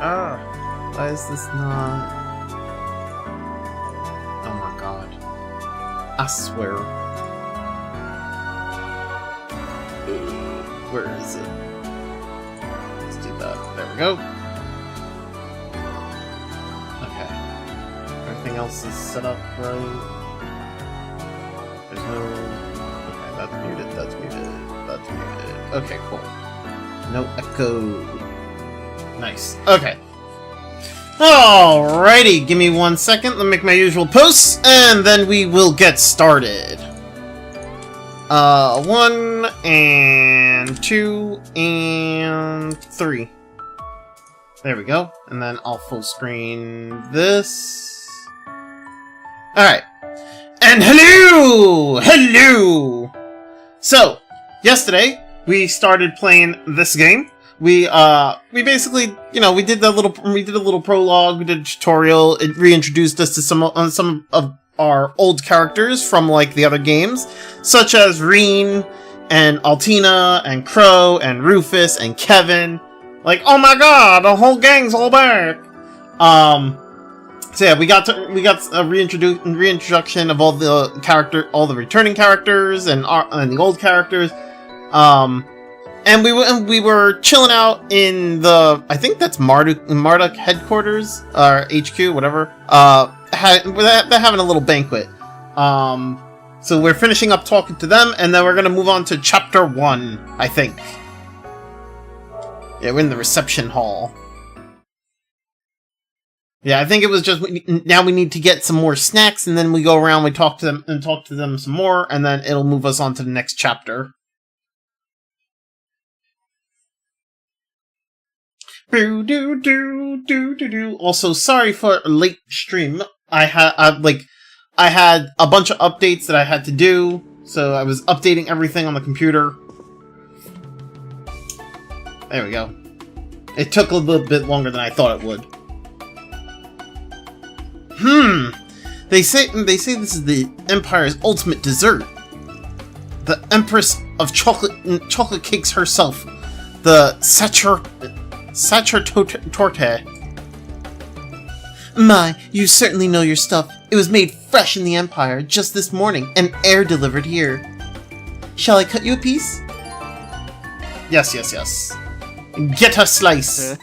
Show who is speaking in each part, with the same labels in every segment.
Speaker 1: Why is this not... Oh my god. I swear. Where is it? Let's do that. There we go. Okay. Everything else is set up right. There's no... Okay, that's muted, that's muted, that's muted. Okay, cool. No echo. Nice. Okay. Alrighty, give me 1 second. Let me make my usual posts, and then we will get started. 1 and 2 and 3. There we go. And then I'll full screen this. Alright. And hello! Hello! So, yesterday, we started playing this game. We basically, you know, we did a little prologue, we did a tutorial, it reintroduced us to some of our old characters from, like, the other games, such as Reen, and Altina, and Crow, and Rufus, and Kevin. Like, oh my god, the whole gang's all back! So yeah, we got a reintroduction of all the returning characters, and the old characters, and we were chilling out in the, I think that's Marduk headquarters, or HQ, whatever. They're having a little banquet. So we're finishing up talking to them, and then we're gonna move on to chapter 1, I think. Yeah, we're in the reception hall. Yeah, I think it was just, now we need to get some more snacks, and then we go around, we talk to them some more, and then it'll move us on to the next chapter. Also, sorry for a late stream. I had a bunch of updates that I had to do, so I was updating everything on the computer. There we go. It took a little bit longer than I thought it would. They say this is the Empire's ultimate dessert. The Empress of chocolate cakes herself, the Torte. My, you certainly know your stuff. It was made fresh in the Empire just this morning and air delivered here. Shall I cut you a piece? Yes. Get a slice.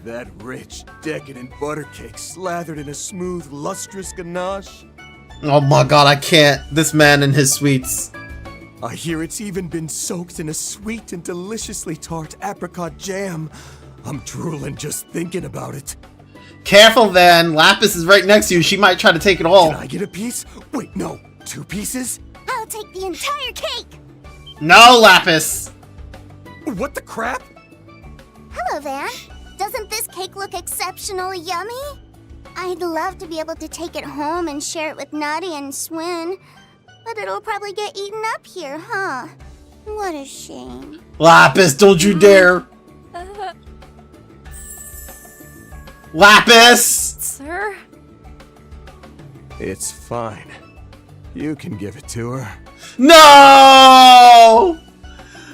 Speaker 2: That rich, decadent butter cake slathered in a smooth, lustrous ganache.
Speaker 1: Oh my god, I can't. This man and his sweets.
Speaker 2: I hear it's even been soaked in a sweet and deliciously tart apricot jam. I'm drooling just thinking about it.
Speaker 1: Careful, Van. Lapis is right next to you. She might try to take it all.
Speaker 2: Can I get a piece? Wait, no. 2 pieces?
Speaker 3: I'll take the entire cake!
Speaker 1: No, Lapis!
Speaker 2: What the crap?
Speaker 3: Hello, Van. Doesn't this cake look exceptionally yummy? I'd love to be able to take it home and share it with Nutty and Swin, but it'll probably get eaten up here, huh? What a shame.
Speaker 1: Lapis, don't you dare! Lapis!
Speaker 4: Sir?
Speaker 2: It's fine. You can give it to her.
Speaker 1: No!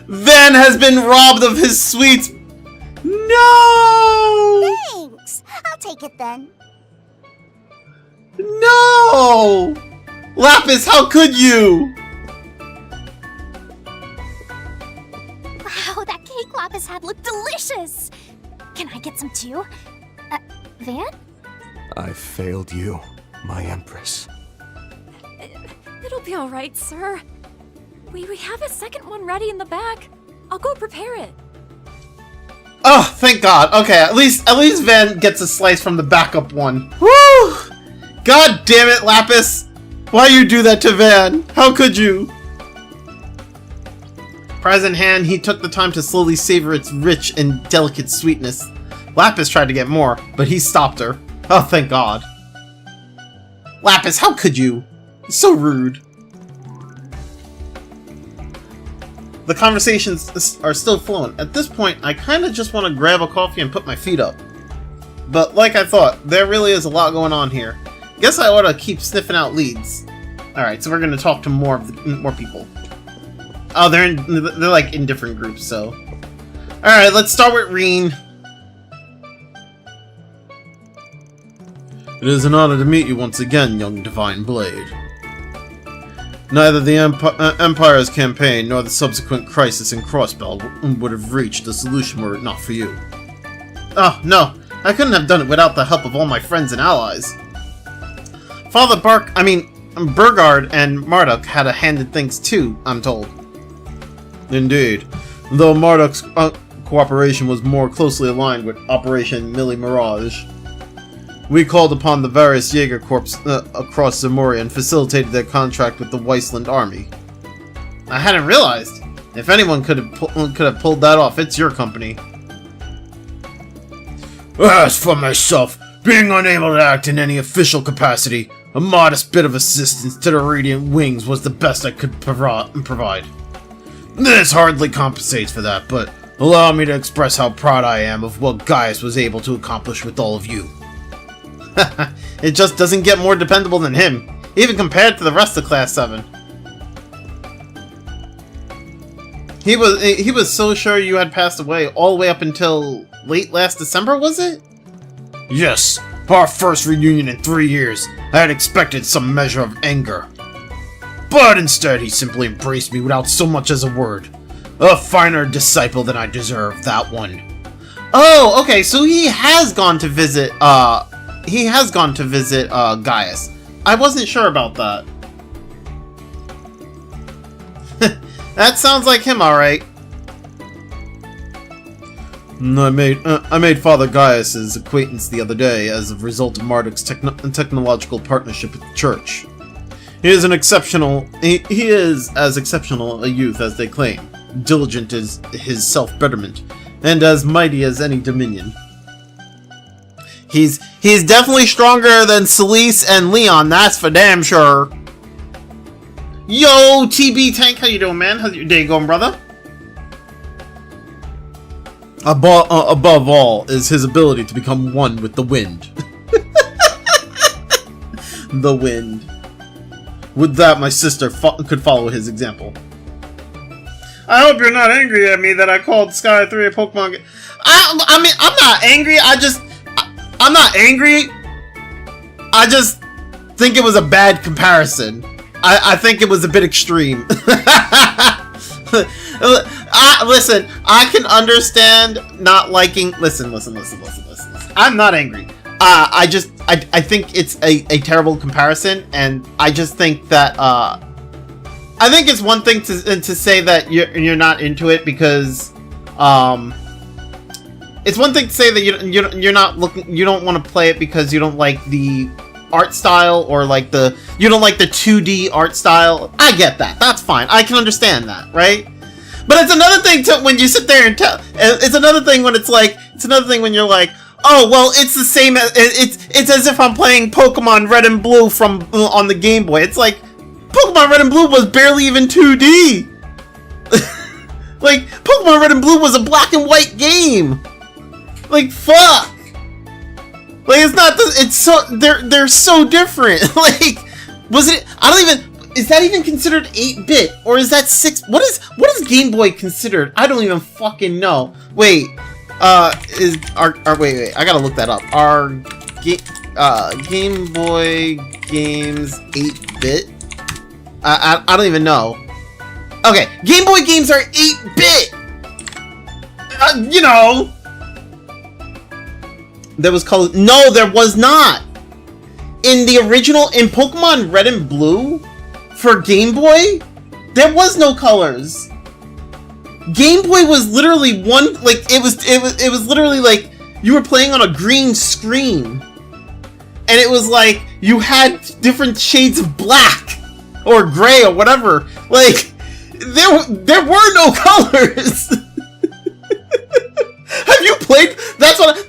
Speaker 1: Van has been robbed of his sweets. No!
Speaker 3: Thanks! I'll take it then.
Speaker 1: No! Lapis, how could you?
Speaker 3: Wow, that cake Lapis had looked delicious! Can I get some too? Van?
Speaker 2: I failed you, my Empress.
Speaker 4: It'll be alright, sir. We have a second one ready in the back. I'll go prepare it.
Speaker 1: Oh, thank God. Okay, at least Van gets a slice from the backup one. Woo! God damn it, Lapis! Why you do that to Van? How could you? Prize in hand, he took the time to slowly savor its rich and delicate sweetness. Lapis tried to get more, but he stopped her. Oh, thank God. Lapis, how could you? It's so rude. The conversations are still flowing. At this point, I kind of just want to grab a coffee and put my feet up. But like I thought, there really is a lot going on here. Guess I ought to keep sniffing out leads. Alright, so we're going to talk to more people. Oh, they're like in different groups, so... Alright, let's start with Reen. It is an honor to meet you once again, young Divine Blade. Neither the Empire's campaign nor the subsequent crisis in Crossbell would have reached a solution were it not for you. Oh, no. I couldn't have done it without the help of all my friends and allies. Father Burgard and Marduk had a hand in things too, I'm told. Indeed. Though Marduk's cooperation was more closely aligned with Operation Millie Mirage. We called upon the various Jaeger Corps across Zamoria and facilitated their contract with the Weissland army. I hadn't realized. If anyone could have pulled that off, it's your company. As for myself, being unable to act in any official capacity, a modest bit of assistance to the Radiant Wings was the best I could provide. This hardly compensates for that, but allow me to express how proud I am of what Gaius was able to accomplish with all of you. It just doesn't get more dependable than him, even compared to the rest of Class 7. He was so sure you had passed away all the way up until late last December, was it? Yes, our first reunion in 3 years. I had expected some measure of anger. But instead he simply embraced me without so much as a word. A finer disciple than I deserve, that one. Oh, okay, so he has gone to visit, Gaius. I wasn't sure about that. That sounds like him, alright. I made Father Gaius's acquaintance the other day as a result of Marduk's technological partnership with the Church. He is as exceptional a youth as they claim, diligent as his self-betterment, and as mighty as any dominion. He's definitely stronger than Celise and Leon, that's for damn sure. Yo, TB Tank, how you doing, man? How's your day going, brother? Above all is his ability to become one with the wind. The wind. With that, my sister could follow his example. I hope you're not angry at me that I called Sky 3 a Pokemon game. I mean, I'm not angry. I'm not angry. I just think it was a bad comparison. I think it was a bit extreme. Listen, I can understand not liking. Listen. I'm not angry. I think it's a terrible comparison, and I just think that I think it's one thing to say that you're not into it because it's one thing to say that you don't want to play it because you don't like the art style or you don't like the 2D art style. I get that. That's fine. I can understand that, right? But it's another thing when you sit there and tell. It's another thing when you're like, oh well, it's the same. It's as if I'm playing Pokemon Red and Blue on the Game Boy. It's like Pokemon Red and Blue was barely even 2D. Like Pokemon Red and Blue was a black and white game. Like fuck. Like it's not. It's so they're so different. Like was it? I don't even. Is that even considered 8-bit or is that 6? What is Game Boy considered? I don't even fucking know. Wait, wait, I gotta look that up. Are Game Boy games 8-bit? I don't even know. Okay, Game Boy games are 8-bit. You know, there was color. No, there was not. In the original, in Pokemon Red and Blue. For Game Boy, there was no colors. Game Boy was literally one, like it was literally like you were playing on a green screen, and it was like you had different shades of black or gray or whatever. Like there were no colors. Have you played? That's why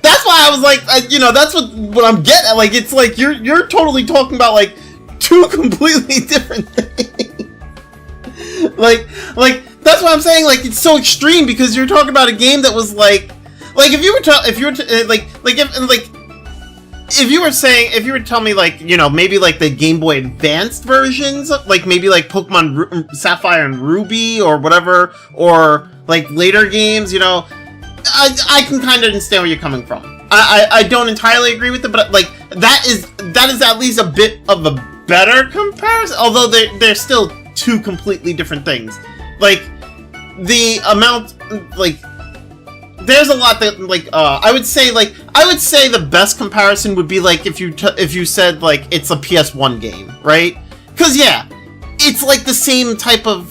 Speaker 1: I was like, that's what I'm getting at. Like it's like you're totally talking about like two completely different things. like that's what I'm saying. Like it's so extreme because you're talking about a game that was like if you were to tell me like maybe like the Game Boy Advanced versions, like maybe like Pokemon Sapphire and Ruby or whatever, or like later games, I can kind of understand where you're coming from. I don't entirely agree with it, but like that is at least a bit of a better comparison, although they're still two completely different things. Like, the amount, like, there's a lot that, like, I would say the best comparison would be, like, if you said, like, it's a PS1 game, right? Because, yeah, it's, like, the same type of,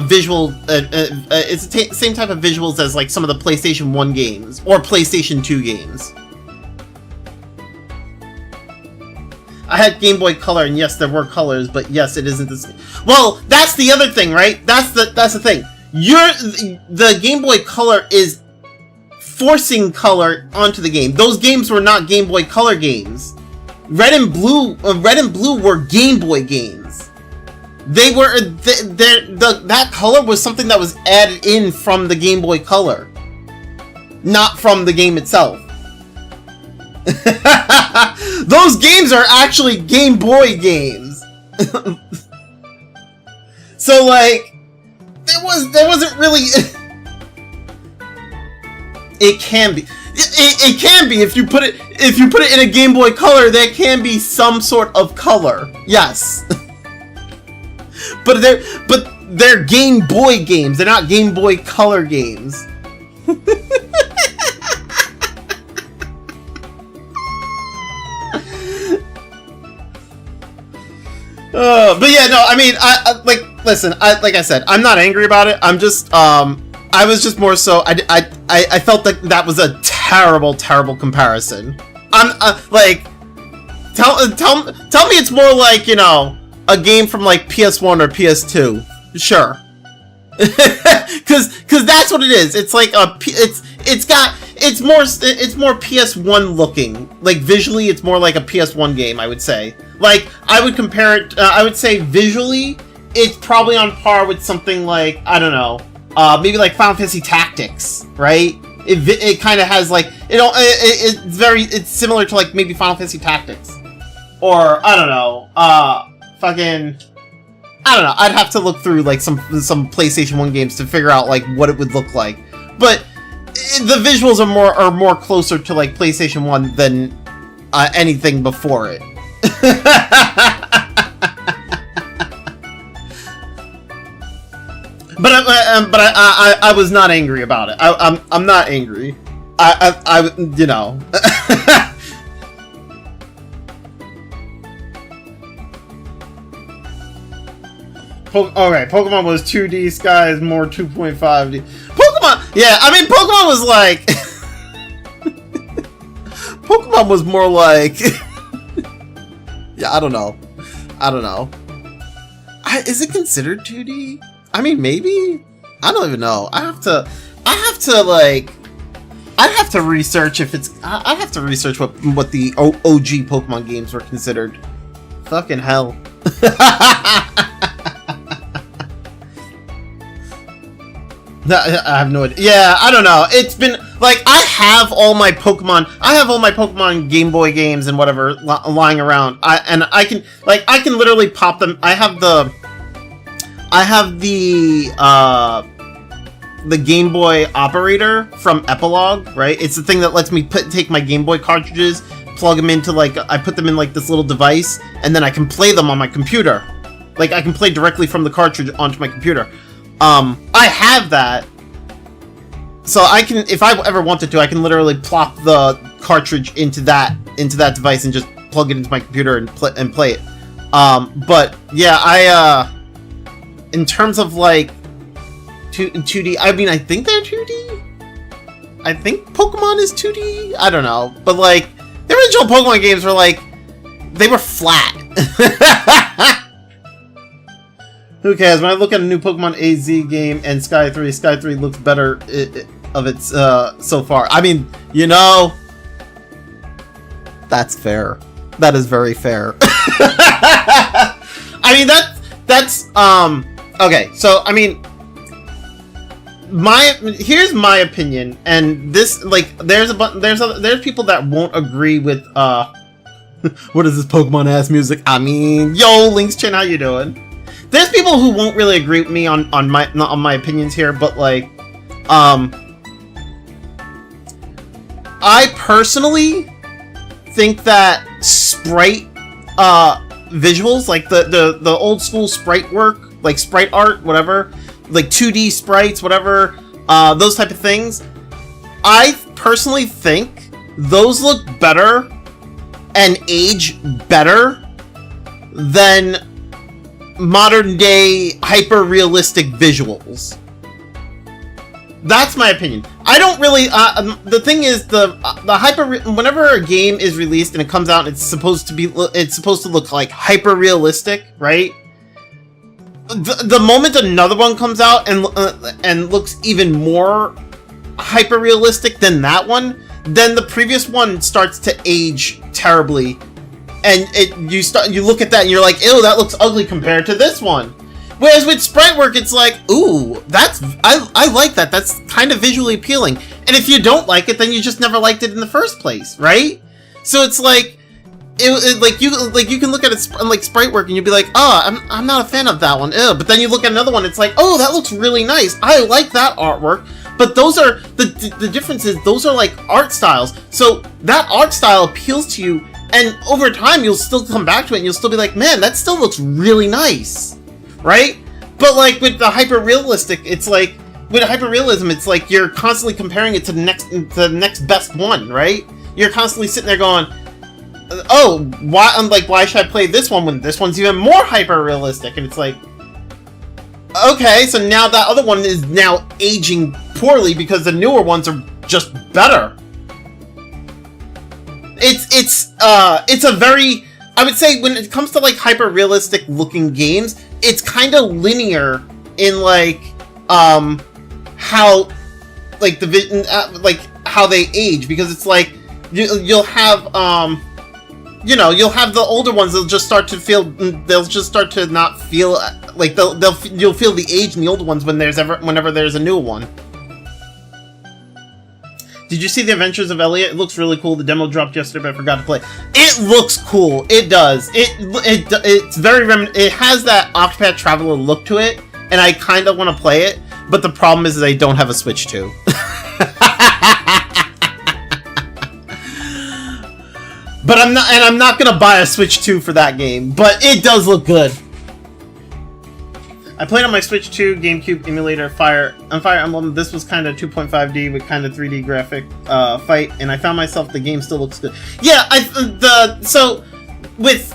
Speaker 1: visual, it's the same type of visuals as, like, some of the PlayStation 1 games, or PlayStation 2 games. I had Game Boy Color, and yes, there were colors, but yes, it isn't the same. Well, that's the other thing, right? That's the thing. The Game Boy Color is forcing color onto the game. Those games were not Game Boy Color games. Red and Blue were Game Boy games. They were that color was something that was added in from the Game Boy Color, not from the game itself. Those games are actually Game Boy games. So, like, there wasn't really. It can be. It can be if you put it in a Game Boy Color. There can be some sort of color. Yes. But they're Game Boy games. They're not Game Boy Color games. But yeah, no, I mean, listen, like I said, I'm not angry about it. I'm just, I was just more so, I felt like that was a terrible comparison. I'm, like, tell me it's more like, you know, a game from, like, PS1 or PS2. Sure. Cause that's what it is. It's like it's more PS1 looking. Like, visually, it's more like a PS1 game, I would say. Like, I would compare it, I would say visually, it's probably on par with something like, I don't know, maybe like Final Fantasy Tactics, right? It kind of has, like, it's similar to, like, maybe Final Fantasy Tactics. Or, I don't know, I don't know, I'd have to look through, like, some PlayStation 1 games to figure out, like, what it would look like. But the visuals are more closer to, like, PlayStation 1 than anything before it. But I was not angry about it. I'm not angry. I you know. Alright, Pokemon was 2D, Sky is more 2.5D. Pokemon, yeah, I mean, Pokemon was like... Pokemon was more like... Yeah, I don't know. Is it considered 2D? I mean, maybe? I don't even know. I'd have to research if it's... I'd have to research what the OG Pokemon games were considered. Fucking hell. I have no idea. Yeah, I don't know. It's been like I have all my Pokemon Game Boy games and whatever lying around. I can literally pop them. I have the Game Boy operator from Epilogue, right? It's the thing that lets me take my Game Boy cartridges, plug them into, like, I put them in, like, this little device, and then I can play them on my computer. Like, I can play directly from the cartridge onto my computer. I have that, so I can, if I ever wanted to, I can literally plop the cartridge into that device and just plug it into my computer and play it. But yeah, in terms of, like, 2D, I mean, I think they're 2D. I think Pokemon is 2D. I don't know, but, like, the original Pokemon games were, like, they were flat. Who cares? When I look at a new Pokemon AZ game and Sky 3 looks better of its so far. I mean, you know, that's fair. That is very fair. I mean, that's okay. So I mean, here's my opinion, and this, like, there's people that won't agree with what is this Pokemon ass music? I mean, yo, Link's Chin, how you doing? There's people who won't really agree with me on my opinions here, but, like, I personally think that sprite visuals, like the old school sprite work, like sprite art, whatever, like 2D sprites, whatever, those type of things. I personally think those look better and age better than modern day hyper realistic visuals. That's my opinion. I don't really. The thing is, the whenever a game is released and it comes out, it's supposed to look like hyper realistic, right? The moment another one comes out and looks even more hyper realistic than that one, then the previous one starts to age terribly, and you look at that and you're like, ew, that looks ugly compared to this one. Whereas with sprite work, it's like, ooh, I like that. That's kind of visually appealing. And if you don't like it, then you just never liked it in the first place, right? So it's like, you can look at it like sprite work and you'd be like, oh, I'm not a fan of that one, ew. But then you look at another one, it's like, oh, that looks really nice. I like that artwork. But those are the difference is those are like art styles. So that art style appeals to you, and over time you'll still come back to it and you'll still be like, man, that still looks really nice. Right? But like with the hyper-realistic, it's like, with hyper-realism, it's like you're constantly comparing it to the next best one, right? You're constantly sitting there going, oh, why should I play this one when this one's even more hyper-realistic? And it's like, okay, so now that other one is now aging poorly because the newer ones are just better. It's a very, I would say, when it comes to like hyper-realistic looking games, it's kind of linear in like how like the vision like how they age, because it's like you'll have you'll have the older ones, they'll just start to not feel like you'll feel the age in the older ones whenever there's a new one. Did you see The Adventures of Elliot? It looks really cool. The demo dropped yesterday, but I forgot to play. It looks cool. It does. It's very it has that Octopath Traveler look to it, and I kind of want to play it. But the problem is that I don't have a Switch 2. But I'm not gonna buy a Switch 2 for that game. But it does look good. I played on my Switch 2 GameCube emulator Fire Emblem. This was kind of 2.5D with kind of 3D graphic fight, and I found myself the game still looks good. Yeah, so with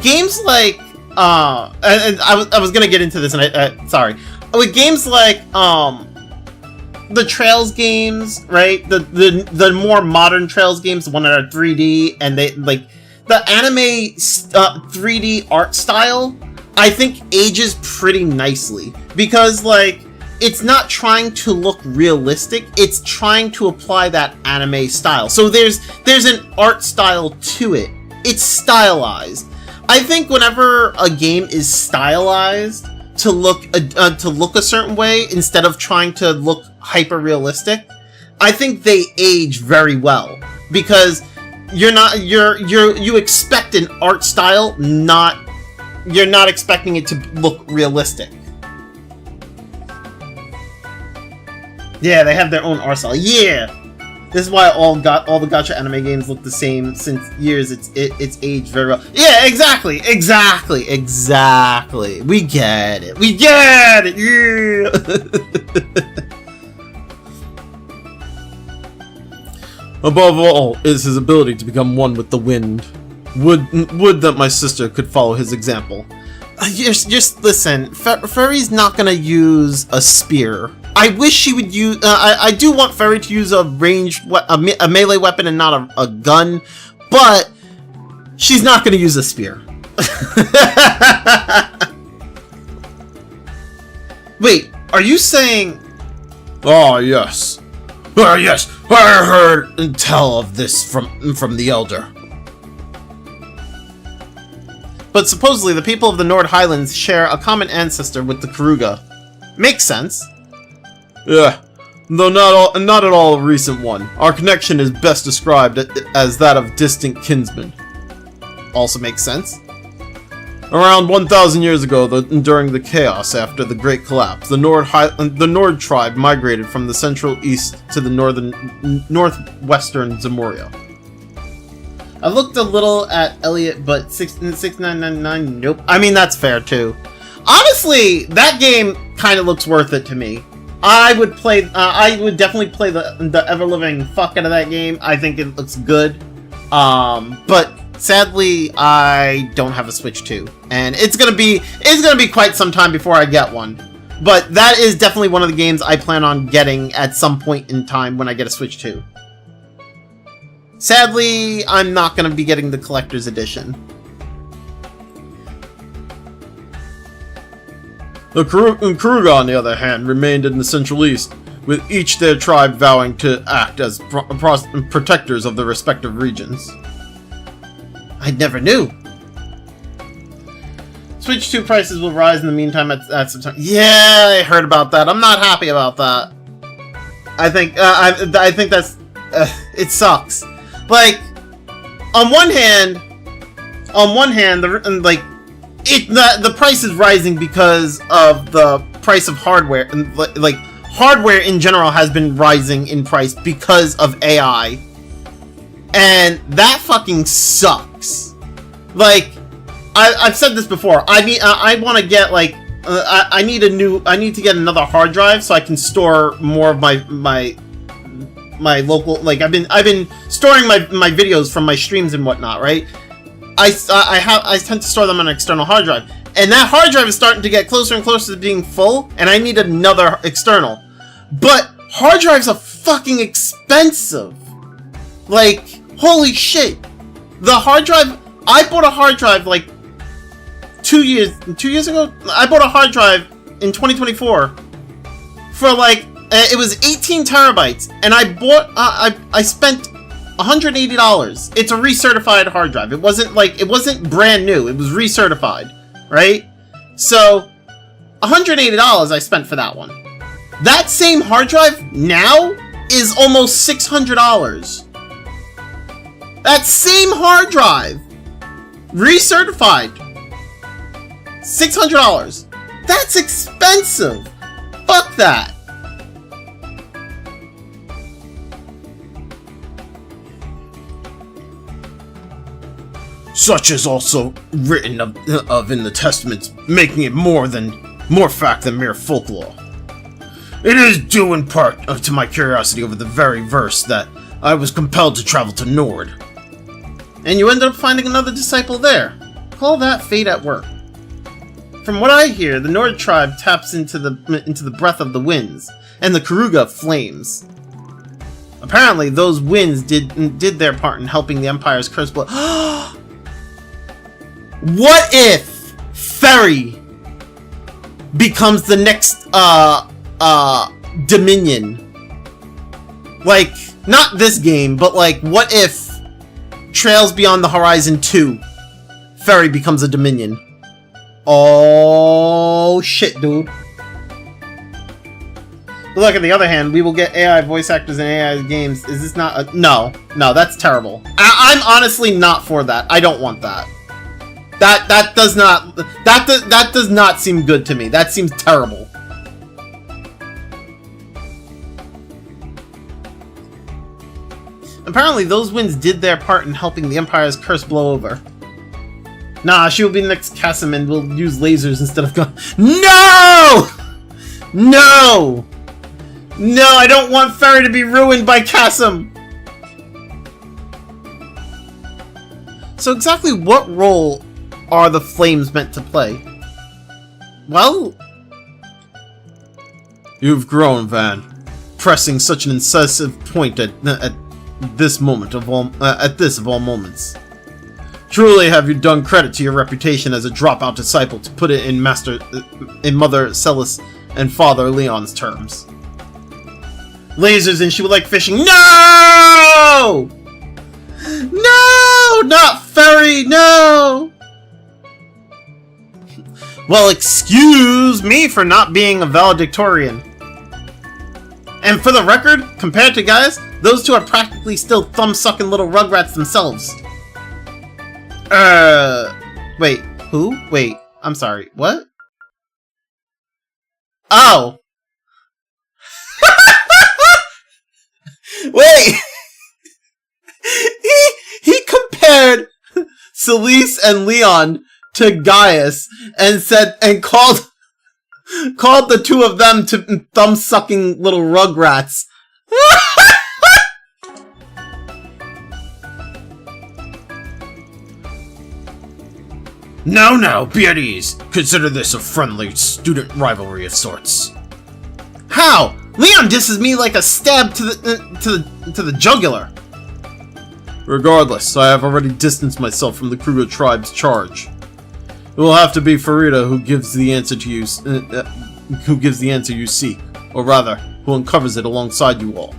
Speaker 1: games like and I was gonna get into this, and sorry, with games like the Trails games, right? The more modern Trails games, the one that are 3D, and they like the anime 3D art style, I think ages pretty nicely, because like it's not trying to look realistic, it's trying to apply that anime style. So there's an art style to it. It's stylized. I think whenever a game is stylized to look a certain way instead of trying to look hyper realistic, I think they age very well, because you expect an art style, you're not expecting it to look realistic. Yeah, they have their own art style. Yeah, this is why all the gacha anime games look the same since years. It's aged very well. Yeah, exactly. We get it. Yeah. Above all is his ability to become one with the wind. Would that my sister could follow his example. Just listen, Fairy's not gonna use a spear. I wish she would use. I do want Fairy to use a melee weapon and not a gun, but she's not gonna use a spear. Wait, are you saying? Oh yes, yes. I heard tell of this from the elder. But supposedly the people of the Nord Highlands share a common ancestor with the Karuga. Makes sense. Yeah, though not at all a recent one. Our connection is best described as that of distant kinsmen. Also makes sense. Around 1,000 years ago, during the chaos after the Great Collapse, the Nord tribe migrated from the central east to the northwestern Zamoria. I looked a little at Elliot, but 6999, nope. I mean, that's fair too. Honestly, that game kind of looks worth it to me. I would definitely play the ever-living fuck out of that game. I think it looks good. But sadly, I don't have a Switch 2. And it's gonna be quite some time before I get one. But that is definitely one of the games I plan on getting at some point in time when I get a Switch 2. Sadly, I'm not gonna be getting the collector's edition. The Kuruga, on the other hand, remained in the Central East, with each their tribe vowing to act as protectors of their respective regions. I never knew. Switch 2 prices will rise in the meantime at September. Yeah, I heard about that. I'm not happy about that. I think that's it sucks. Like, on one hand, the price is rising because of the price of hardware, and like hardware in general has been rising in price because of AI, and that fucking sucks. Like, I've said this before. I want to get like I need to get another hard drive so I can store more of my local, like I've been storing my videos from my streams and whatnot, right? I tend to store them on an external hard drive, and that hard drive is starting to get closer and closer to being full, and I need another external. But hard drives are fucking expensive. Like, holy shit! The hard drive, I bought a hard drive like 2 years ago. I bought a hard drive in 2024 for like it was 18 terabytes, and I spent $180. It's a recertified hard drive. It wasn't brand new. It was recertified, right? So $180 I spent for that one. That same hard drive now is almost $600. That same hard drive, recertified, $600. That's expensive. Fuck that. Such is also written of in the Testaments, making it more fact than mere folklore. It is due in part to my curiosity over the very verse that I was compelled to travel to Nord. And you ended up finding another disciple there. Call that fate at work. From what I hear, the Nord tribe taps into the breath of the winds, and the Kuruga flames. Apparently, those winds did their part in helping the Empire's curse blow. What if Ferry becomes the next Dominion? Like, not this game, but like, what if Trails Beyond the Horizon 2 Ferry becomes a Dominion? Oh shit, dude. But look, on the other hand, we will get AI voice actors in AI games. Is this not a... No, that's terrible. I'm honestly not for that. I don't want that. That does not seem good to me. That seems terrible. Apparently, those winds did their part in helping the Empire's curse blow over. Nah, she will be the next Kasim and we'll use lasers instead of guns. No! No! No, I don't want Ferry to be ruined by Kasim! So exactly what role are the flames meant to play? Well... You've grown, Van. Pressing such an incisive point at this moment of all... at this of all moments. Truly have you done credit to your reputation as a dropout disciple, to put it in Mother Celis and Father Leon's terms. Lasers and she would like fishing. No! No! Not Ferry, no! Well, excuse me for not being a valedictorian. And for the record, compared to guys, those two are practically still thumb-sucking little rugrats themselves. Wait, who? Wait, I'm sorry, what? Oh! Wait! He compared Celeste and Leon to Gaius and called the two of them to thumb-sucking little rugrats. No, be at ease. Consider this a friendly student rivalry of sorts. How? Leon disses me like a stab to the jugular. Regardless, I have already distanced myself from the Kruger tribe's charge. It will have to be Farida who gives the answer you seek, or rather, who uncovers it alongside you all.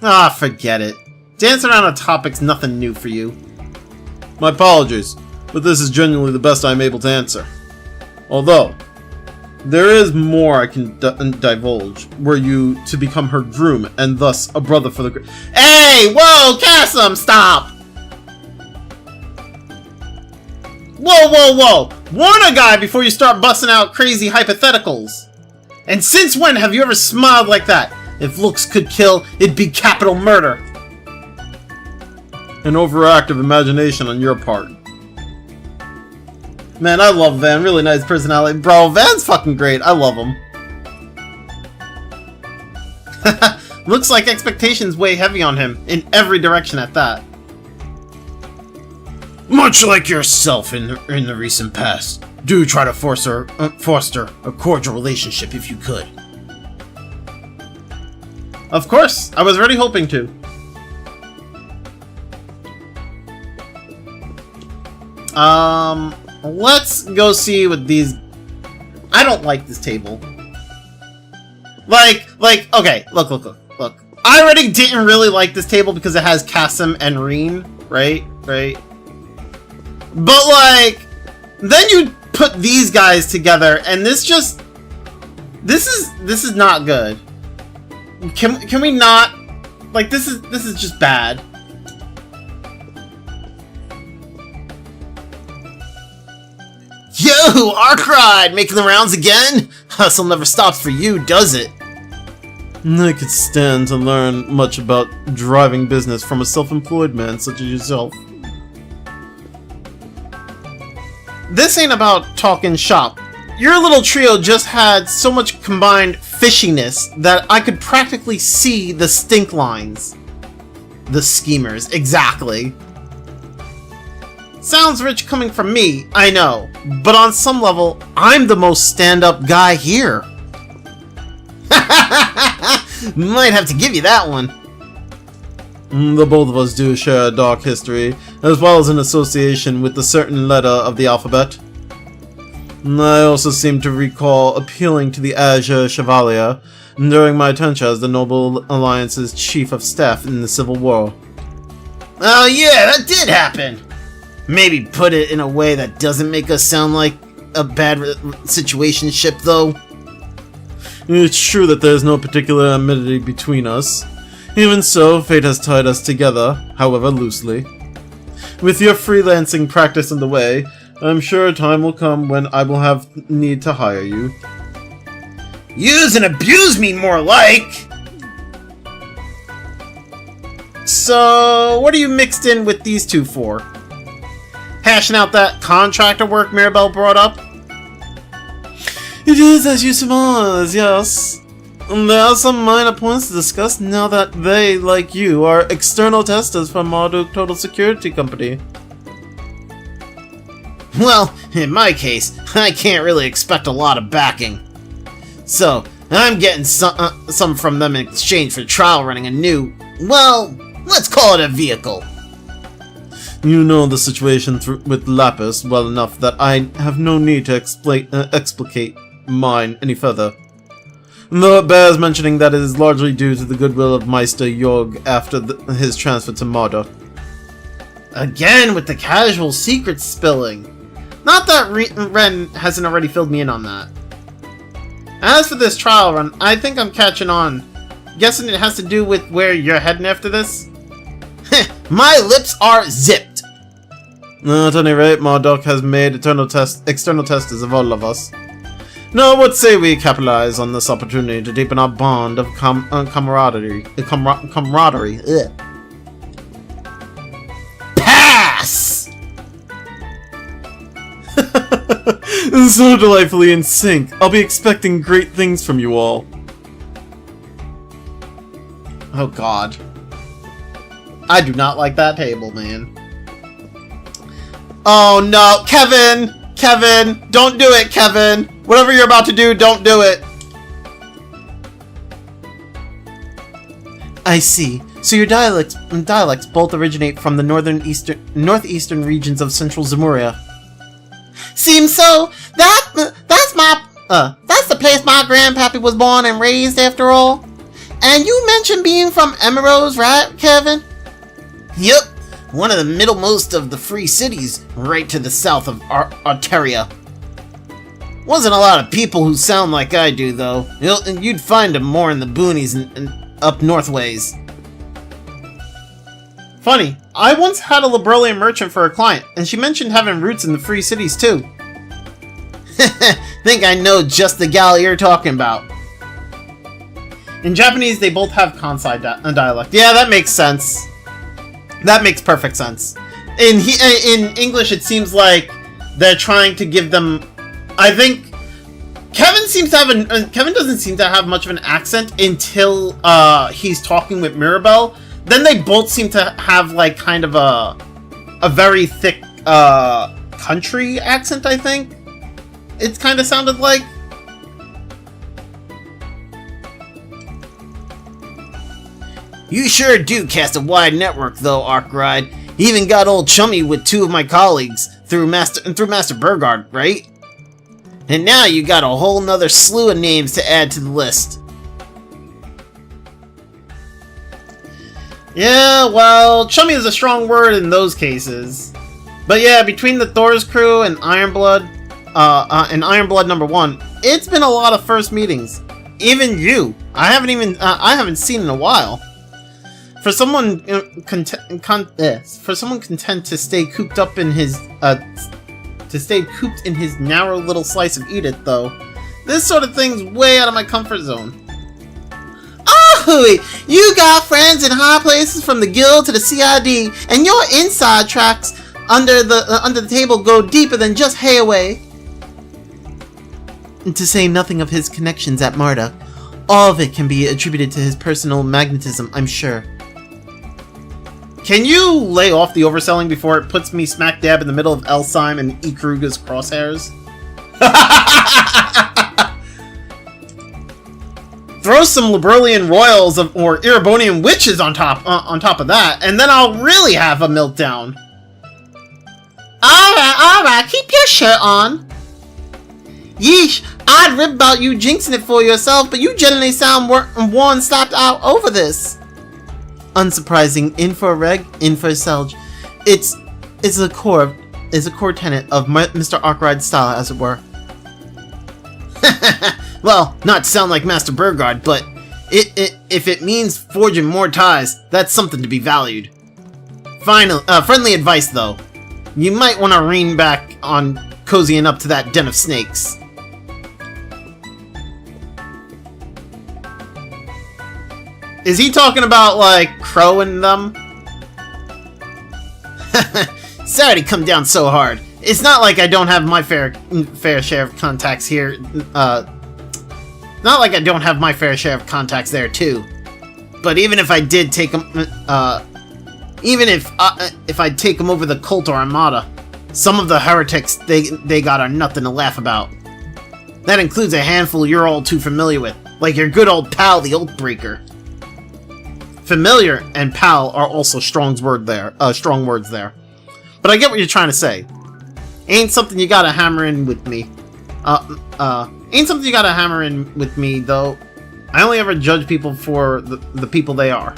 Speaker 1: Ah, forget it. Dancing around a topic's nothing new for you. My apologies, but this is genuinely the best I am able to answer. Although, there is more I can divulge, were you to become her groom, and thus a brother for the Hey! Whoa! Cassim, stop! Whoa! Warn a guy before you start busting out crazy hypotheticals! And since when have you ever smiled like that? If looks could kill, it'd be capital murder. An overactive imagination on your part. Man, I love Van. Really nice personality. Bro, Van's fucking great. I love him. Looks like expectations weigh heavy on him, in every direction at that. Much like yourself in the recent past, do try to foster a cordial relationship if you could. Of course, I was already hoping to. Let's go see what these... I don't like this table. Okay, look. I already didn't really like this table because it has Cassim and Reen, right? But, like, then you put these guys together, and this is not good. Can we not... Like, this is just bad. Yo, Arkride, making the rounds again? Hustle never stops for you, does it? I could stand to learn much about driving business from a self-employed man such as yourself. This ain't about talking shop. Your little trio just had so much combined fishiness that I could practically see the stink lines. The schemers, exactly. Sounds rich coming from me, I know, but on some level, I'm the most stand-up guy here. Might have to give you that one. The both of us do share a dark history, as well as an association with a certain letter of the alphabet. I also seem to recall appealing to the Azure Chevalier during my tenure as the Noble Alliance's chief of staff in the Civil War. Oh yeah, that did happen! Maybe put it in a way that doesn't make us sound like a bad situationship, though. It's true that there's no particular amity between us. Even so, fate has tied us together, however loosely. With your freelancing practice in the way, I'm sure a time will come when I will have need to hire you. Use and abuse me, more like! So, what are you mixed in with these two for? Hashing out that contractor work Mirabelle brought up? It is as you surmise, yes. There are some minor points to discuss now that they, like you, are external testers for Marduk Total Security Company. Well, in my case, I can't really expect a lot of backing. So, I'm getting some from them in exchange for trial running a new, well, let's call it a vehicle. You know the situation with Lapis well enough that I have no need to explicate mine any further. Though it bears mentioning that it is largely due to the goodwill of Meister Jorg after his transfer to Marduk. Again with the casual secrets spilling. Not that Ren hasn't already filled me in on that. As for this trial run, I think I'm catching on. Guessing it has to do with where you're heading after this? My lips are zipped! At any rate, Marduk has made external testers of all of us. Now, what say we capitalize on this opportunity to deepen our bond of camaraderie?
Speaker 5: So delightfully in sync. I'll be expecting great things from you all.
Speaker 1: Oh god. I do not like that table, man. Oh no, Kevin! Kevin! Don't do it, Kevin! Whatever you're about to do, don't do it!
Speaker 5: I see. So your dialects both originate from the northeastern regions of central Zemuria.
Speaker 1: Seems so. That's the place my grandpappy was born and raised, after all. And you mentioned being from Emeralds, right, Kevin? Yep, one of the middlemost of the free cities, right to the south of Arteria. Wasn't a lot of people who sound like I do, though. You'd find them more in the boonies and up north ways. Funny, I once had a Librelian merchant for a client, and she mentioned having roots in the free cities too. Think I know just the gal you're talking about. In Japanese, they both have Kansai dialect. Yeah, that makes sense. That makes perfect sense. In English, it seems like they're trying to give them. I think Kevin doesn't seem to have much of an accent until he's talking with Mirabelle. Then they both seem to have like kind of a very thick country accent, I think. It kind of sounded like. You sure do cast a wide network, though, Arkwright. You even got old chummy with two of my colleagues through Master Burgard, right? And now you got a whole nother slew of names to add to the list. Yeah, well, chummy is a strong word in those cases. But yeah, between the Thor's crew and Ironblood number 1, it's been a lot of first meetings. Even you, I haven't seen in a while. For someone content to stay cooped up in his narrow little slice of Edith, though, this sort of thing's way out of my comfort zone. Oh, you got friends in high places from the guild to the CID, and your inside tracks under the table go deeper than just Hayaway. To say nothing of his connections at Marta, all of it can be attributed to his personal magnetism, I'm sure. Can you lay off the overselling before it puts me smack dab in the middle of Elsheim and Ikaruga's crosshairs? Throw some Librelian royals or Erebonian witches on top of that, and then I'll really have a meltdown. Alright, keep your shirt on. Yeesh, I'd rip about you jinxing it for yourself, but you generally sound worn slapped out over this. Unsurprising, in for a reg, in for a selge. It's a core tenet of Mr. Arkwright's style, as it were. Well, not to sound like Master Burgard, but if it means forging more ties, that's something to be valued. Friendly advice, though. You might want to rein back on cozying up to that den of snakes. Is he talking about, like, Crow and them? Sorry to come down so hard. It's not like I don't have my fair share of contacts here. Not like I don't have my fair share of contacts there, too. But even if I did take them... even if I take them over the cult or Armada, some of the heretics they got are nothing to laugh about. That includes a handful you're all too familiar with, like your good old pal, the Oathbreaker. Familiar and pal are also strong words there. But I get what you're trying to say. Ain't something you gotta hammer in with me. Ain't something you gotta hammer in with me, though. I only ever judge people for the people they are.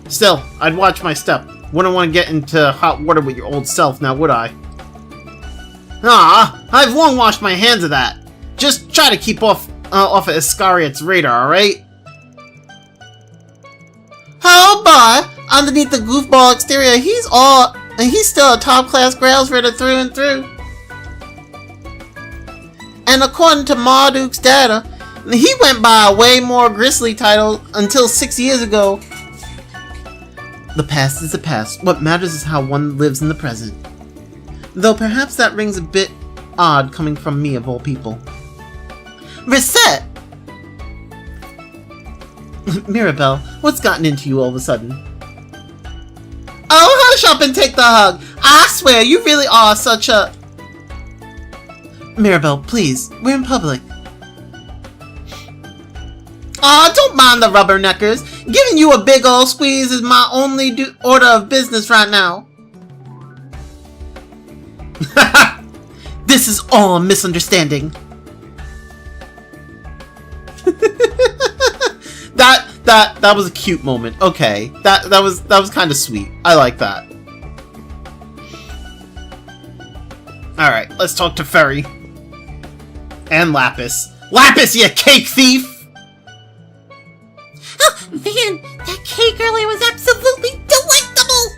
Speaker 1: Still, I'd watch my step. Wouldn't want to get into hot water with your old self, now would I? I've long washed my hands of that. Just try to keep off of Iscariot's radar, alright? Oh boy, underneath the goofball exterior, he's still a top-class Grails Raider through and through. And according to Marduke's data, he went by a way more grisly title until 6 years ago. The past is the past. What matters is how one lives in the present. Though perhaps that rings a bit
Speaker 5: odd coming from me of all people. Reset! Mirabelle, what's gotten into you all of a sudden? Oh, hush up and take the hug! I swear, you really are such a... Mirabelle, please, we're in public. Aw, don't mind the rubberneckers. Giving you a big ol' squeeze is my only order of business right now. This is all a misunderstanding. That was a cute moment. Okay, that was kind of sweet. I like that. All right, let's talk to Ferry and Lapis. Lapis, you cake thief!
Speaker 6: Oh, man, that cake earlier was absolutely delectable!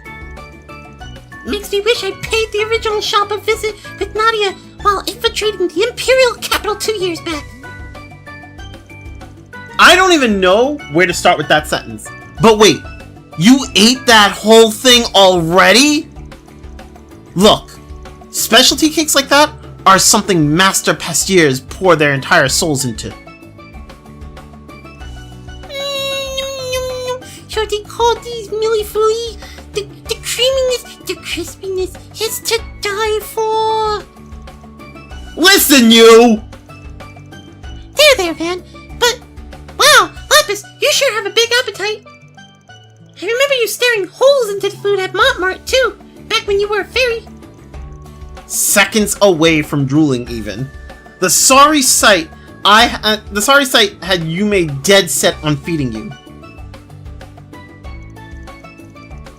Speaker 6: Makes me wish I'd paid the original shop a visit with Nadia while infiltrating the Imperial capital 2 years back.
Speaker 5: I don't even know where to start with that sentence. But wait, you ate that whole thing already? Look, specialty cakes like that are something master pastiers pour their entire souls into.
Speaker 6: Sure they call these millefeuille. The creaminess, the crispiness, it's to die for.
Speaker 5: Listen, you!
Speaker 6: There, Van. But, wow, Lapis, you sure have a big appetite. I remember you staring holes into the food at Montmart, too, back when you were a fairy.
Speaker 5: Seconds away from drooling, even. The sorry sight had you made dead set on feeding you.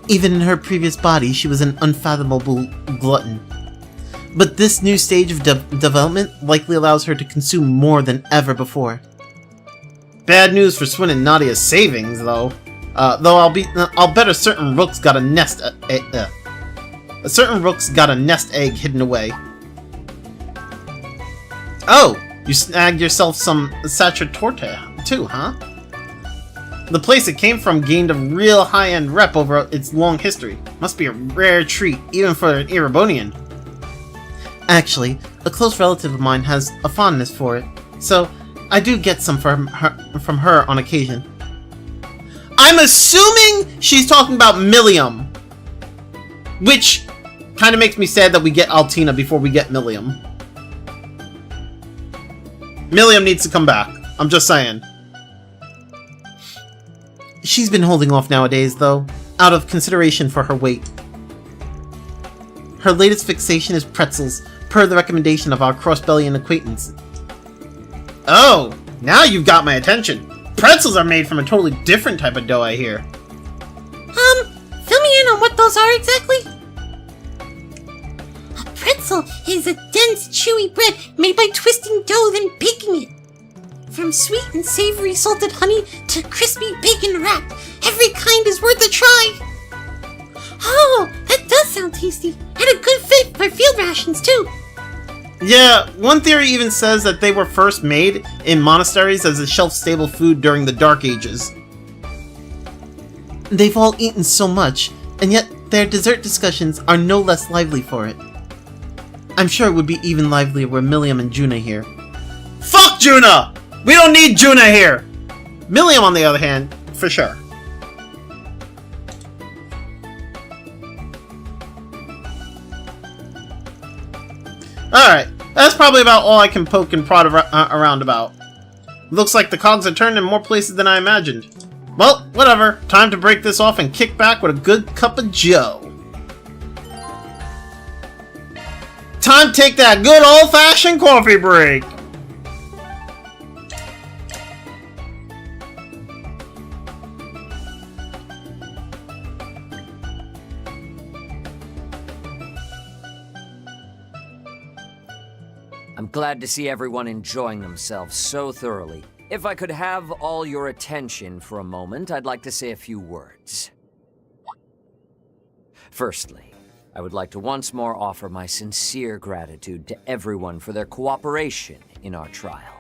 Speaker 5: Even in her previous body, she was an unfathomable glutton. But this new stage of development likely allows her to consume more than ever before. Bad news for Swin and Nadia's savings, though. Though I'll bet a certain rook's got a nest egg hidden away. Oh, you snagged yourself some Satra Torta too, huh? The place it came from gained a real high-end rep over its long history. Must be a rare treat, even for an Erebonian. Actually, a close relative of mine has a fondness for it, so I do get some from her on occasion. I'm assuming she's talking about Millium, which kind of makes me sad that we get Altina before we get Millium. Millium needs to come back. I'm just saying. She's been holding off nowadays, though, out of consideration for her weight. Her latest fixation is pretzels, per the recommendation of our cross-bellion acquaintance. Oh, now you've got my attention. Pretzels are made from a totally different type of dough, I hear.
Speaker 6: Fill me in on what those are exactly. A pretzel is a dense, chewy bread made by twisting dough then baking it. From sweet and savory salted honey to crispy bacon wrapped, every kind is worth a try. Oh, that does sound tasty, and a good fit for field rations too.
Speaker 5: Yeah, one theory even says that they were first made in monasteries as a shelf-stable food during the Dark Ages. They've all eaten so much, and yet their dessert discussions are no less lively for it. I'm sure it would be even livelier were Millium and Juna here. Fuck Juna! We don't need Juna here! Millium, on the other hand, for sure. Alright, that's probably about all I can poke and prod around about. Looks like the cogs are turned in more places than I imagined. Well, whatever. Time to break this off and kick back with a good cup of joe. Time to take that good old-fashioned coffee break.
Speaker 7: I'm glad to see everyone enjoying themselves so thoroughly. If I could have all your attention for a moment, I'd like to say a few words. Firstly, I would like to once more offer my sincere gratitude to everyone for their cooperation in our trial.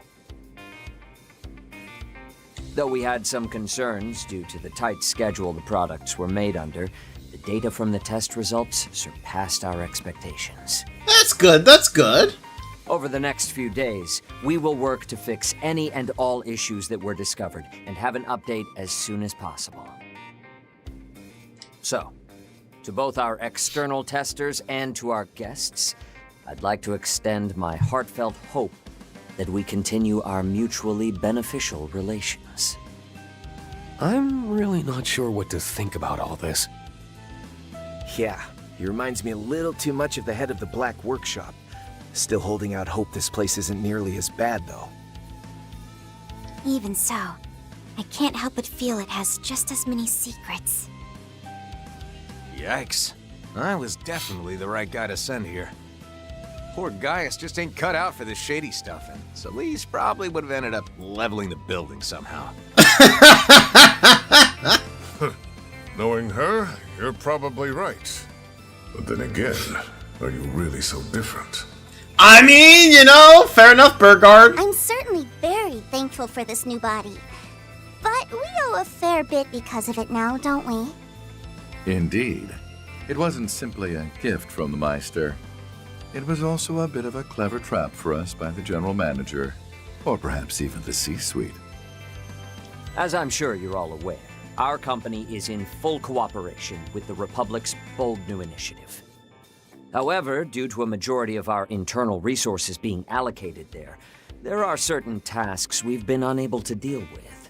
Speaker 7: Though we had some concerns due to the tight schedule the products were made under, the data from the test results surpassed our expectations.
Speaker 5: That's good, that's good.
Speaker 7: Over the next few days, we will work to fix any and all issues that were discovered and have an update as soon as possible. So, to both our external testers and to our guests, I'd like to extend my heartfelt hope that we continue our mutually beneficial relations.
Speaker 8: I'm really not sure what to think about all this.
Speaker 9: Yeah, he reminds me a little too much of the head of the Black Workshop. Still holding out hope this place isn't nearly as bad, though.
Speaker 3: Even so, I can't help but feel it has just as many secrets.
Speaker 10: Yikes. I was definitely the right guy to send here. Poor Gaius just ain't cut out for this shady stuff, and Celeste probably would have ended up leveling the building somehow.
Speaker 11: Knowing her, you're probably right. But then again, are you really so different?
Speaker 5: I mean, you know, fair enough, Burgard.
Speaker 3: I'm certainly very thankful for this new body. But we owe a fair bit because of it now, don't we?
Speaker 12: Indeed. It wasn't simply a gift from the Meister. It was also a bit of a clever trap for us by the General Manager, or perhaps even the C-Suite.
Speaker 7: As I'm sure you're all aware, our company is in full cooperation with the Republic's bold new initiative. However, due to a majority of our internal resources being allocated there are certain tasks we've been unable to deal with.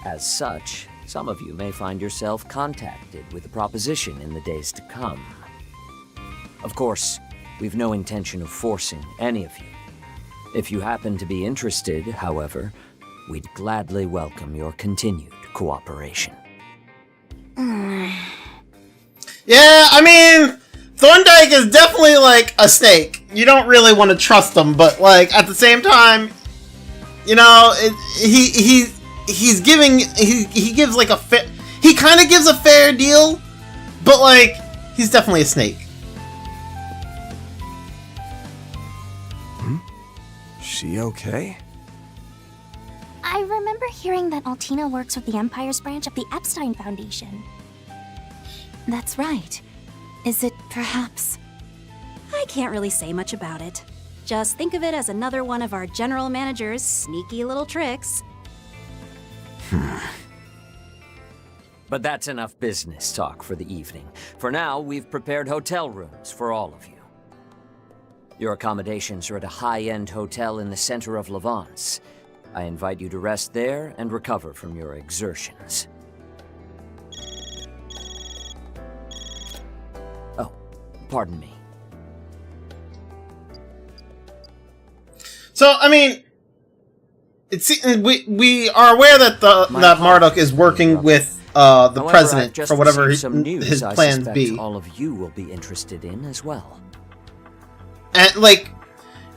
Speaker 7: As such, some of you may find yourself contacted with a proposition in the days to come. Of course, we've no intention of forcing any of you. If you happen to be interested, however, we'd gladly welcome your continued cooperation.
Speaker 5: Yeah, I mean, Thorndike is definitely like a snake. You don't really want to trust him, but like at the same time, you know, he gives like a he kind of gives a fair deal, but like he's definitely a snake.
Speaker 9: She okay?
Speaker 13: I remember hearing that Altina works with the Empire's branch of the Epstein Foundation.
Speaker 4: That's right. Is it perhaps... I can't really say much about it. Just think of it as another one of our general manager's sneaky little tricks.
Speaker 7: But that's enough business talk for the evening. For now, we've prepared hotel rooms for all of you. Your accommodations are at a high-end hotel in the center of Levance. I invite you to rest there and recover from your exertions. Oh, pardon me.
Speaker 5: So, I mean, we are aware that that Marduk is working with the
Speaker 7: However,
Speaker 5: president
Speaker 7: I've just
Speaker 5: for whatever
Speaker 7: received some news
Speaker 5: his
Speaker 7: I
Speaker 5: plans
Speaker 7: suspect
Speaker 5: be.
Speaker 7: all of you will be interested in as well.
Speaker 5: And like,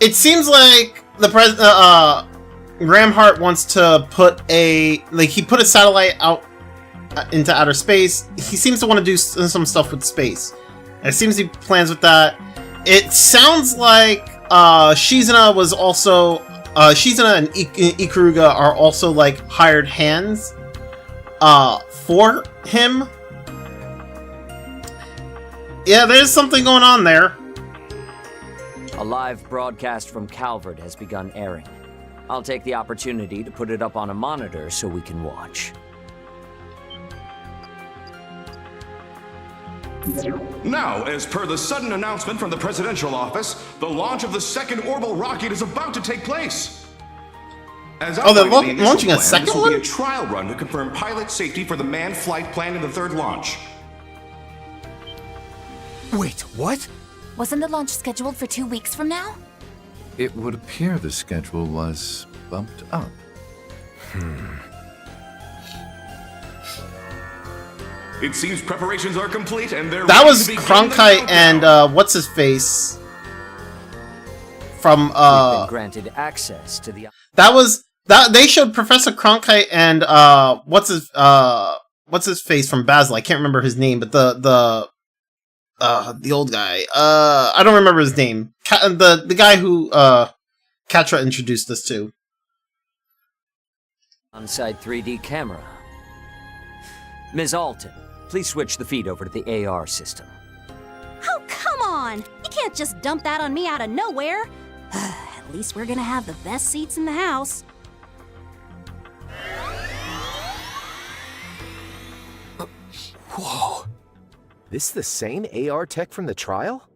Speaker 5: it seems like the Ramhart wants to put he put a satellite out into outer space. He seems to want to do some stuff with space. It seems he plans with that. It sounds like Shizuna was also Shizuna and Ikaruga are also like hired hands for him. Yeah, there's something going on there.
Speaker 7: A live broadcast from Calvert has begun airing. I'll take the opportunity to put it up on a monitor so we can watch.
Speaker 14: Now, as per the sudden announcement from the presidential office, the launch of the second orbital rocket is about to take place. As
Speaker 5: they're
Speaker 14: outlined in the initial
Speaker 5: launching a
Speaker 14: plan,
Speaker 5: second
Speaker 14: this will
Speaker 5: one?
Speaker 14: be a trial run to confirm pilot safety for the manned flight planned in the third launch.
Speaker 2: Wait, what?
Speaker 13: Wasn't the launch scheduled for 2 weeks from now?
Speaker 12: It would appear the schedule was bumped up.
Speaker 14: It seems preparations are complete and they're
Speaker 5: That
Speaker 14: ready
Speaker 5: was
Speaker 14: to begin the
Speaker 5: Cronkite
Speaker 14: countdown.
Speaker 5: and what's his face from
Speaker 7: We've been granted access to the...
Speaker 5: they showed Professor Cronkite and what's his face from Basil. I can't remember his name, but the old guy. I don't remember his name. The guy who Katra introduced us to.
Speaker 7: On-site 3D camera. Ms. Alton, please switch the feed over to the AR system.
Speaker 4: Oh, come on! You can't just dump that on me out of nowhere! At least we're gonna have the best seats in the house.
Speaker 9: Whoa. This the same AR tech from the trial?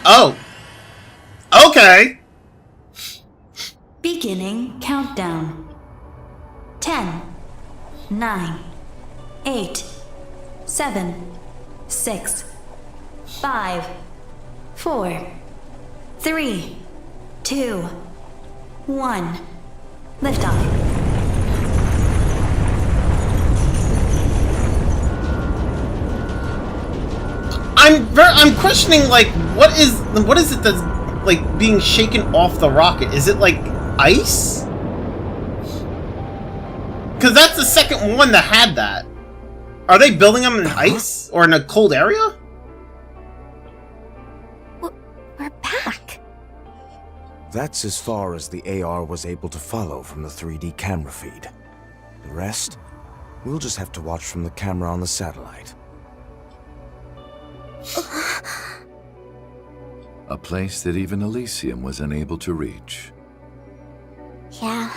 Speaker 5: Oh. Okay.
Speaker 15: Beginning countdown. 10, 9, 8, 7, 6, 5, 4, 3, 2, 1. Liftoff.
Speaker 5: I'm questioning, like, what is it that's, like, being shaken off the rocket? Is it, like, ice? Because that's the second one that had that. Are they building them in ice? Or in a cold area?
Speaker 13: We're back.
Speaker 9: That's as far as the AR was able to follow from the 3D camera feed. The rest, we'll just have to watch from the camera on the satellite.
Speaker 12: A place that even Elysium was unable to reach.
Speaker 3: Yeah.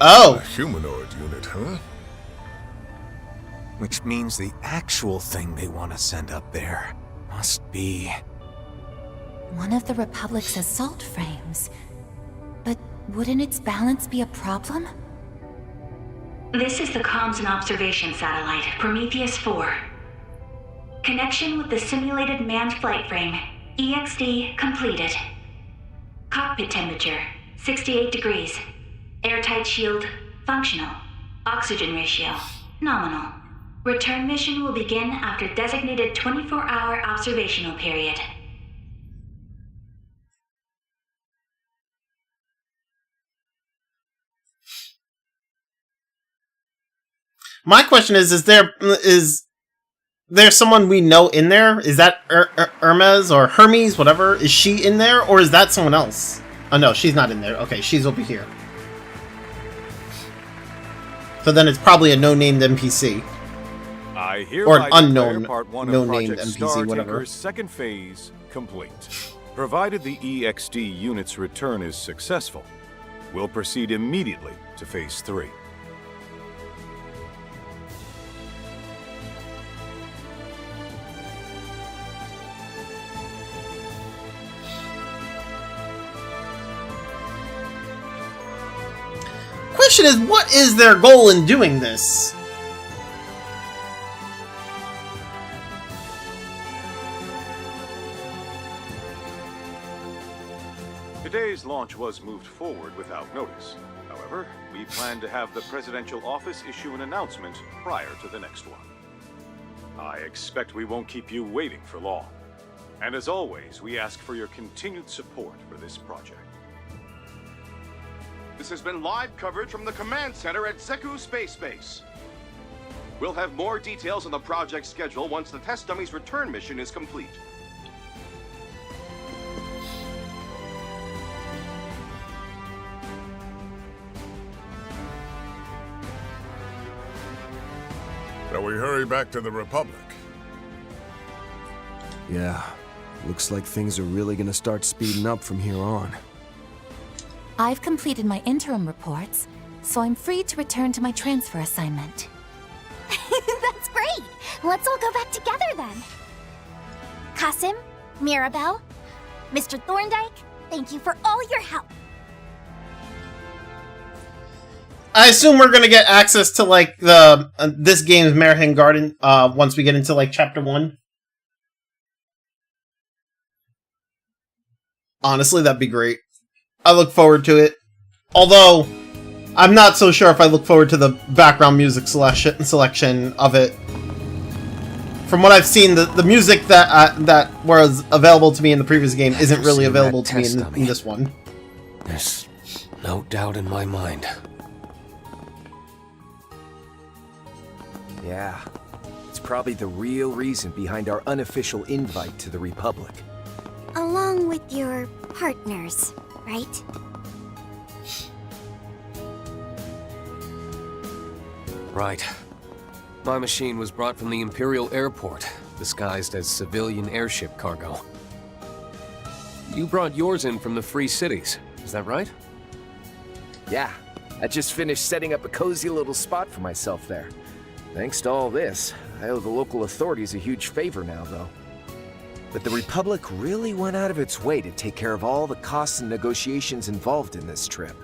Speaker 5: Oh!
Speaker 11: A humanoid unit, huh?
Speaker 10: Which means the actual thing they want to send up there must be...
Speaker 15: One of the Republic's assault frames. But wouldn't its balance be a problem?
Speaker 16: This is the comms and observation satellite, Prometheus 4. Connection with the simulated manned flight frame, EXD completed. Cockpit temperature, 68 degrees. Airtight shield, functional. Oxygen ratio, nominal. Return mission will begin after designated 24-hour observational period.
Speaker 5: My question is there someone we know in there? Is that Hermes or Hermes, whatever? Is she in there, or is that someone else? Oh no, she's not in there. Okay, she's over here. So then it's probably a no-named NPC.
Speaker 17: I
Speaker 5: or an unknown
Speaker 17: declare Part 1
Speaker 5: no-named
Speaker 17: of Project
Speaker 5: NPC, whatever.
Speaker 17: Startaker's second phase complete. Provided the EXD unit's return is successful, we'll proceed immediately to Phase 3.
Speaker 5: Question is, what is their goal in doing this?
Speaker 17: Today's launch was moved forward without notice. However, we plan to have the presidential office issue an announcement prior to the next one. I expect we won't keep you waiting for long. And as always, we ask for your continued support for this project.
Speaker 14: This has been live coverage from the command center at Zeku Space Base. We'll have more details on the project schedule once the test dummy's return mission is complete.
Speaker 11: Shall we hurry back to the Republic?
Speaker 2: Yeah, looks like things are really gonna start speeding up from here on.
Speaker 15: I've completed my interim reports, so I'm free to return to my transfer assignment.
Speaker 3: That's great! Let's all go back together then. Kasim, Mirabelle, Mr. Thorndyke, thank you for all your help.
Speaker 5: I assume we're gonna get access to, like, the this game's Merhen Garden once we get into, like, Chapter 1. Honestly, that'd be great. I look forward to it. Although, I'm not so sure if I look forward to the background music selection of it. from what I've seen, the music that was available to me in the previous game isn't really available to me in this one.
Speaker 8: There's no doubt in my mind.
Speaker 18: Yeah, it's probably the real reason behind our unofficial invite to the Republic.
Speaker 3: Along with your partners, right?
Speaker 8: Right. My machine was brought from the Imperial Airport, disguised as civilian airship cargo. You brought yours in from the Free Cities, is that right?
Speaker 18: Yeah, I just finished setting up a cozy little spot for myself there. Thanks to all this, I owe the local authorities a huge favor now, though. But the Republic really went out of its way to take care of all the costs and negotiations involved in this trip.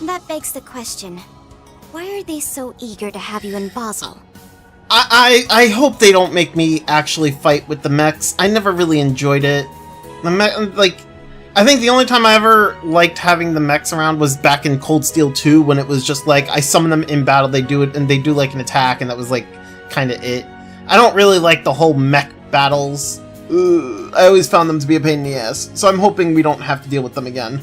Speaker 3: That begs the question. Why are they so eager to have you in Basel?
Speaker 5: I hope they don't make me actually fight with the mechs. I never really enjoyed it. I think the only time I ever liked having the mechs around was back in Cold Steel 2, when it was just like, I summon them in battle, they do it, and they do like an attack, and that was like, kinda it. I don't really like the whole mech battles. I always found them to be a pain in the ass, so I'm hoping we don't have to deal with them again.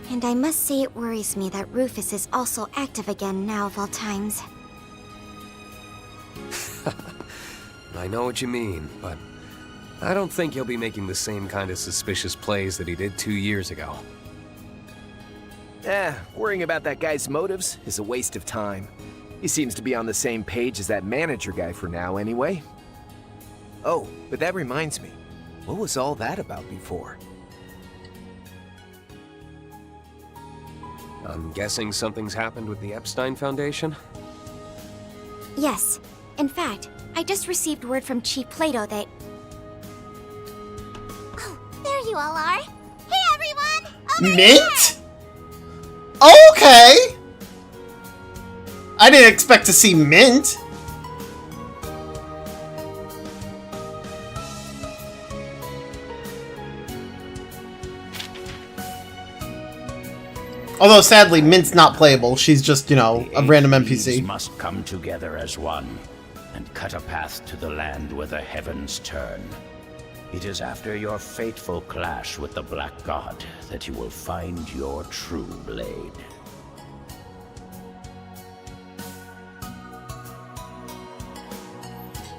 Speaker 3: And I must say it worries me that Rufus is also active again now of all times.
Speaker 8: I know what you mean, but I don't think he'll be making the same kind of suspicious plays that he did 2 years ago.
Speaker 18: Worrying about that guy's motives is a waste of time. He seems to be on the same page as that manager guy for now, anyway. Oh, but that reminds me. What was all that about before?
Speaker 8: I'm guessing something's happened with the Epstein Foundation?
Speaker 3: Yes. In fact, I just received word from Chief Plato that... Oh, there you all are. Hey, everyone! Over
Speaker 5: Mint? Okay! I didn't expect to see Mint. Although, sadly, Mint's not playable. She's just, you know, a random NPC.
Speaker 19: Must come together as one and cut a path to the land where the heavens turn. It is after your fateful clash with the Black God that you will find your true blade.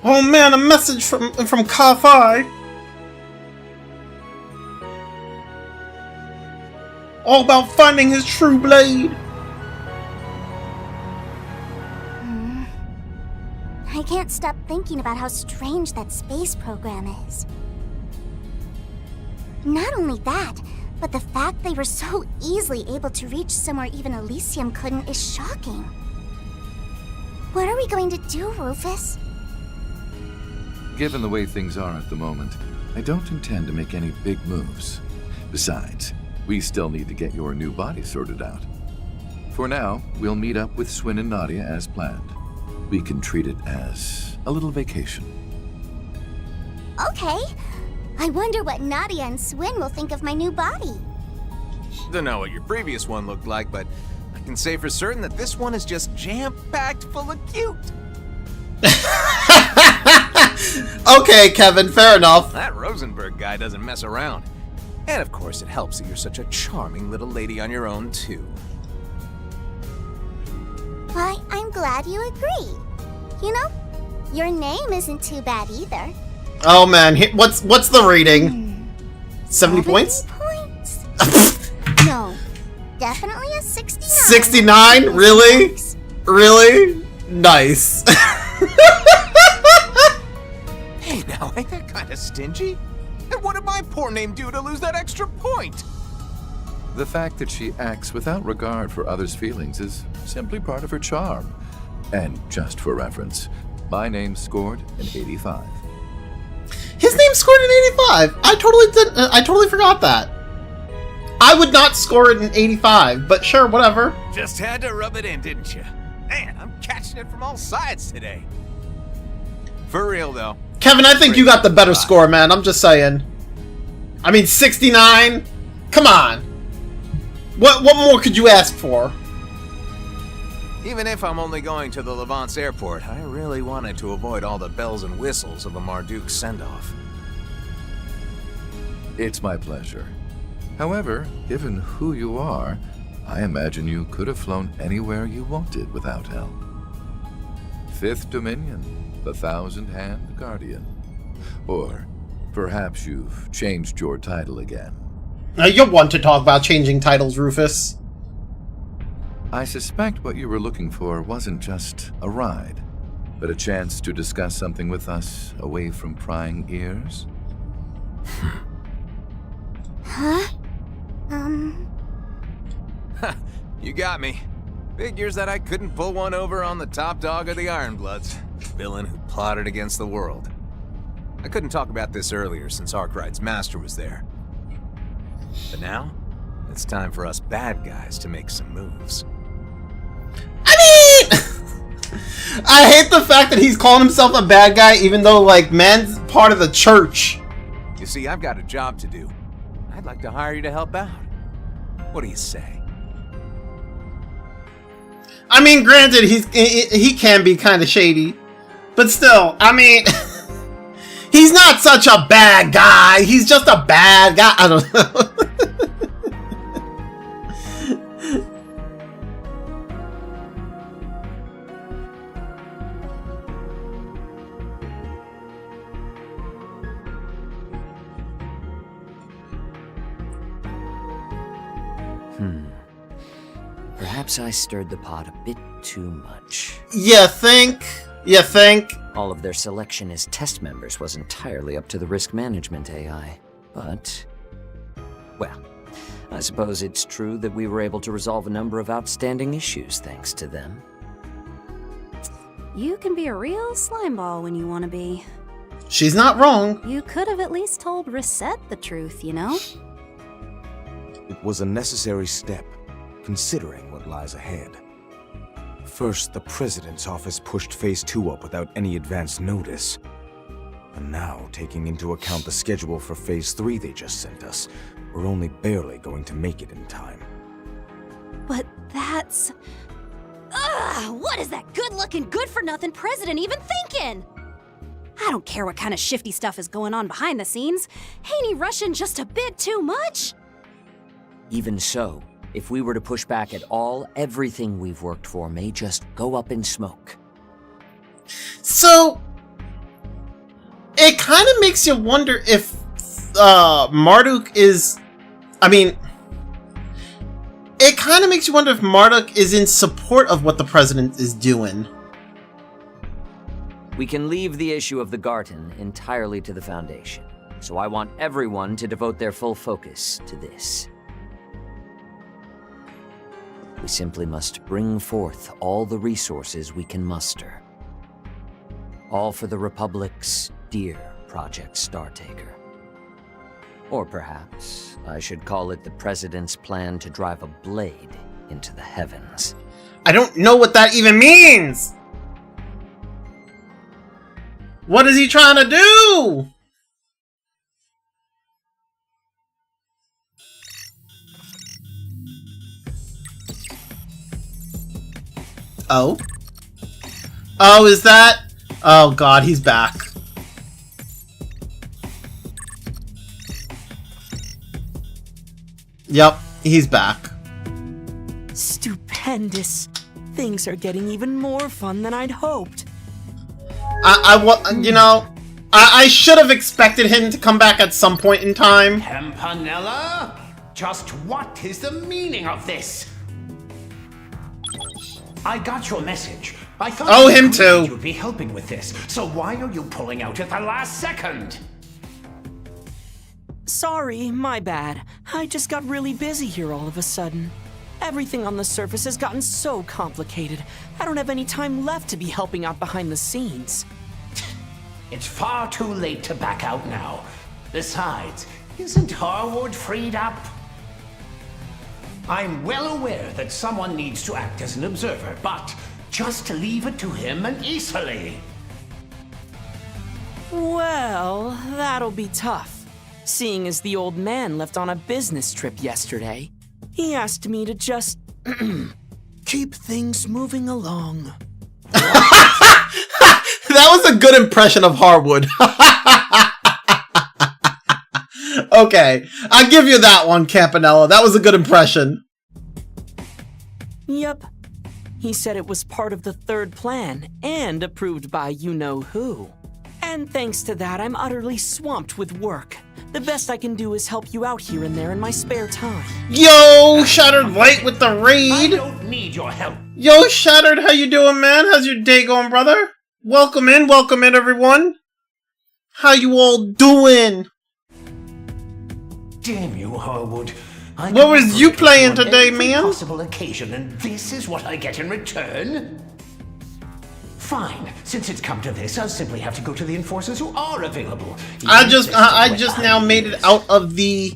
Speaker 5: Oh man, a message from Ka-Fi. All about finding his true blade.
Speaker 3: I can't stop thinking about how strange that space program is. Not only that, but the fact they were so easily able to reach somewhere even Elysium couldn't is shocking. What are we going to do, Rufus?
Speaker 12: Given the way things are at the moment, I don't intend to make any big moves. Besides, we still need to get your new body sorted out. For now, we'll meet up with Swin and Nadia as planned. We can treat it as a little vacation.
Speaker 3: Okay. I wonder what Nadia and Swin will think of my new body.
Speaker 10: Don't know what your previous one looked like, but I can say for certain that this one is just jam-packed full of cute.
Speaker 5: Okay, Kevin, fair enough.
Speaker 10: That Rosenberg guy doesn't mess around. And of course, it helps that you're such a charming little lady on your own, too.
Speaker 3: Why, I'm glad you agree. You know, your name isn't too bad either.
Speaker 5: Oh man, what's the rating? 70 points?
Speaker 3: No, definitely a 69.
Speaker 5: 69? Really? Really? Nice.
Speaker 10: Hey, now, ain't that kind of stingy? And what did my poor name do to lose that extra point?
Speaker 12: The fact that she acts without regard for others' feelings is simply part of her charm. And just for reference, my name scored an 85.
Speaker 5: His name scored an 85. I totally forgot that. I would not score it an 85, but sure, whatever.
Speaker 10: Just had to rub it in, didn't you? Man, I'm catching it from all sides today. For real, though.
Speaker 5: Kevin, I think you got the better score, man. I'm just saying. I mean, 69? Come on. What more could you ask for?
Speaker 10: Even if I'm only going to the Levant's airport, I really wanted to avoid all the bells and whistles of a Marduk send-off.
Speaker 12: It's my pleasure. However, given who you are, I imagine you could have flown anywhere you wanted without help. Fifth Dominion, the Thousand-Hand Guardian. Or perhaps you've changed your title again.
Speaker 1: You're one to talk about changing titles, Rufus.
Speaker 12: I suspect what you were looking for wasn't just a ride, but a chance to discuss something with us away from prying ears.
Speaker 3: Huh?
Speaker 10: You got me. Figures that I couldn't pull one over on the top dog of the Ironbloods, villain who plotted against the world. I couldn't talk about this earlier since Arkwright's master was there. But now, it's time for us bad guys to make some moves.
Speaker 1: I hate the fact that he's calling himself a bad guy, even though, like, man's part of the church.
Speaker 10: You see, I've got a job to do. I'd like to hire you to help out. What do you say?
Speaker 1: I mean, granted, he can be kind of shady, but still, I mean, he's not such a bad guy. He's just a bad guy. I don't know.
Speaker 7: Perhaps I stirred the pot a bit too much.
Speaker 1: You think?
Speaker 7: All of their selection as test members was entirely up to the risk management AI. But, well, I suppose it's true that we were able to resolve a number of outstanding issues thanks to them.
Speaker 4: You can be a real slimeball when you want to be.
Speaker 1: She's not wrong.
Speaker 4: You could have at least told Reset the truth, you know?
Speaker 9: It was a necessary step, considering what lies ahead. First, the President's office pushed Phase 2 up without any advance notice. And now, taking into account the schedule for Phase 3 they just sent us, we're only barely going to make it in time.
Speaker 4: But that's... Ugh! What is that good-looking, good-for-nothing president even thinking? I don't care what kind of shifty stuff is going on behind the scenes. Ain't he rushing just a bit too much?
Speaker 7: Even so, if we were to push back at all, everything we've worked for may just go up in smoke.
Speaker 1: So, it kind of makes you wonder if Marduk is... I mean, it kind of makes you wonder if Marduk is in support of what the President is doing.
Speaker 7: We can leave the issue of the Garten entirely to the Foundation, so I want everyone to devote their full focus to this. We simply must bring forth all the resources we can muster. All for the Republic's dear Project Startaker. Or perhaps I should call it the President's plan to drive a blade into the heavens.
Speaker 1: I don't know what that even means! What is he trying to do? Oh? Oh, is that? Oh god, he's back. Yep, he's back.
Speaker 20: Stupendous. Things are getting even more fun than I'd hoped.
Speaker 1: I should have expected him to come back at some point in time.
Speaker 19: Campanella? Just what is the meaning of this? I got your message. I thought
Speaker 1: him too.
Speaker 19: You'd be helping with this. So why are you pulling out at the last second?
Speaker 20: Sorry, my bad. I just got really busy here all of a sudden. Everything on the surface has gotten so complicated. I don't have any time left to be helping out behind the scenes.
Speaker 19: It's far too late to back out now. Besides, isn't Harwood freed up? I'm well aware that someone needs to act as an observer, but just leave it to him and easily.
Speaker 20: Well, that'll be tough. Seeing as the old man left on a business trip yesterday, he asked me to just Keep things moving along.
Speaker 5: That was a good impression of Harwood. Okay, I'll give you that one, Campanella. That was a good impression.
Speaker 20: Yep. He said it was part of the third plan and approved by you-know-who. And thanks to that, I'm utterly swamped with work. The best I can do is help you out here and there in my spare time.
Speaker 5: Yo, Shattered Light with the raid.
Speaker 19: I don't need your help.
Speaker 5: Yo, Shattered, how you doing, man? How's your day going, brother? Welcome in, everyone. How you all doing?
Speaker 19: Damn you, Harwood.
Speaker 5: What was you playing today, man?
Speaker 19: Possible occasion, and this is what I get in return? Fine. Since it's come to this, I'll simply have to go to the enforcers who are available.
Speaker 5: I just now made it out of the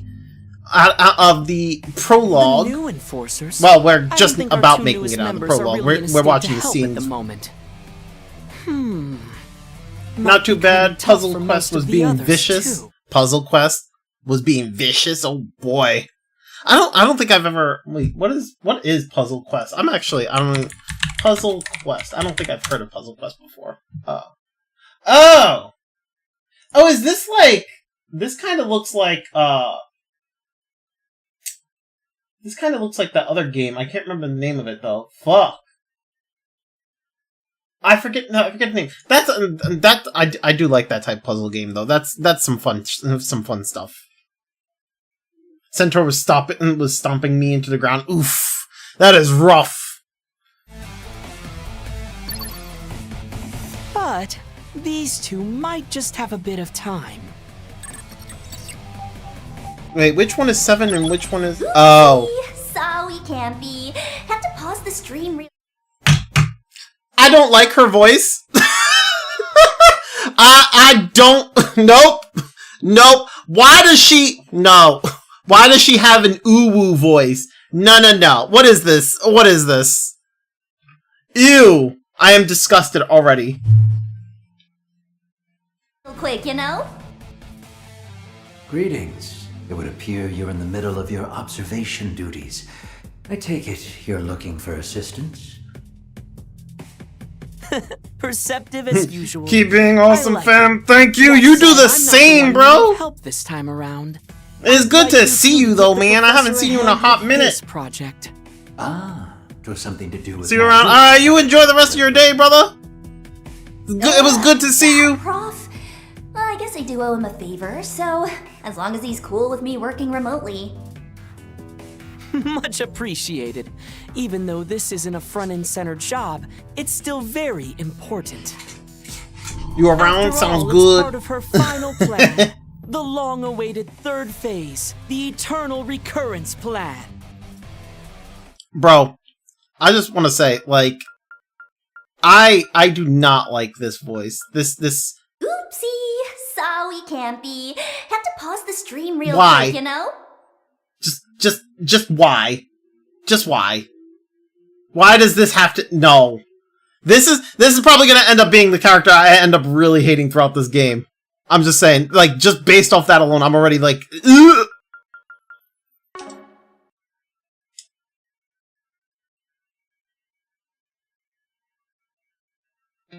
Speaker 5: prologue.
Speaker 20: The new enforcers.
Speaker 5: Well, we're just about making it out of the prologue. We're watching the scenes.
Speaker 20: At the moment.
Speaker 5: Not too bad. Puzzle Quest was being vicious. Puzzle Quest was being vicious. Oh boy. I don't think I've ever. Wait, what is Puzzle Quest? I don't know. Puzzle Quest. I don't think I've heard of Puzzle Quest before. Oh, is this like? This kind of looks like This kind of looks like that other game. I can't remember the name of it though. Fuck. I forget the name. I do like that type of puzzle game though. That's some fun stuff. Centaur was stomping me into the ground. Oof. That is rough.
Speaker 20: But these two might just have a bit of time.
Speaker 5: Wait, which one is 7 and which one is... Oh.
Speaker 3: Sorry, Campy. Have to pause the stream
Speaker 5: I don't like her voice. I don't... Nope. Why does she... No. Why does she have an ooh-woo voice? No. What is this? Ew. I am disgusted already.
Speaker 3: real quick, you know?
Speaker 21: Greetings. It would appear you're in the middle of your observation duties. I take it you're looking for assistance?
Speaker 20: Perceptive as usual.
Speaker 5: Keep being awesome,
Speaker 20: like
Speaker 5: fam. Thank you. You do the same, bro.
Speaker 20: Help this time around.
Speaker 5: It's good to see you, though, man. I haven't seen you in a hot minute.
Speaker 20: This project.
Speaker 21: It was something to do with.
Speaker 5: See you around. You enjoy the rest of your day, brother. It was good to see you.
Speaker 3: Prof? Well, I guess I do owe him a favor, so as long as he's cool with me working remotely.
Speaker 20: Much appreciated. Even though this isn't a front-and-center job, it's still very important.
Speaker 5: You around?
Speaker 20: After
Speaker 5: Sounds
Speaker 20: all,
Speaker 5: good.
Speaker 20: It's part of her final plan. The long-awaited third phase. The eternal recurrence plan.
Speaker 5: Bro, I just want to say, like, I do not like this voice. This.
Speaker 3: Oopsie! Sorry, Campy. Have to pause the stream real
Speaker 5: Why?
Speaker 3: quick, you know?
Speaker 5: Just why? Just why? Why does this have to? No. This is probably gonna end up being the character I end up really hating throughout this game. I'm just saying, like, just based off that alone, I'm already like, ugh!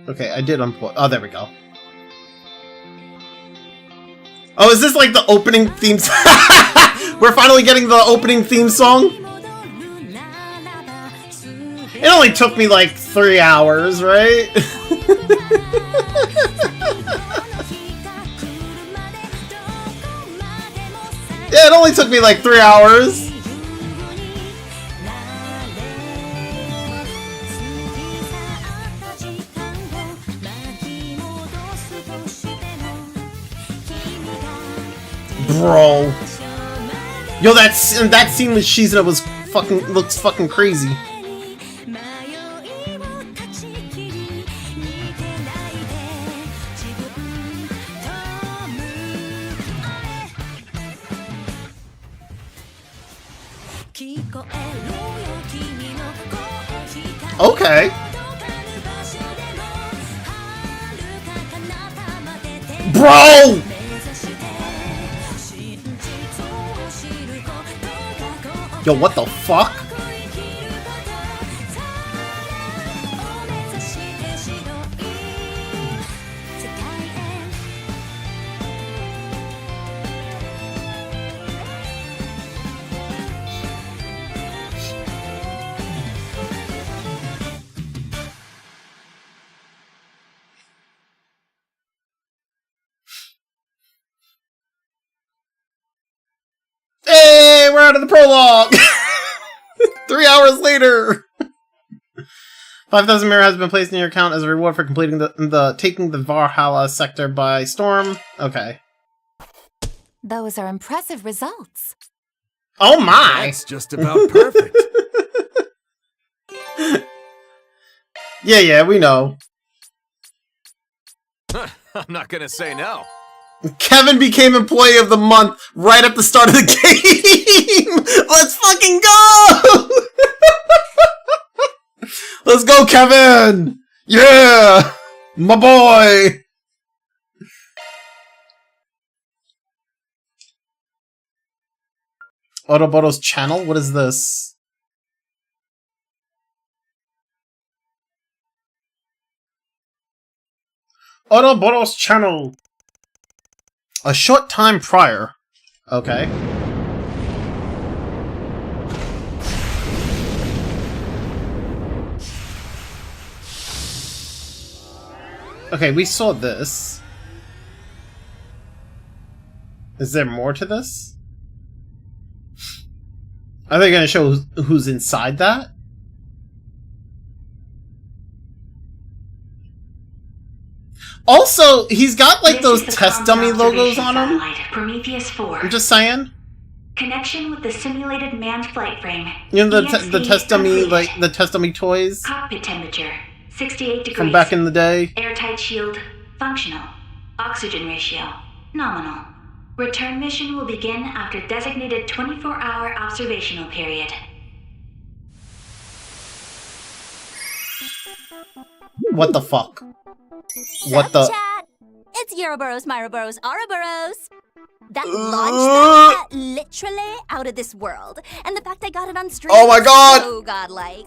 Speaker 5: Okay, I did unpause. Oh, there we go. Oh, is this like the opening theme song? We're finally getting the opening theme song? It only took me like 3 hours, right? Yeah, it only took me like 3 hours. Bro. Yo, that scene with Shizuka was looks fucking crazy. Okay. Bro! Yo, what the fuck? part of the prologue! 3 hours later! 5,000 mirror has been placed in your account as a reward for completing taking the Valhalla sector by storm. Okay.
Speaker 15: Those are impressive results.
Speaker 5: Oh my!
Speaker 2: That's just about perfect.
Speaker 5: Yeah, we know.
Speaker 10: I'm not gonna say no.
Speaker 5: Kevin became Employee of the Month right at the start of the game! Let's fucking go! Let's go, Kevin! Yeah! My boy! Autoboto's channel? What is this? Autoboto's channel! A short time prior. Okay. Okay, we saw this. Is there more to this? Are they going to show who's inside that? Also, he's got like those test dummy logos on him.
Speaker 16: Prometheus 4.
Speaker 5: I'm just saying.
Speaker 16: Connection with the simulated manned flight frame.
Speaker 5: You know the test dummy, like the test dummy toys
Speaker 16: Cockpit temperature 68 degrees.
Speaker 5: from back in the day.
Speaker 16: Airtight shield functional. Oxygen ratio nominal. Return mission will begin after designated 24-hour observational period.
Speaker 5: What the fuck? What the?
Speaker 4: Chat. It's Euroboros, Myroboros, Ouroboros. That launched that literally out of this world. And the fact I got it on stream
Speaker 5: Oh my god!
Speaker 4: So godlike.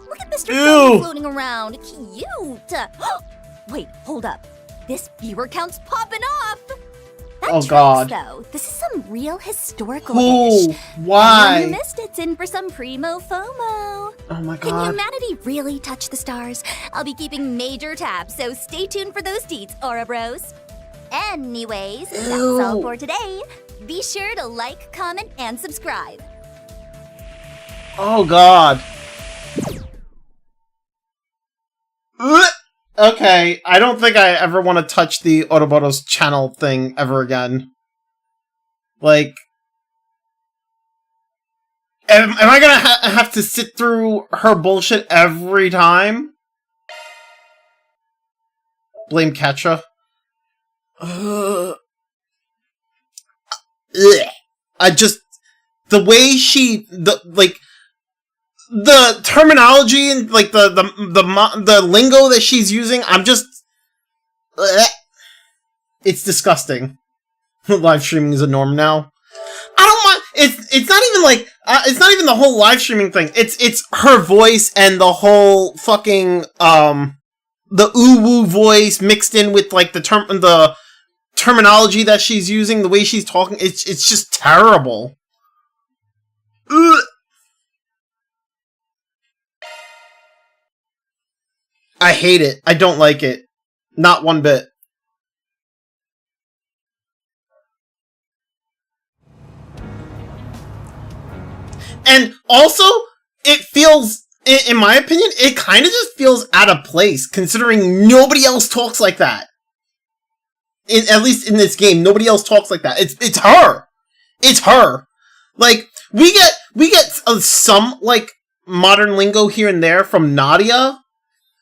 Speaker 4: Look at Mr.
Speaker 5: Ew.
Speaker 4: Phone floating around. Cute. Wait, hold up. This viewer count's popping off. That
Speaker 5: Oh
Speaker 4: tracks,
Speaker 5: god.
Speaker 4: though. This is some real historical
Speaker 5: Who?
Speaker 4: ish.
Speaker 5: Why?
Speaker 4: Anyone who missed it's in for some primo FOMO.
Speaker 5: Oh my
Speaker 4: Can
Speaker 5: god.
Speaker 4: humanity really touch the stars? I'll be keeping major tabs, so stay tuned for those deets, Aura Bros. Anyways, that's all for today. Be sure to like, comment, and subscribe.
Speaker 5: Oh god. Okay, I don't think I ever want to touch the Autoboto's channel thing ever again. Like, am I gonna have to sit through her bullshit every time? Blame Katra. I just, the way she, the terminology and like the lingo that she's using, I'm just, it's disgusting. Live streaming is a norm now. I don't mind. It's not even like it's not even the whole live streaming thing. It's her voice and the whole fucking the woo voice mixed in with like the terminology that she's using, the way she's talking. It's just terrible. Ugh. I hate it. I don't like it. Not one bit. And also, it feels, in my opinion, it kind of just feels out of place, considering nobody else talks like that. At least in this game, nobody else talks like that. It's her. It's her. Like, we get some, like, modern lingo here and there from Nadia,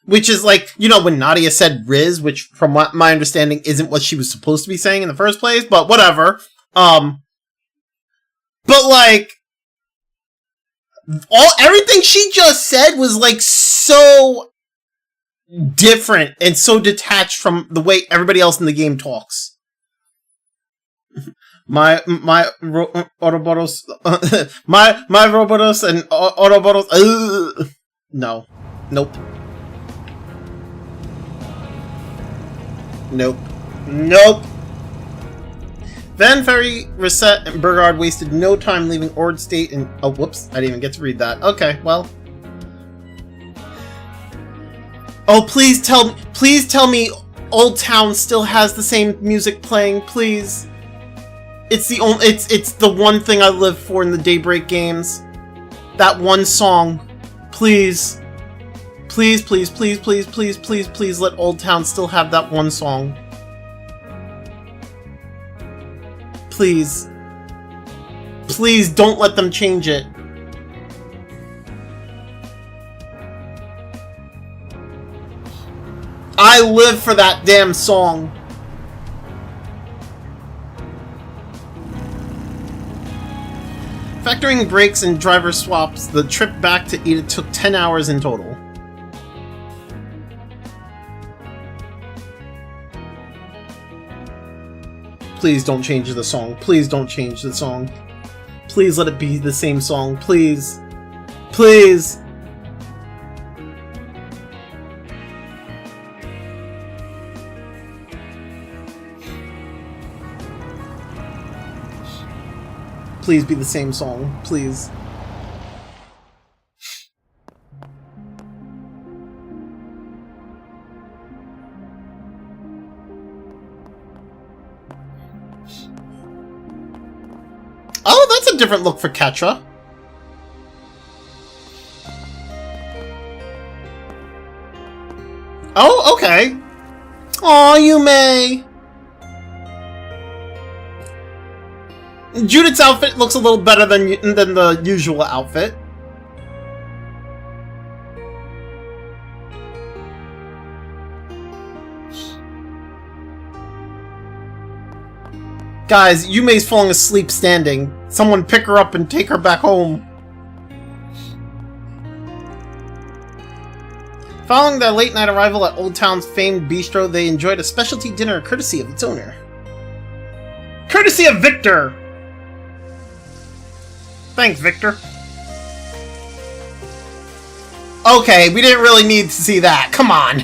Speaker 5: which is like, you know, when Nadia said Riz, which from what my understanding isn't what she was supposed to be saying in the first place, but whatever. But like, everything she just said was like so different and so detached from the way everybody else in the game talks. My Autobotos, my Robotos and Autobotos. No, nope. Nope. Van Ferry, Reset, and Burgard wasted no time leaving Ord State and... Oh, whoops. I didn't even get to read that. Okay, well. Oh, please tell me Old Town still has the same music playing, please.
Speaker 1: It's the one thing I live for in the Daybreak games. That one song. Please. Please, please, please, please, please, please, please let Old Town still have that one song. Please. Please don't let them change it. I live for that damn song. Factoring breaks and driver swaps, the trip back to Eda took 10 hours in total. Please don't change the song. Please don't change the song. Please let it be the same song. Please. Please. Please be the same song. Please. Oh, that's a different look for Ketra. Oh, okay. Aw, Yume. Judith's outfit looks a little better than the usual outfit. Guys, Yume's falling asleep standing. Someone pick her up and take her back home. Following their late-night arrival at Old Town's famed bistro, they enjoyed a specialty dinner courtesy of its owner. Courtesy of Victor! Thanks, Victor. Okay, we didn't really need to see that. Come on.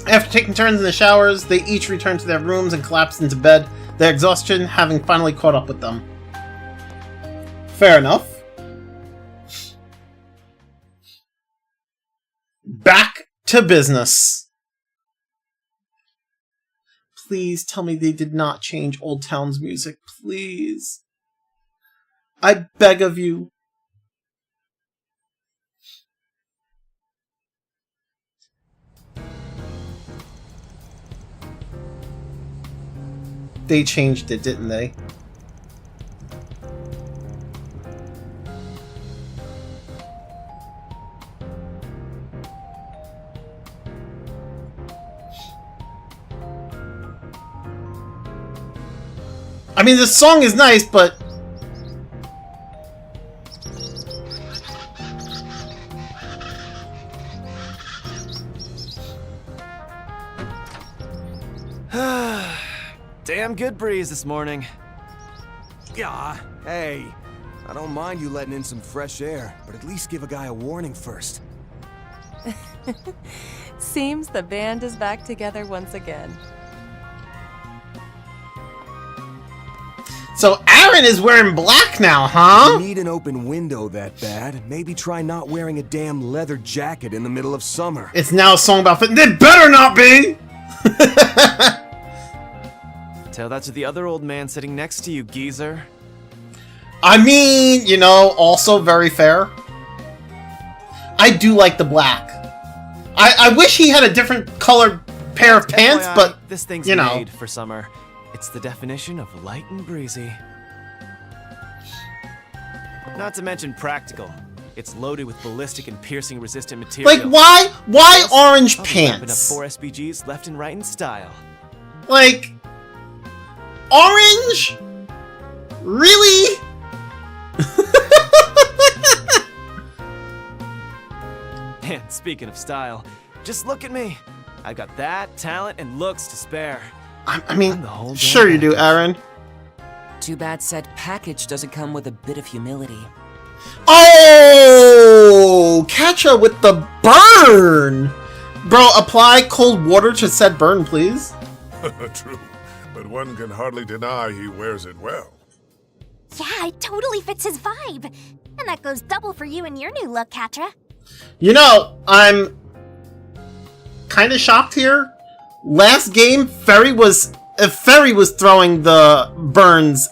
Speaker 1: After taking turns in the showers, they each returned to their rooms and collapsed into bed, their exhaustion having finally caught up with them. Fair enough. Back to business. Please tell me they did not change Old Town's music. Please. I beg of you. They changed it, didn't they? I mean, the song is nice, but...
Speaker 6: Damn good breeze this morning.
Speaker 2: Yeah, hey. I don't mind you letting in some fresh air, but at least give a guy a warning first.
Speaker 22: Seems the band is back together once again.
Speaker 1: So Aaron is wearing black now, huh?
Speaker 2: If you need an open window that bad, maybe try not wearing a damn leather jacket in the middle of summer.
Speaker 1: It's now a song about fit. It better not be!
Speaker 6: Tell that to the other old man sitting next to you, geezer.
Speaker 1: I mean, you know, also very fair. I do like the black. I wish he had a different colored pair of pants,
Speaker 6: FYI,
Speaker 1: but,
Speaker 6: this thing's
Speaker 1: you know.
Speaker 6: made for summer. It's the definition of light and breezy. Not to mention practical. It's loaded with ballistic and piercing resistant material.
Speaker 1: Like, why orange pants?
Speaker 6: I'll be up 4 SPGs left and right in style.
Speaker 1: Like, orange? Really?
Speaker 6: And speaking of style, just look at me. I got that talent and looks to spare.
Speaker 1: I mean, sure you do, Aaron.
Speaker 7: Too bad said package doesn't come with a bit of humility.
Speaker 1: Oh! Ketra with the burn! Bro, apply cold water to said burn, please.
Speaker 11: True, but but one can hardly deny he wears it well.
Speaker 3: Yeah, it totally fits his vibe. And that goes double for you and your new look, Katra.
Speaker 5: You know, I'm kind of shocked here. Last game, Ferry was throwing the burns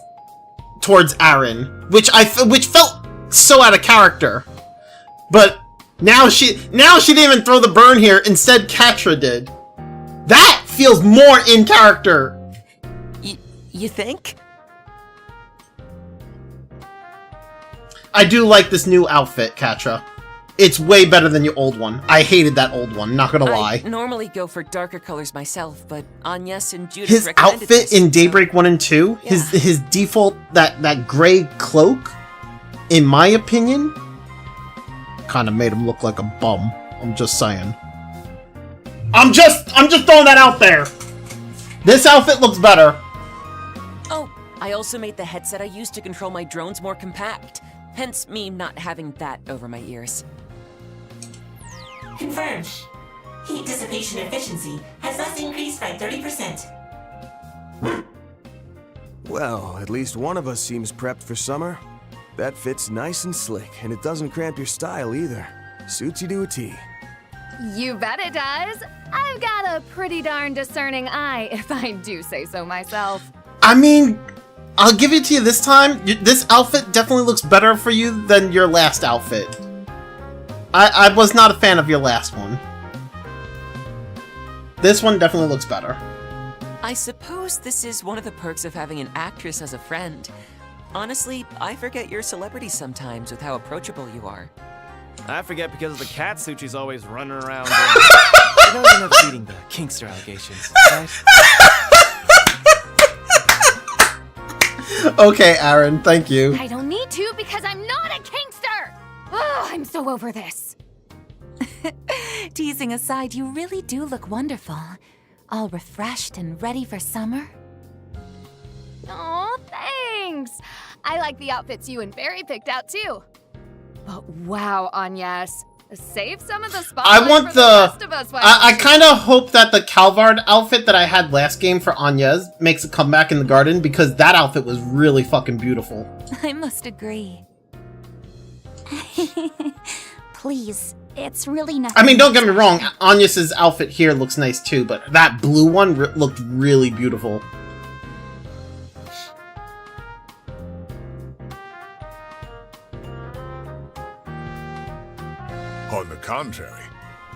Speaker 5: towards Aaron, which felt so out of character. But now she didn't even throw the burn here. Instead, Katra did. That feels more in character.
Speaker 20: You think?
Speaker 5: I do like this new outfit, Katra. It's way better than your old one. I hated that old one, not gonna lie.
Speaker 20: I normally go for darker colors myself, but Agnes and Judith
Speaker 5: His
Speaker 20: recommended
Speaker 5: outfit
Speaker 20: this,
Speaker 5: in Daybreak 1 and 2, his default, that gray cloak, in my opinion, kind of made him look like a bum. I'm just saying. I'm just throwing that out there. This outfit looks better.
Speaker 20: Oh, I also made the headset I use to control my drones more compact. Hence me not having that over my ears.
Speaker 13: Confirmed. Heat dissipation efficiency has thus increased by 30%.
Speaker 2: Well, at least one of us seems prepped for summer. That fits nice and slick, and it doesn't cramp your style either. Suits you to a T.
Speaker 17: You bet it does. I've got a pretty darn discerning eye, if I do say so myself.
Speaker 5: I mean, I'll give it to you this time. This outfit definitely looks better for you than your last outfit. I was not a fan of your last one. This one definitely looks better.
Speaker 20: I suppose this is one of the perks of having an actress as a friend. Honestly, I forget you're a celebrity sometimes with how approachable you are.
Speaker 6: I forget because of the cat suit she's always running around in. You know you're not beating the Kingster allegations, right?
Speaker 5: Okay, Aaron, thank you.
Speaker 17: I don't need to because I'm not a Kingster! Oh, I'm so over this.
Speaker 15: Teasing aside, you really do look wonderful. All refreshed and ready for summer.
Speaker 17: Aw, thanks! I like the outfits you and Barry picked out too. But wow, Agnes. Save some of the spotlight
Speaker 5: I want
Speaker 17: for the rest of us.
Speaker 5: I kind of hope that the Calvard outfit that I had last game for Agnes makes a comeback in the garden, because that outfit was really fucking beautiful.
Speaker 15: I must agree. Please, it's really nothing.
Speaker 5: I mean, don't get me wrong, Agnes's outfit here looks nice too, but that blue one looked really beautiful.
Speaker 11: On the contrary,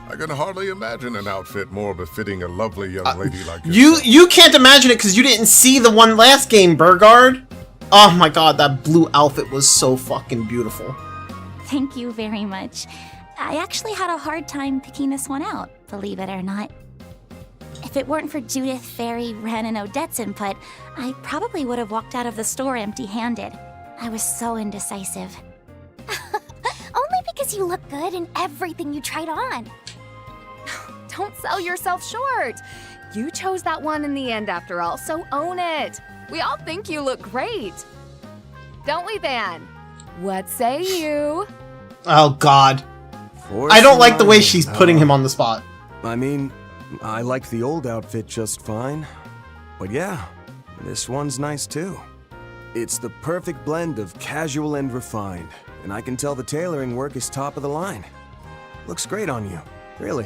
Speaker 11: I can hardly imagine an outfit more befitting a lovely young lady like yourself.
Speaker 5: You can't imagine it because you didn't see the one last game, Burgard. Oh my god, that blue outfit was so fucking beautiful.
Speaker 15: Thank you very much. I actually had a hard time picking this one out, believe it or not. If it weren't for Judith, Ferry, Ren, and Odette's input, I probably would have walked out of the store empty-handed. I was so indecisive.
Speaker 3: Only because you look good in everything you tried on.
Speaker 17: Don't sell yourself short. You chose that one in the end after all, so own it. We all think you look great. Don't we, Van? What say you?
Speaker 5: Oh god. I don't like the way she's putting him on the spot.
Speaker 2: I mean, I like the old outfit just fine. But yeah, this one's nice too. It's the perfect blend of casual and refined. And I can tell the tailoring work is top of the line. Looks great on you, really.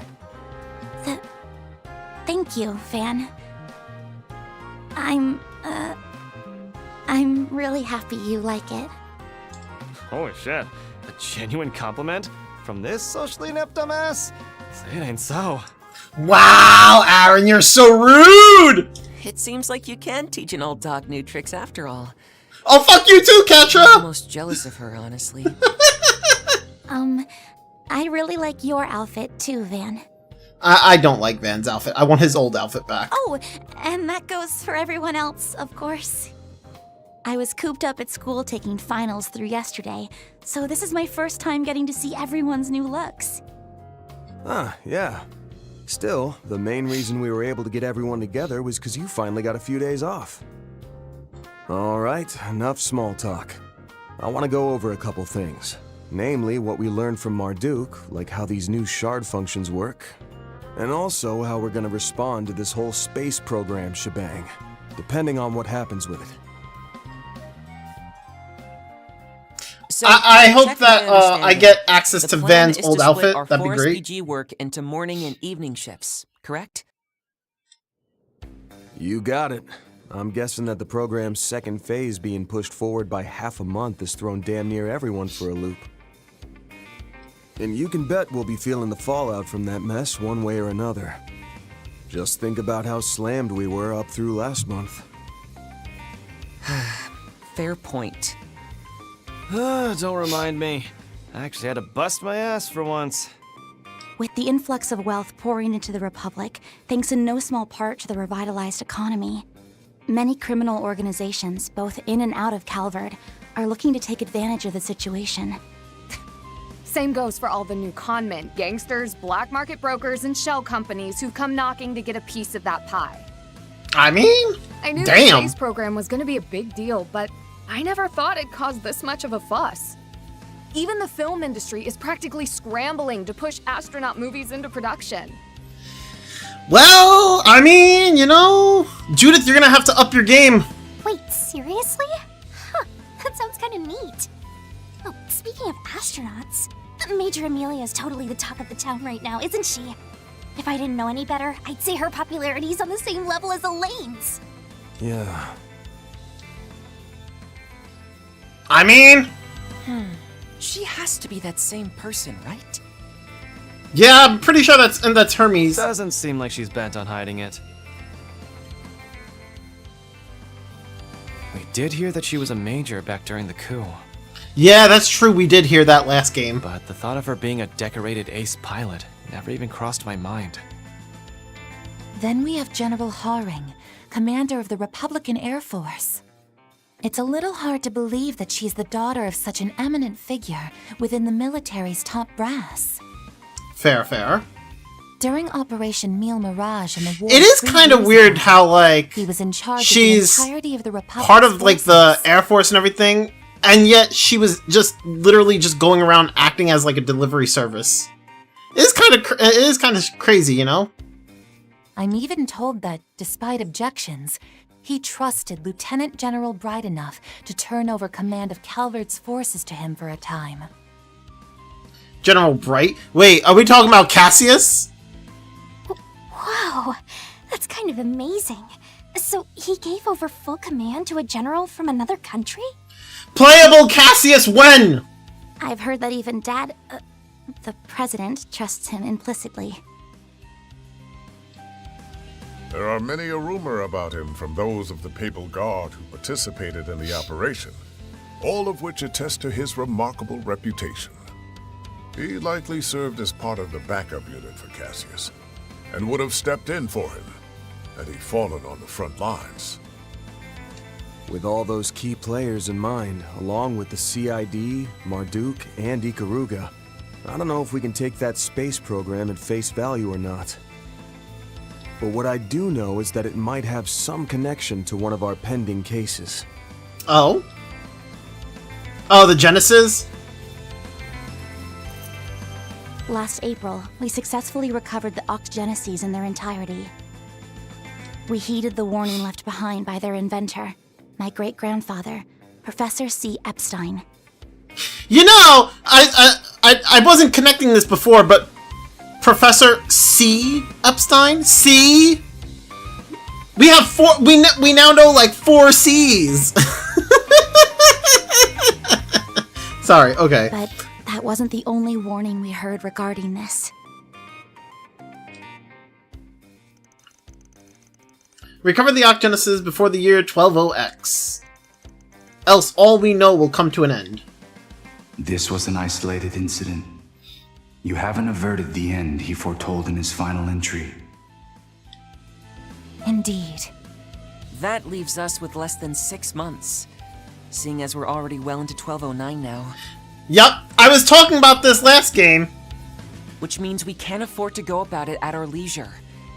Speaker 15: Thank you, Van. I'm really happy you like it.
Speaker 6: Holy shit. A genuine compliment? From this socially inept dumbass? Say it ain't so.
Speaker 5: Wow, Aaron, you're so rude!
Speaker 20: It seems like you can teach an old dog new tricks after all.
Speaker 5: Oh, fuck you too, Ketra!
Speaker 20: I'm almost jealous of her, honestly.
Speaker 15: I really like your outfit too, Van.
Speaker 5: I don't like Van's outfit. I want his old outfit back.
Speaker 15: Oh, and that goes for everyone else, of course. I was cooped up at school taking finals through yesterday, so this is my first time getting to see everyone's new looks.
Speaker 2: Ah, yeah. Still, the main reason we were able to get everyone together was because you finally got a few days off. Alright, enough small talk. I want to go over a couple things. Namely, what we learned from Marduk, like how these new shard functions work. And also how we're going to respond to this whole space program shebang. depending on what happens with it.
Speaker 20: So,
Speaker 1: I hope
Speaker 20: check
Speaker 1: that
Speaker 20: my understanding.
Speaker 1: I get access
Speaker 20: The
Speaker 1: to
Speaker 20: plan
Speaker 1: Van's
Speaker 20: is
Speaker 1: old
Speaker 20: to split
Speaker 1: outfit.
Speaker 20: our
Speaker 1: That'd be
Speaker 20: 4
Speaker 1: great.
Speaker 20: SPG work into morning and evening shifts, correct?
Speaker 2: You got it. I'm guessing that the program's second phase being pushed forward by half a month has thrown damn near everyone for a loop. And you can bet we'll be feeling the fallout from that mess one way or another. Just think about how slammed we were up through last month.
Speaker 20: Fair point.
Speaker 6: Don't remind me. I actually had to bust my ass for once.
Speaker 15: With the influx of wealth pouring into the Republic, thanks in no small part to the revitalized economy, many criminal organizations, both in and out of Calvard, are looking to take advantage of the situation.
Speaker 17: Same goes for all the new conmen, gangsters, black market brokers, and shell companies who've come knocking to get a piece of that pie.
Speaker 1: I mean,
Speaker 17: I knew the
Speaker 1: damn.
Speaker 17: space program was going to be a big deal, but I never thought it'd cause this much of a fuss. Even the film industry is practically scrambling to push astronaut movies into production.
Speaker 1: Well, I mean, you know, Judith, you're gonna have to up your game.
Speaker 3: Wait, seriously? Huh, that sounds kind of neat. Oh, speaking of astronauts, Major Amelia is totally the talk of the town right now, isn't she? If I didn't know any better, I'd say her popularity is on the same level as Elaine's.
Speaker 2: Yeah.
Speaker 1: I mean...
Speaker 20: She has to be that same person, right?
Speaker 1: Yeah, I'm pretty sure that's Hermes.
Speaker 6: Doesn't seem like she's bent on hiding it. We did hear that she was a major back during the coup.
Speaker 1: Yeah, that's true. We did hear that last game.
Speaker 6: But the thought of her being a decorated ace pilot never even crossed my mind.
Speaker 15: Then we have General Haring, commander of the Republican Air Force. It's a little hard to believe that she's the daughter of such an eminent figure within the military's top brass.
Speaker 1: Fair, fair.
Speaker 15: During Operation Meal Mirage and the war,
Speaker 1: It is kind of weird how, like,
Speaker 15: he was in charge
Speaker 1: she's
Speaker 15: of the entirety of the Republic's
Speaker 1: part of, like, the
Speaker 15: forces.
Speaker 1: Air Force and everything, and yet she was just literally just going around acting as, like, a delivery service. It is kind of crazy, you know?
Speaker 15: I'm even told that, despite objections, he trusted Lieutenant General Bright enough to turn over command of Calvard's forces to him for a time.
Speaker 1: General Bright? Wait, are we talking about Cassius?
Speaker 3: Wow, that's kind of amazing. So he gave over full command to a general from another country?
Speaker 1: Playable Cassius when?
Speaker 15: I've heard that even Dad, the President, trusts him implicitly.
Speaker 11: There are many a rumor about him from those of the Papal Guard who participated in the operation, all of which attest to his remarkable reputation. He likely served as part of the backup unit for Cassius, and would have stepped in for him had he fallen on the front lines.
Speaker 2: With all those key players in mind, along with the CID, Marduk, and Ikaruga, I don't know if we can take that space program at face value or not. But what I do know is that it might have some connection to one of our pending cases.
Speaker 1: Oh? Oh, the Genesis?
Speaker 15: Last April, we successfully recovered the Octogeneses in their entirety. We heeded the warning left behind by their inventor, my great-grandfather, Professor C. Epstein.
Speaker 1: You know, I wasn't connecting this before, but Professor C. Epstein? C? We have four, we now know like 4 C's. Sorry, okay.
Speaker 15: But that wasn't the only warning we heard regarding this.
Speaker 1: Recover the Octogenesis before the year 120X. Else all we know will come to an end.
Speaker 14: This was an isolated incident. You haven't averted the end he foretold in his final entry.
Speaker 15: Indeed.
Speaker 20: That leaves us with less than 6 months, seeing as we're already well into 1209 now.
Speaker 1: Yup, I was talking about this last game.
Speaker 20: Which means we can't afford to go about it at our leisure.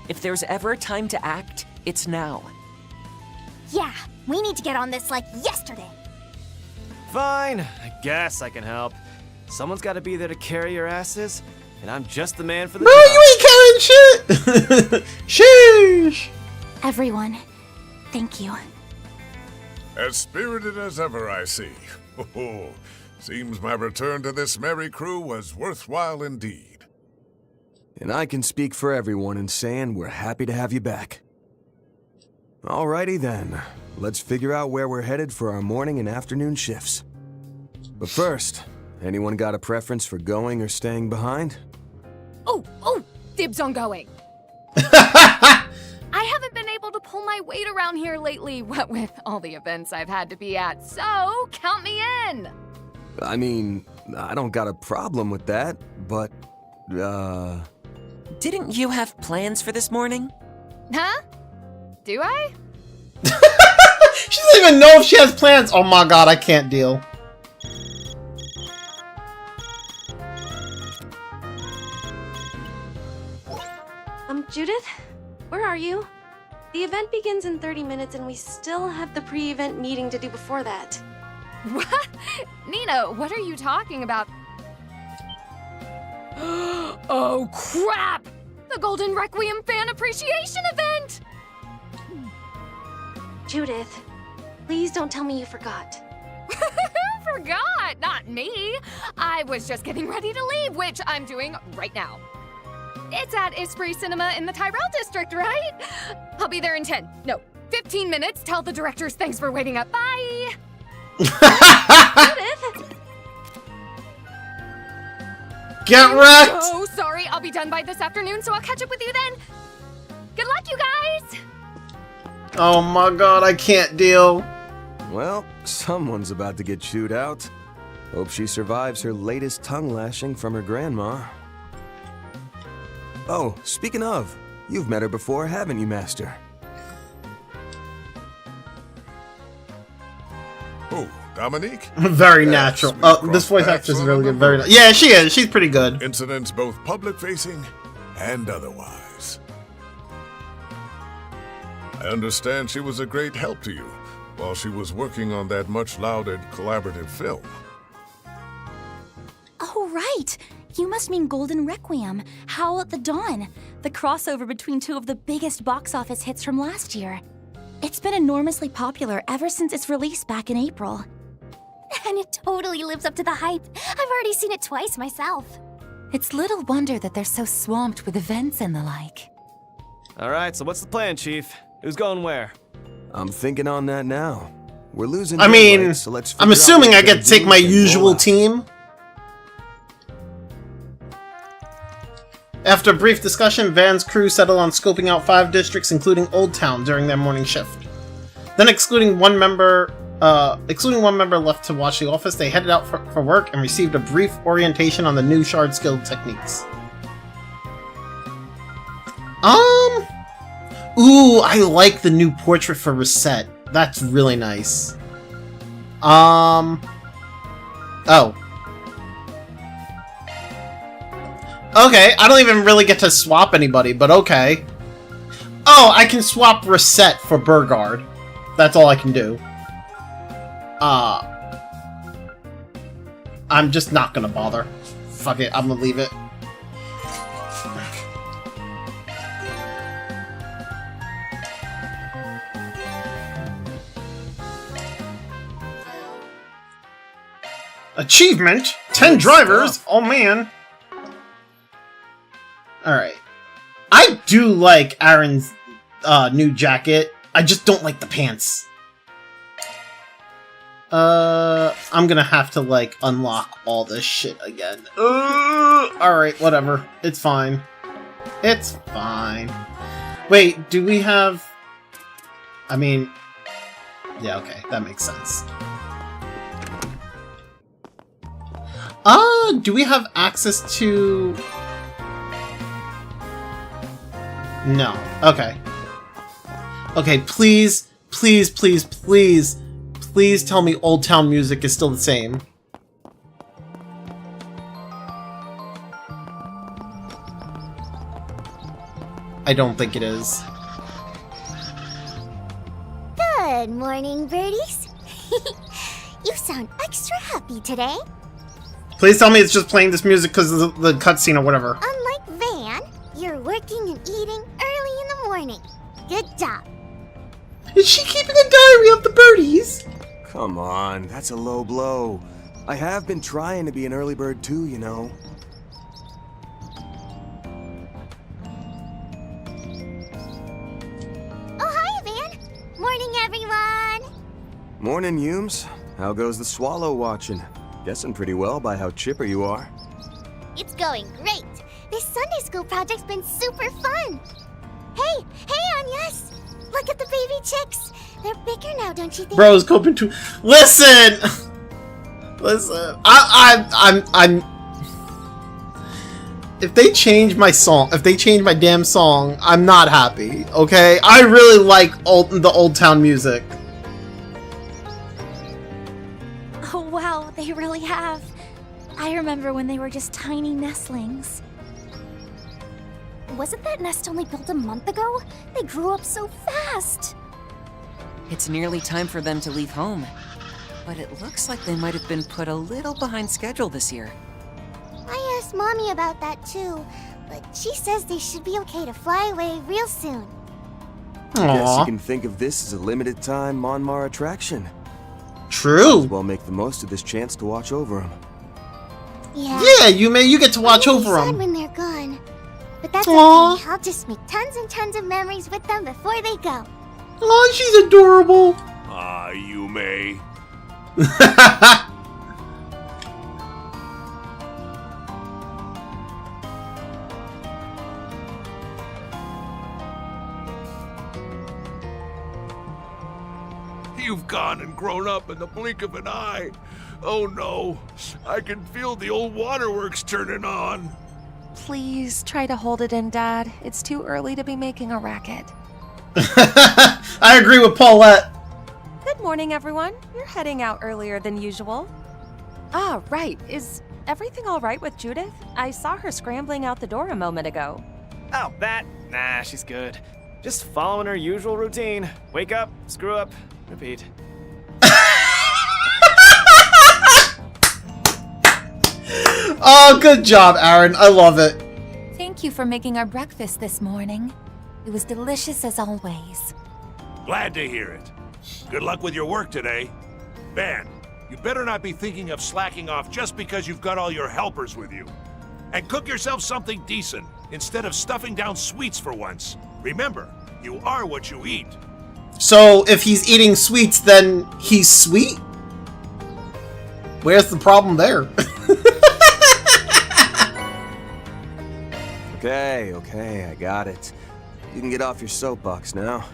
Speaker 20: If there's ever a time to act, it's now.
Speaker 3: Yeah, we need to get on this like yesterday.
Speaker 6: Fine, I guess I can help. Someone's gotta be there to carry your asses, and I'm just the man for the
Speaker 1: No, you ain't carrying shit! Sheesh!
Speaker 15: Everyone, Thank you.
Speaker 11: As spirited as ever, I see. Oh, seems my return to this merry crew was worthwhile indeed.
Speaker 2: And I can speak for everyone in saying we're happy to have you back. Alrighty then, let's figure out where we're headed for our morning and afternoon shifts. But first, anyone got a preference for going or staying behind?
Speaker 17: Oh, dibs on going. I haven't been able to pull my weight around here lately, what with all the events I've had to be at, so count me in.
Speaker 2: I mean, I don't got a problem with that, but,
Speaker 8: Didn't you have plans for this morning?
Speaker 17: Huh? Do I?
Speaker 5: She doesn't even know if she has plans. Oh my god, I can't deal.
Speaker 18: Judith? Where are you? The event begins in 30 minutes and we still have the pre-event meeting to do before that.
Speaker 17: What? Nina, what are you talking about? Oh crap! The Golden Requiem Fan Appreciation Event!
Speaker 18: Judith, please don't tell me you forgot.
Speaker 17: Who forgot? Not me. I was just getting ready to leave, which I'm doing right now. It's at Esprit Cinema in the Tyrell District, right? I'll be there in 15 minutes. Tell the directors thanks for waiting up. Bye!
Speaker 18: Judith!
Speaker 5: Get wrecked!
Speaker 17: Oh, sorry. I'll be done by this afternoon, so I'll catch up with you then. Good luck, you guys!
Speaker 5: Oh my god, I can't deal.
Speaker 2: well, someone's about to get chewed out. Hope she survives her latest tongue lashing from her grandma. Oh, speaking of, you've met her before, haven't you, Master?
Speaker 11: Oh, Dominique?
Speaker 5: Very natural. Oh, this voice actress is really good. Very yeah, she is. She's pretty good.
Speaker 11: Incidents both public-facing and otherwise. I understand she was a great help to you while she was working on that much-lauded collaborative film.
Speaker 15: Oh, right! You must mean Golden Requiem, Howl at the Dawn, the crossover between two of the biggest box office hits from last year. It's been enormously popular ever since its release back in April.
Speaker 3: And it totally lives up to the hype. I've already seen it twice myself.
Speaker 15: It's little wonder that they're so swamped with events and the like.
Speaker 6: Alright, so what's the plan, Chief? Who's going where?
Speaker 2: I'm thinking on that now. We're losing
Speaker 5: I mean,
Speaker 2: daylight, so let's
Speaker 5: I'm
Speaker 2: figure out
Speaker 5: assuming
Speaker 2: what
Speaker 5: I
Speaker 2: we're
Speaker 5: get
Speaker 2: gonna
Speaker 5: to take
Speaker 2: do
Speaker 5: my
Speaker 2: and roll
Speaker 5: usual
Speaker 2: out.
Speaker 5: team. After a brief discussion, Van's crew settled on scoping out 5 districts, including Old Town, during their morning shift. Then, excluding one member left to watch the office, they headed out for work and received a brief orientation on the new shard skill techniques. Ooh, I like the new portrait for Reset. That's really nice. Oh. Okay, I don't even really get to swap anybody, but okay. Oh, I can swap Reset for Burgard. That's all I can do. I'm just not gonna bother. Fuck it, I'm gonna leave it. Achievement? 10 drivers? Oh man. Alright. I do like Aaron's new jacket. I just don't like the pants. I'm gonna have to, like, unlock all this shit again. Alright, whatever. It's fine. It's fine. Wait, do we have... I mean... Yeah, okay, that makes sense. Do we have access to... No. Okay. Okay, please, please, please, please, please tell me Old Town music is still the same. I don't think it is.
Speaker 3: Good morning, birdies. You sound extra happy today.
Speaker 5: Please tell me it's just playing this music because of the cutscene or whatever.
Speaker 3: Unlike Van, you're working and eating early in the morning. Good job.
Speaker 5: Is she keeping a diary of the birdies?
Speaker 2: Come on, that's a low blow. I have been trying to be an early bird too, you know.
Speaker 3: Oh, hi, Van. Morning, everyone.
Speaker 2: Morning, Humes. How goes the swallow watching? Guessing pretty well by how chipper you are.
Speaker 3: It's going great. This Sunday school project's been super fun. Hey, Anyas. Look at the baby chicks. They're bigger now, don't you think?
Speaker 5: Bro's coping too. Listen! Listen. I'm. If they change my song, if they change my damn song, I'm not happy, okay? I really like the Old Town music.
Speaker 15: Oh wow, they really have. I remember when they were just tiny nestlings. Wasn't that nest only built a month ago? They grew up so fast.
Speaker 22: It's nearly time for them to leave home. But it looks like they might have been put a little behind schedule this year.
Speaker 3: I asked Mommy about that too, but she says they should be okay to fly away real soon.
Speaker 2: Guess you can think of this as a limited time Monmar attraction.
Speaker 5: True.
Speaker 2: Might as well make the most of this chance to watch over them.
Speaker 3: Yeah,
Speaker 5: you get to watch over
Speaker 3: sad
Speaker 5: them.
Speaker 3: when they're gone. But that's okay, I'll just make tons and tons of memories with them before they go.
Speaker 5: Oh, she's adorable.
Speaker 11: Ah, you may.
Speaker 9: You've gone and grown up in the blink of an eye. Oh no, I can feel the old waterworks turning on.
Speaker 18: Please try to hold it in, Dad. It's too early to be making a racket.
Speaker 5: I agree with Paulette.
Speaker 18: Good morning, everyone. You're heading out earlier than usual. Ah, right. Is everything all right with Judith? I saw her scrambling out the door a moment ago.
Speaker 6: Oh, that? Nah, she's good. Just following her usual routine. Wake up, screw up, repeat.
Speaker 5: Oh, good job, Aaron. I love it.
Speaker 15: Thank you for making our breakfast this morning. It was delicious as always.
Speaker 9: Glad to hear it. Good luck with your work today. Van, you better not be thinking of slacking off just because you've got all your helpers with you. And cook yourself something decent instead of stuffing down sweets for once. Remember, you are what you eat.
Speaker 5: So, if he's eating sweets, then he's sweet? Where's the problem there?
Speaker 2: Okay, I got it. You can get off your soapbox now.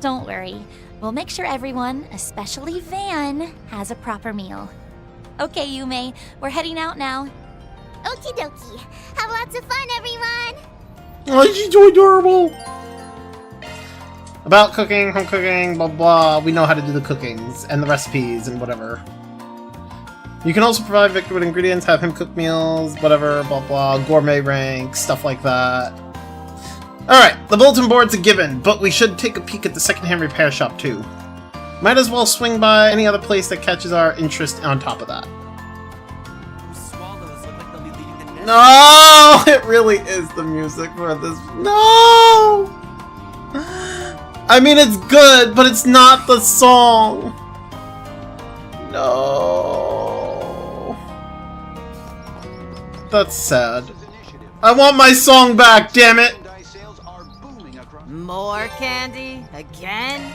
Speaker 15: Don't worry. We'll make sure everyone, especially Van, has a proper meal. Okay, Yume, we're heading out now.
Speaker 3: Okie dokie. Have lots of fun, everyone.
Speaker 5: Oh, she's so adorable. About cooking, home cooking, blah blah. We know how to do the cookings and the recipes and whatever. You can also provide Victor with ingredients, have him cook meals, whatever, blah blah, gourmet rank, stuff like that. Alright, the bulletin board's a given, but we should take a peek at the secondhand repair shop too. Might as well swing by any other place that catches our interest on top of that. No! It really is the music for this. No! I mean, it's good, but it's not the song. No. That's sad. I want my song back, damn it!
Speaker 12: More candy? Again?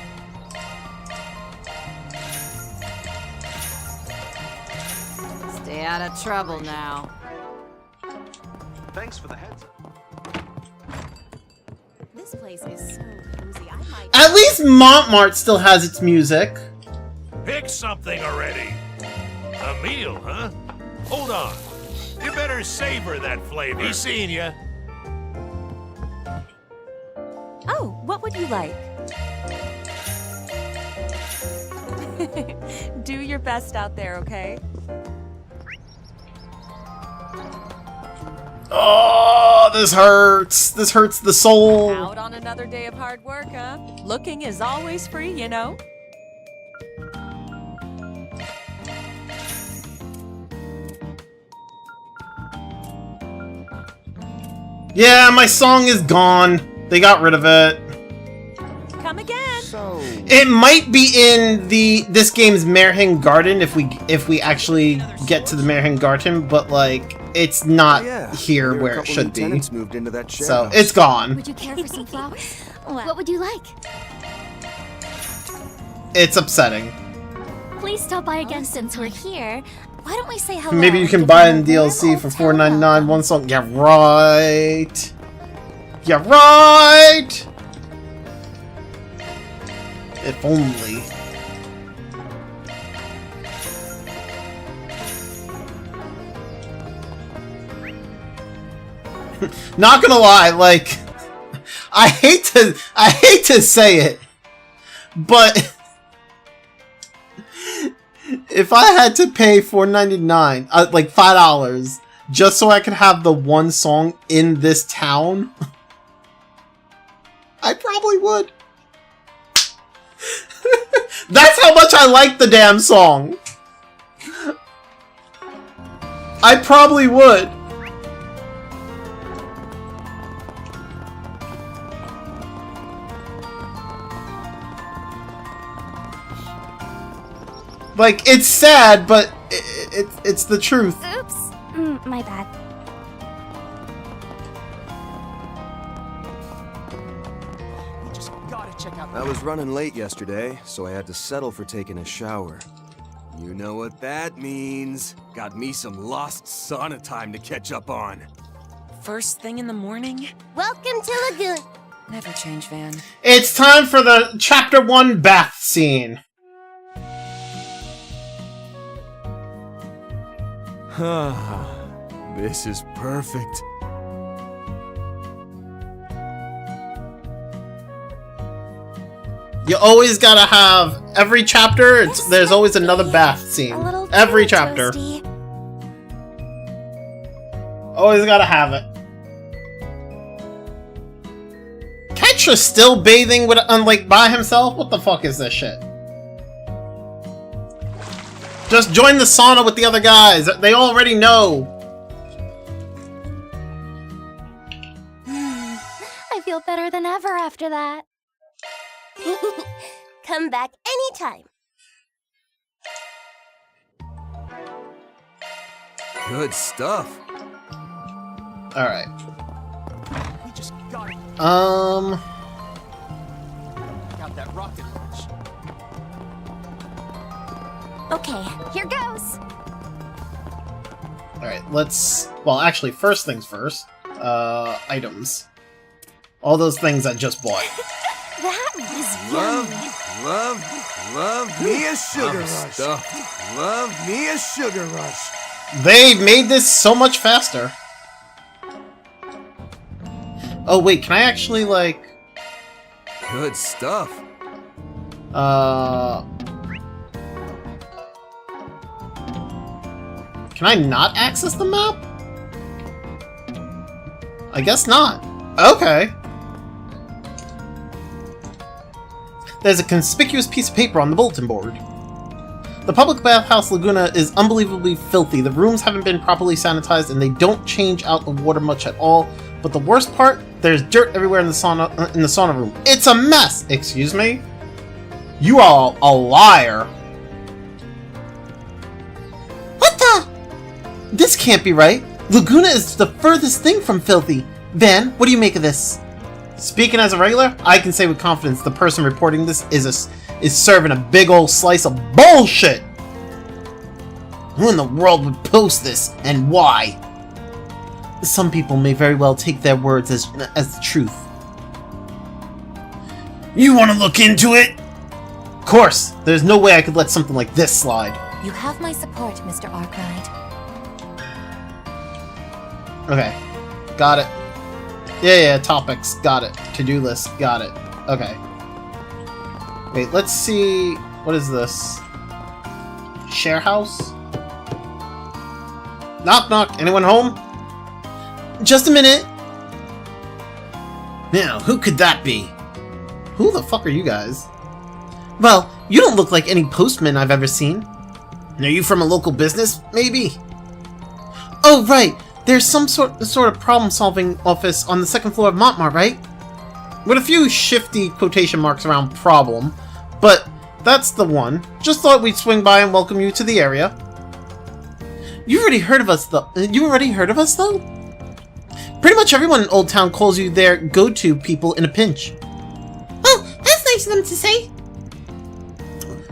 Speaker 12: Stay out of trouble now.
Speaker 23: Thanks for the heads up.
Speaker 4: This place is so cozy. I might.
Speaker 5: At least Montmartre still has its music.
Speaker 9: Pick something already. A meal, huh? Hold on. You better savor that flavor. He's seeing you.
Speaker 18: Oh, what would you like? Do your best out there, okay?
Speaker 5: Oh, this hurts. This hurts the soul.
Speaker 18: Out on another day of hard work, huh? Looking is always free, you know?
Speaker 5: Yeah, my song is gone. They got rid of it.
Speaker 18: Come
Speaker 1: It might be in this game's Merhin Garden if we actually get to the Merhin Garden, but like it's not here where it should be.
Speaker 2: Moved into that
Speaker 1: So it's gone.
Speaker 3: Would you care for some flowers? What would you like?
Speaker 1: It's upsetting.
Speaker 15: Please stop by again since we're here. Why don't we say hello?
Speaker 1: Maybe you can buy it in DLC for $4.99 one song. Yeah, right. Yeah, right. If only. Not gonna lie, like I hate to say it, but if I had to pay $4.99, like $5, just so I could have the one song in this town, I probably would. That's how much I like the damn song. I probably would. Like, it's sad, but it's the truth.
Speaker 15: Oops. My bad.
Speaker 2: I was running late yesterday, so I had to settle for taking a shower. You know what that means. Got me some lost sauna time to catch up on.
Speaker 22: First thing in the morning?
Speaker 3: Welcome to Lagoon.
Speaker 22: Never change, Van.
Speaker 1: It's time for the Chapter 1 bath scene.
Speaker 2: This is perfect.
Speaker 1: You always gotta have every chapter. There's always another bath scene. Every chapter. Always gotta have it. Ketra's still bathing with like by himself. What the fuck is this shit? Just join the sauna with the other guys. They already know.
Speaker 15: I feel better than ever after that.
Speaker 3: Come back anytime.
Speaker 2: Good stuff.
Speaker 1: All right.
Speaker 6: Got that rocket launch.
Speaker 15: Okay, here goes.
Speaker 1: All right. Let's. Well, actually, first things first. Items. All those things I just bought.
Speaker 15: That was
Speaker 2: Love me a sugar rush. Love me a sugar rush.
Speaker 1: They made this so much faster. Oh wait, can I actually like?
Speaker 2: Good stuff.
Speaker 1: Can I not access the map? I guess not. Okay. There's a conspicuous piece of paper on the bulletin board. The public bathhouse Laguna is unbelievably filthy. The rooms haven't been properly sanitized and they don't change out the water much at all. But the worst part, there's dirt everywhere in the sauna room. It's a mess! Excuse me? You are a liar. What the? This can't be right. Laguna is the furthest thing from filthy. Van, what do you make of this? Speaking as a regular, I can say with confidence the person reporting this is serving a big old slice of bullshit! Who in the world would post this, and why? Some people may very well take their words as the truth. You want to look into it? Of course, there's no way I could let something like this slide.
Speaker 15: You have my support, Mr. Arkwright.
Speaker 1: Okay, got it. Yeah, topics, got it. To-do list, got it. Okay. Wait, let's see... What is this? Share house? Knock, knock. Anyone home? Just a minute. Now, who could that be? Who the fuck are you guys? Well, you don't look like any postman I've ever seen. Are you from a local business, maybe? Oh, right. There's some sort of problem-solving office on the second floor of Montmartre, right? With a few shifty quotation marks around problem, but that's the one. Just thought we'd swing by and welcome you to the area. You already heard of us, though? Pretty much everyone in Old Town calls you their go-to people in a pinch.
Speaker 5: Oh, that's nice of them to say.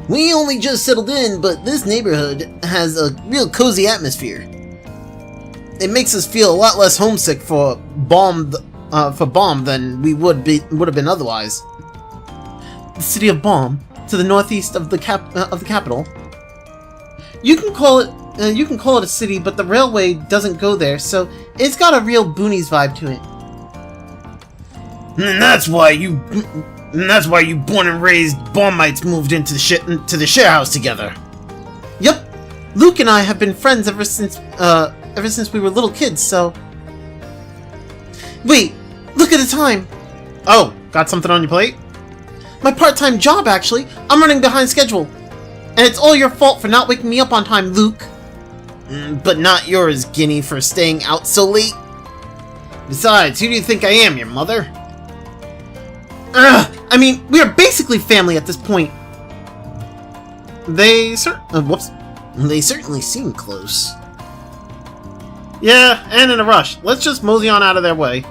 Speaker 5: We only just settled in, but this neighborhood has a real cozy atmosphere. It makes us feel a lot less homesick for Bomb than we would have been otherwise. The city of Bomb, to the northeast of the capital. You can call it a city, but the railway doesn't go there, so it's got a real boonies vibe to it. And that's why you born and raised Bombites moved into the share house together. Yep, Luke and I have been friends ever since we were little kids. So, wait, look at the time.
Speaker 1: Oh, got something on your plate?
Speaker 5: My part-time job, actually. I'm running behind schedule, and it's all your fault for not waking me up on time, Luke.
Speaker 1: But not yours, Guinea, for staying out so late. Besides, who do you think I am, your mother?
Speaker 5: Ugh! I mean, we are basically family at this point.
Speaker 1: They
Speaker 5: certainly seem close.
Speaker 1: Yeah, and in a rush. Let's just mosey on out of their way.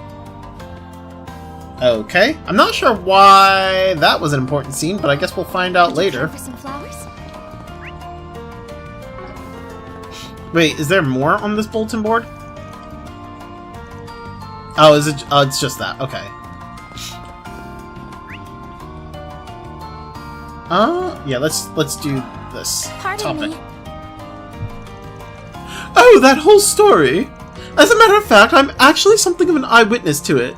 Speaker 1: Okay, I'm not sure why that was an important scene, but I guess we'll find out later.
Speaker 3: For some flowers?
Speaker 1: Wait, is there more on this bulletin board? Oh, is it? Oh, it's just that. Okay. Yeah. Let's do this topic.
Speaker 3: Me.
Speaker 1: Oh, that whole story. As a matter of fact, I'm actually something of an eyewitness to it.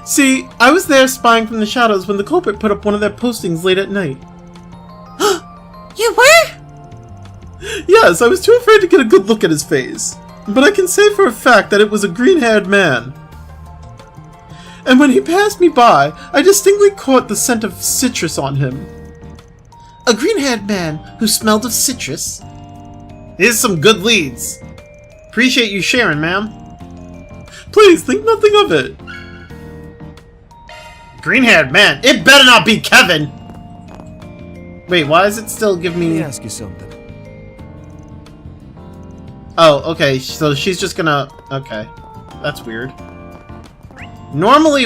Speaker 1: See, I was there spying from the shadows when the culprit put up one of their postings late at night.
Speaker 5: You were?
Speaker 1: Yes, I was too afraid to get a good look at his face. But I can say for a fact that it was a green-haired man. And when he passed me by, I distinctly caught the scent of citrus on him.
Speaker 5: A green-haired man who smelled of citrus?
Speaker 1: Here's some good leads. Appreciate you sharing, ma'am. Please, think nothing of it. Green-haired man, it better not be Kevin! Wait, why does it still give me...
Speaker 2: Let me ask you something.
Speaker 1: Oh, okay, so she's just gonna... Okay. That's weird. Normally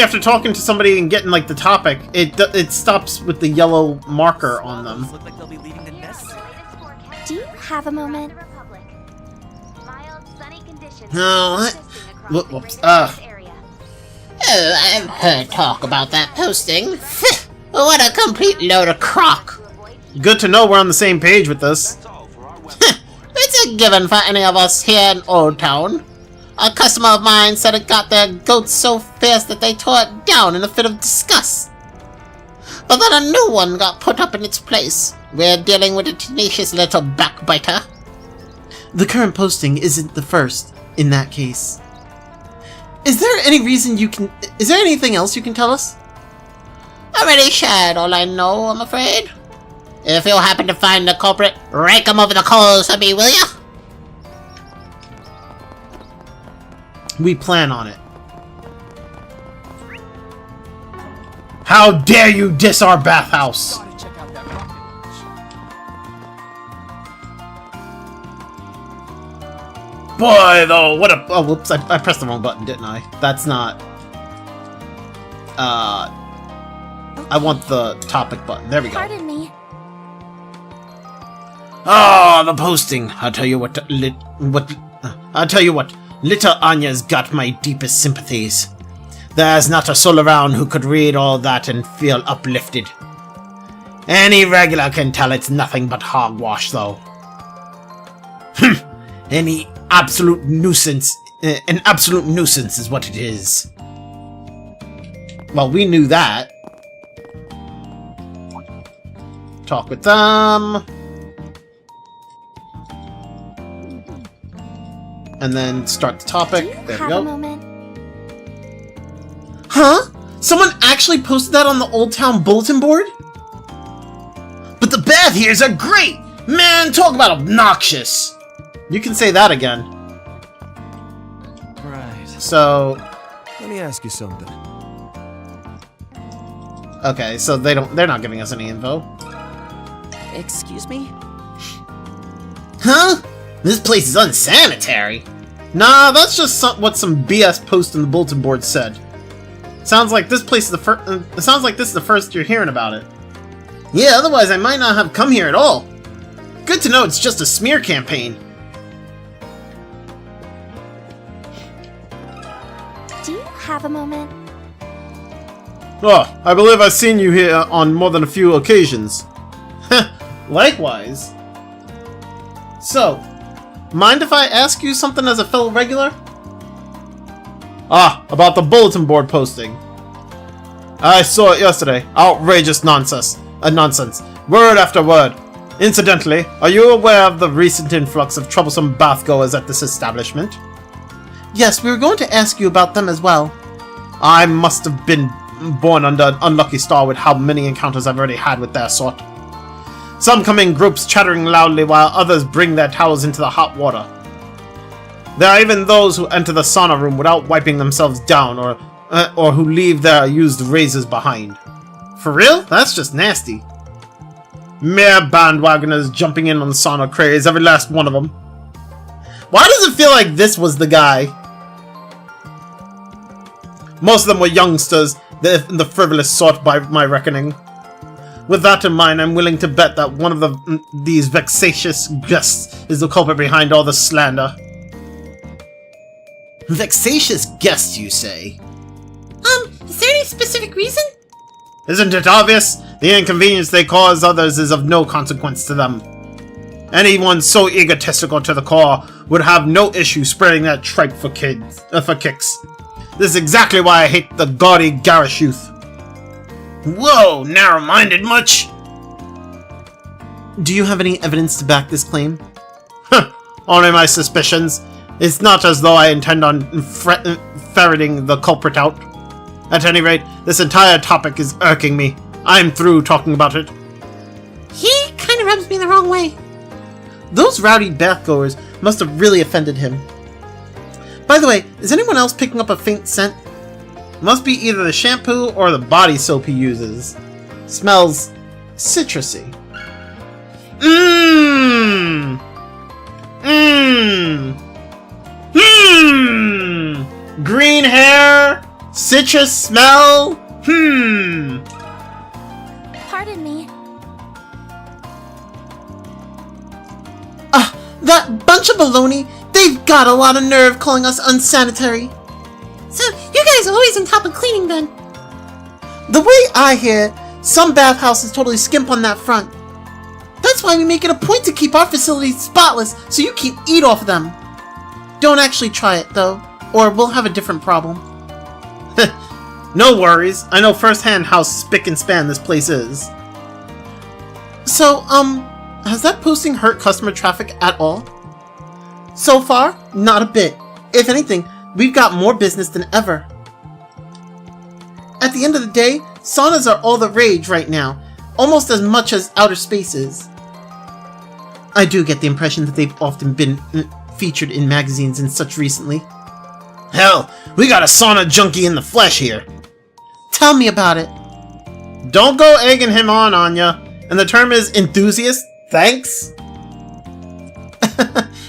Speaker 1: after talking to somebody and getting, like, the topic, it stops with the yellow marker on them.
Speaker 3: Do you have a moment?
Speaker 5: No, whoops.
Speaker 13: Oh, I've heard talk about that posting. What a complete load of crock.
Speaker 1: Good to know we're on the same page with this.
Speaker 5: It's a given for any of us here in Old Town. A customer of mine said it got their goats so fast that they tore it down in a fit of disgust. But then a new one got put up in its place. We're dealing with a tenacious little backbiter. The current posting isn't the first, in that case. Is there anything else you can tell us? I already shared all I know, I'm afraid. If you happen to find the culprit, rake him over the coals for me, will ya?
Speaker 1: We plan on it. How dare you diss our bathhouse! Boy, though, what a... Oh, whoops, I pressed the wrong button, didn't I? That's not... I want the topic button. There we go.
Speaker 3: Pardon me.
Speaker 1: Ah, the posting. I'll tell you what, little Anya's got my deepest sympathies. There's not a soul around who could read all that and feel uplifted. Any regular can tell it's nothing but hogwash, though. An absolute nuisance is what it is. Well, we knew that. Talk with them. And then start the topic. There we go. Huh? Someone actually posted that on the Old Town bulletin board? But the bath here's are great! Man, talk about obnoxious! You can say that again.
Speaker 2: Right.
Speaker 1: So...
Speaker 2: Let me ask you something.
Speaker 5: Okay, so they're not giving us any info.
Speaker 20: Excuse me?
Speaker 5: Huh? This place is unsanitary. Nah, that's just what some BS post in the bulletin board said. Sounds like this place is the first. Sounds like this is the first you're hearing about it. Yeah, otherwise I might not have come here at all. Good to know it's just a smear campaign.
Speaker 15: Do you have a moment?
Speaker 5: Oh, I believe I've seen you here on more than a few occasions. Likewise. So, mind if I ask you something as a fellow regular? Ah, about the bulletin board posting. I saw it yesterday. Outrageous nonsense. Nonsense. Word after word. Incidentally, are you aware of the recent influx of troublesome bathgoers at this establishment? Yes, we were going to ask you about them as well. I must have been born under an unlucky star with how many encounters I've already had with their sort. Some come in groups chattering loudly while others bring their towels into the hot water. There are even those who enter the sauna room without wiping themselves down or who leave their used razors behind. For real? That's just nasty. Mere bandwagoners jumping in on the sauna craze, every last one of them. Why does it feel like this was the guy? Most of them were youngsters, the frivolous sort by my reckoning. With that in mind, I'm willing to bet that one of these vexatious guests is the culprit behind all the slander. Vexatious guests, you say?
Speaker 13: Is there any specific reason?
Speaker 5: Isn't it obvious? The inconvenience they cause others is of no consequence to them. Anyone so egotistical to the core would have no issue spreading that tripe for kicks. This is exactly why I hate the gaudy, garish youth. Whoa, narrow-minded much? Do you have any evidence to back this claim? Only my suspicions. It's not as though I intend on ferreting the culprit out. At any rate, this entire topic is irking me. I'm through talking about it.
Speaker 13: He kind of rubs me the wrong way.
Speaker 5: Those rowdy bathgoers must have really offended him. By the way, is anyone else picking up a faint scent? Must be either the shampoo or the body soap he uses. Smells citrusy. Mmm! Mmm! Hmm! Green hair! Citrus smell?
Speaker 15: Pardon me.
Speaker 5: That bunch of baloney! They've got a lot of nerve calling us unsanitary.
Speaker 13: So, you guys are always on top of cleaning then?
Speaker 5: The way I hear, some bathhouses totally skimp on that front. That's why we make it a point to keep our facilities spotless so you can eat off of them. Don't actually try it, though, or we'll have a different problem. No worries. I know firsthand how spick and span this place is. So, has that posting hurt customer traffic at all? So far, not a bit. If anything, we've got more business than ever. At the end of the day, saunas are all the rage right now, almost as much as outer spaces. I do get the impression that they've often been featured in magazines and such recently. Hell, we got a sauna junkie in the flesh here. Tell me about it. Don't go egging him on, Anya. And the term is enthusiast, thanks?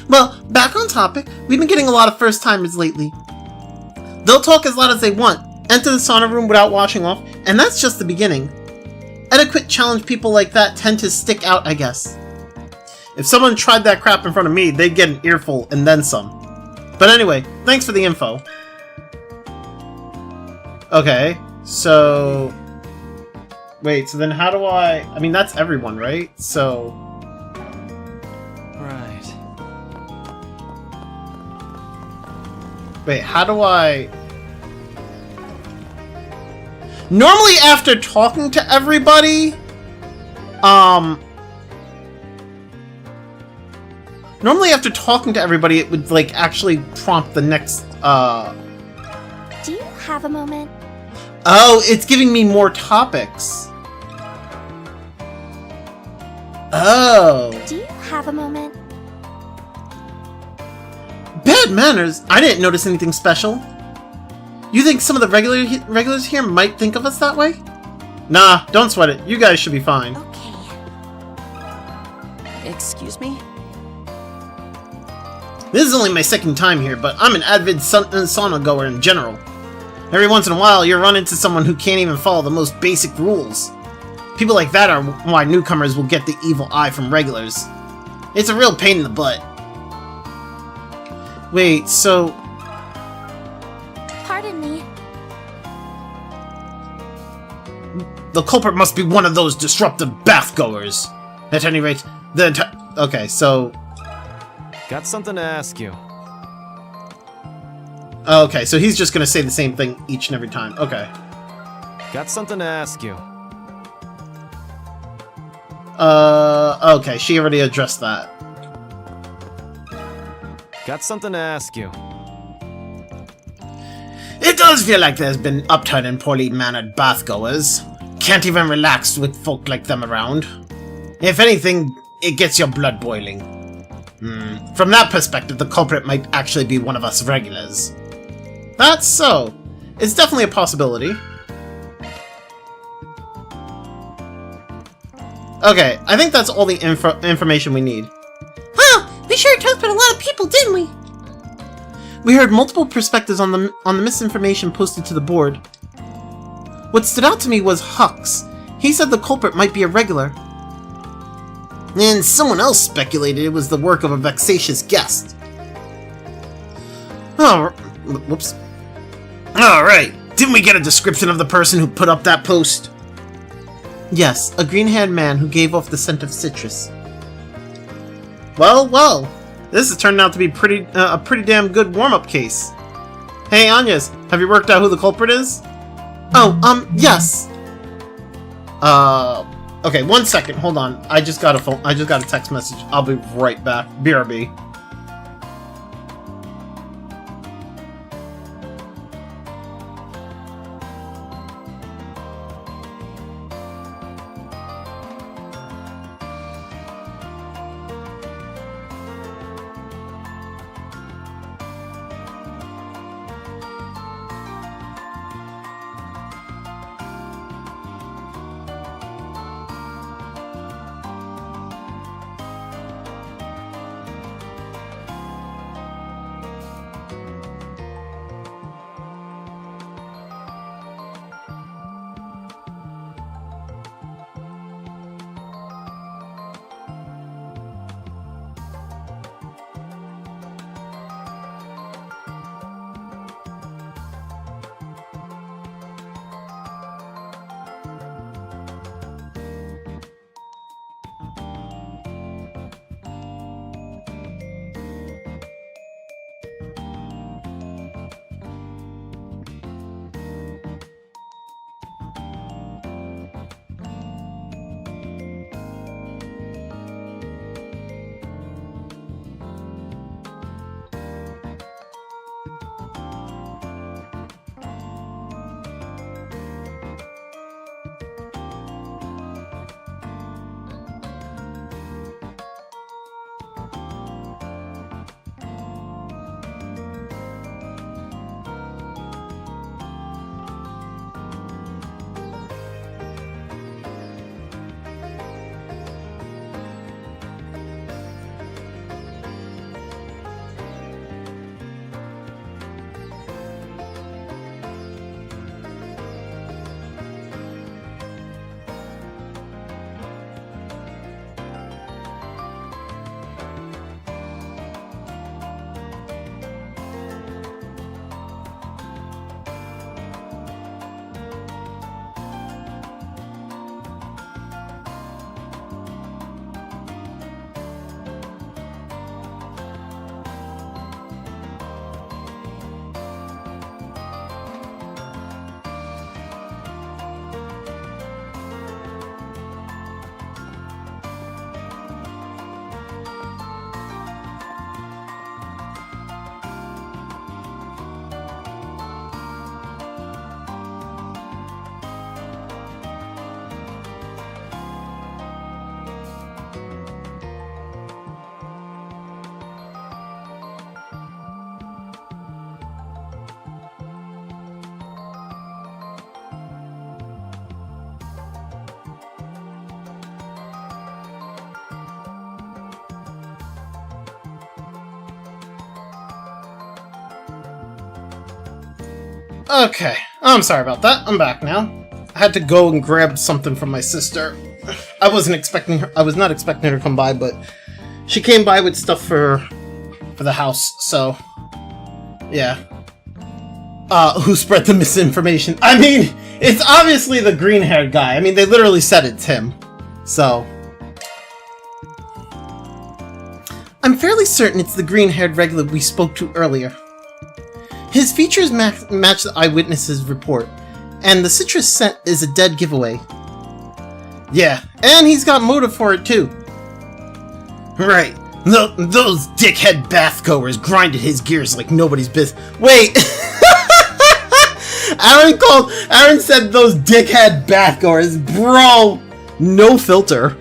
Speaker 5: Well, back on topic, we've been getting a lot of first-timers lately. They'll talk as loud as they want, enter the sauna room without washing off, and that's just the beginning. Etiquette challenge people like that tend to stick out, I guess. If someone tried that crap in front of me, they'd get an earful and then some. But anyway, thanks for the info. Okay, so... Wait, so then how do I mean, that's everyone, right? So...
Speaker 6: Right.
Speaker 5: Wait, how do I... Normally after talking to everybody... Normally after talking to everybody, it would, like, actually prompt the next,
Speaker 15: Do you have a moment?
Speaker 5: Oh, it's giving me more topics. Oh.
Speaker 15: Do you have a moment?
Speaker 5: Bad manners? I didn't notice anything special. You think some of the regulars here might think of us that way?
Speaker 1: Nah, don't sweat it. You guys should be fine.
Speaker 20: Excuse me?
Speaker 1: This is only my second time here, but I'm an avid sauna goer in general. Every once in a while, you run into someone who can't even follow the most basic rules. People like that are why newcomers will get the evil eye from regulars. It's a real pain in the butt. Wait, so...
Speaker 15: Pardon me.
Speaker 1: The culprit must be one of those disruptive bathgoers. At any rate, okay, so...
Speaker 6: Got something to ask you.
Speaker 1: Okay, so he's just gonna say the same thing each and every time. Okay.
Speaker 6: Got something to ask you.
Speaker 1: Okay, she already addressed that.
Speaker 6: Got something to ask you.
Speaker 1: It does feel like there's been uptight and poorly mannered bathgoers. Can't even relax with folk like them around. If anything, it gets your blood boiling. From that perspective, the culprit might actually be one of us regulars. That's so. It's definitely a possibility. Okay, I think that's all the information we need.
Speaker 13: Huh! We sure talked about a lot of people, didn't we?
Speaker 1: We heard multiple perspectives on the misinformation posted to the board. What stood out to me was Hux. He said the culprit might be a regular. And someone else speculated it was the work of a vexatious guest. Oh, whoops. Alright, didn't we get a description of the person who put up that post? Yes, a green-haired man who gave off the scent of citrus. Well, well, this has turned out to be a pretty damn good warm-up case. Hey, Anyas, have you worked out who the culprit is? Oh, yes. Okay, 1 second, hold on. I just got a text message. I'll be right back. BRB. Okay, I'm sorry about that. I'm back now. I had to go and grab something from my sister. I was not expecting her to come by, but she came by with stuff for the house, so yeah. Who spread the misinformation? I mean, it's obviously the green-haired guy. I mean, they literally said it's him. So I'm fairly certain it's the green-haired regular we spoke to earlier. His features match the eyewitness's report, and the citrus scent is a dead giveaway. Yeah, and he's got motive for it too. Right, those dickhead bathgoers grinded his gears like nobody's business. Wait! Aaron said those dickhead bathgoers. Bro! No filter.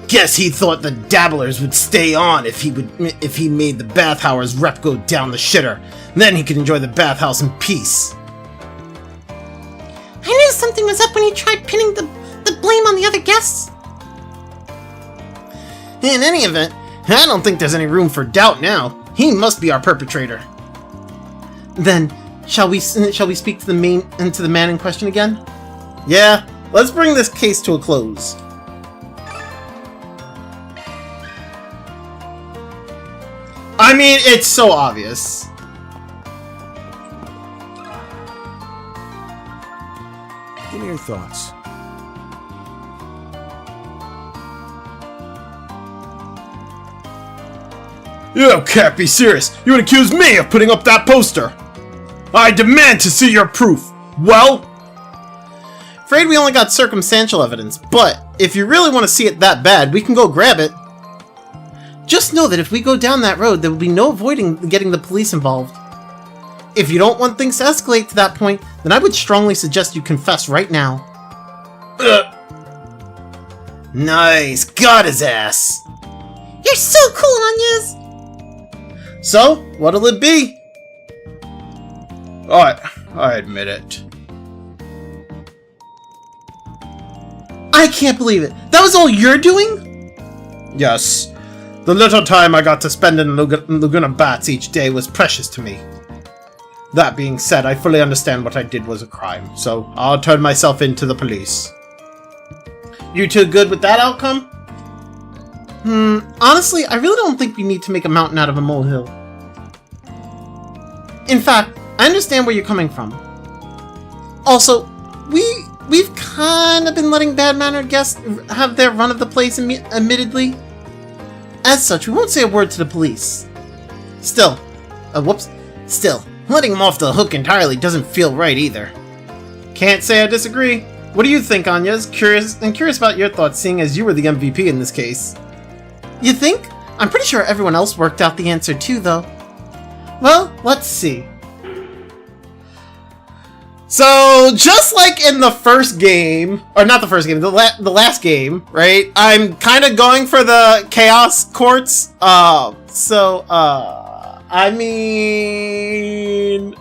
Speaker 1: Guess he thought the dabblers would stay on if he made the bathhouse rep go down the shitter. Then he could enjoy the bathhouse in peace.
Speaker 13: I knew something was up when he tried pinning the blame on the other guests.
Speaker 1: In any event, I don't think there's any room for doubt now. He must be our perpetrator. Then, shall we speak to the man in question again? Yeah, let's bring this case to a close. I mean, it's so obvious.
Speaker 2: Give me your thoughts.
Speaker 1: You can't be serious! You would accuse me of putting up that poster! I demand to see your proof! Well? Afraid we only got circumstantial evidence, but if you really want to see it that bad, we can go grab it. Just know that if we go down that road, there will be no avoiding getting the police involved. If you don't want things to escalate to that point, then I would strongly suggest you confess right now. Nice, got his ass!
Speaker 13: You're so cool, Anyas!
Speaker 1: So, what'll it be? I admit it. I can't believe it. That was all you're doing? Yes. The little time I got to spend in Laguna Bats each day was precious to me. That being said, I fully understand what I did was a crime, so I'll turn myself in to the police. You two good with that outcome? Honestly, I really don't think we need to make a mountain out of a molehill. In fact, I understand where you're coming from. Also, we've kind of been letting bad-mannered guests have their run of the place, admittedly. As such, we won't say a word to the police. Still, letting them off the hook entirely doesn't feel right either. Can't say I disagree. What do you think, Anyas? Curious about your thoughts, seeing as you were the MVP in this case. You think? I'm pretty sure everyone else worked out the answer too, though. Well, let's see. So, just like in the first game, or not the first game, the last game, right? I'm kind of going for the Chaos Courts. I mean...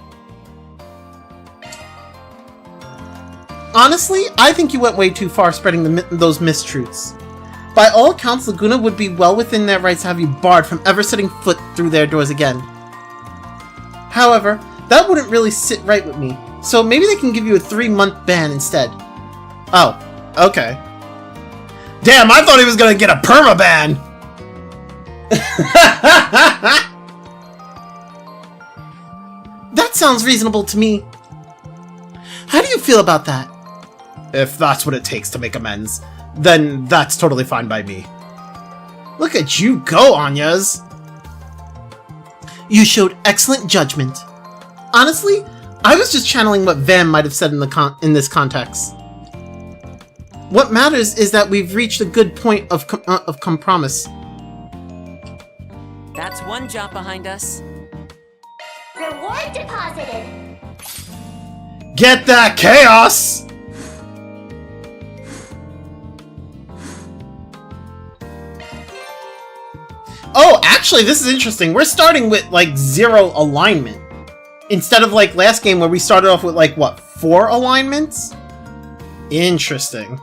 Speaker 1: Honestly, I think you went way too far spreading those mistruths. By all accounts, Laguna would be well within their rights to have you barred from ever setting foot through their doors again. However, that wouldn't really sit right with me, so maybe they can give you a 3-month ban instead. Oh, okay. Damn, I thought he was gonna get a permaban! That sounds reasonable to me. How do you feel about that? If that's what it takes to make amends, then that's totally fine by me. Look at you go, Anyas! You showed excellent judgment. Honestly, I was just channeling what Van might have said in this context. What matters is that we've reached a good point of compromise.
Speaker 22: That's one job behind us.
Speaker 3: Reward deposited.
Speaker 1: Get that chaos! Oh, actually, this is interesting. We're starting with, like, 0 alignment. Instead of, like, last game where we started off with, like, what, 4 alignments? Interesting.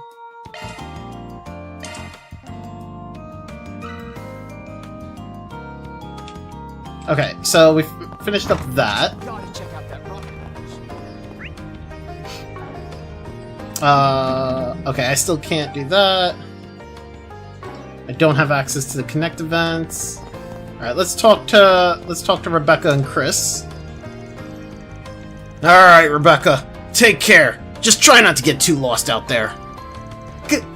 Speaker 1: Okay, so we finished up that. Okay, I still can't do that. I don't have access to the Connect events. Alright, let's talk to Rebecca and Chris. Alright, Rebecca. Take care. Just try not to get too lost out there.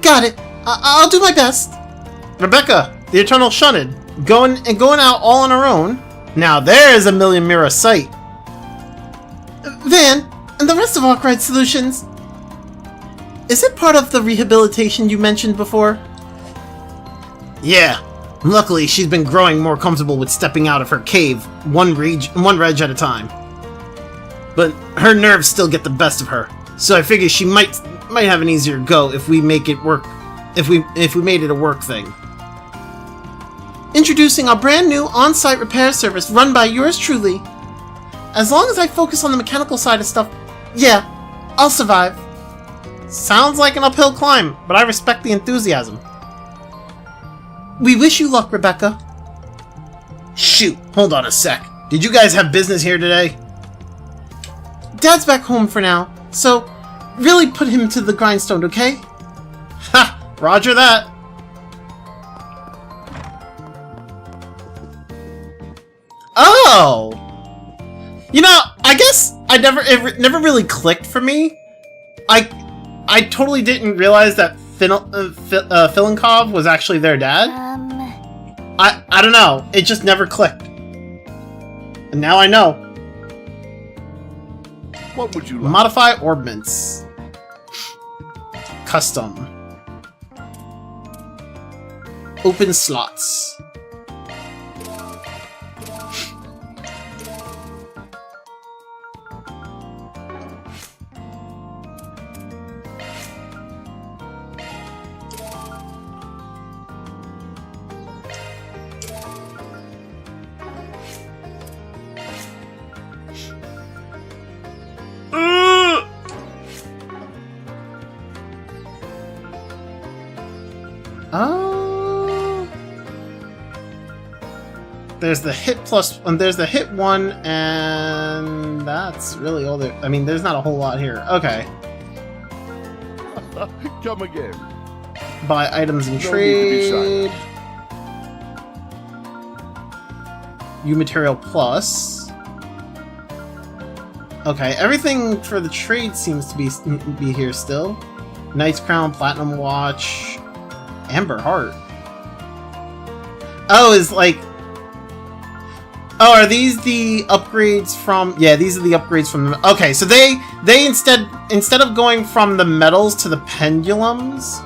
Speaker 5: Got it. I'll do my best.
Speaker 1: Rebecca, the Eternal Shunned, going out all on her own. Now there's a million mirror sight.
Speaker 5: Van, and the rest of Arkwright Solutions. Is it part of the rehabilitation you mentioned before?
Speaker 1: Yeah. Luckily, she's been growing more comfortable with stepping out of her cave, one reg at a time. But her nerves still get the best of her, so I figure she might have an easier go if we make it work. If we made it a work thing.
Speaker 5: Introducing our brand new on-site repair service run by yours truly. As long as I focus on the mechanical side of stuff, yeah, I'll survive.
Speaker 1: Sounds like an uphill climb, but I respect the enthusiasm.
Speaker 5: We wish you luck, Rebecca.
Speaker 1: Shoot, hold on a sec. Did you guys have business here today?
Speaker 5: Dad's back home for now, so really put him to the grindstone, okay?
Speaker 1: Ha! Roger that. Oh! You know, I guess it never really clicked for me. I totally didn't realize that Filinkov was actually their dad. I don't know. It just never clicked. And now I know.
Speaker 11: What would you like?
Speaker 1: Modify orbments. Custom. Open slots. There's the hit plus, and there's the hit one, and that's really all there. I mean, there's not a whole lot here. Okay.
Speaker 11: Come again.
Speaker 1: Buy items and
Speaker 11: No
Speaker 1: trade. U material plus. Okay, everything for the trade seems to be here still. Knight's Crown, Platinum Watch, Amber Heart. Oh, is like. Oh, are these the upgrades from? Yeah, these are the upgrades from the. Okay, so they instead of going from the metals to the pendulums,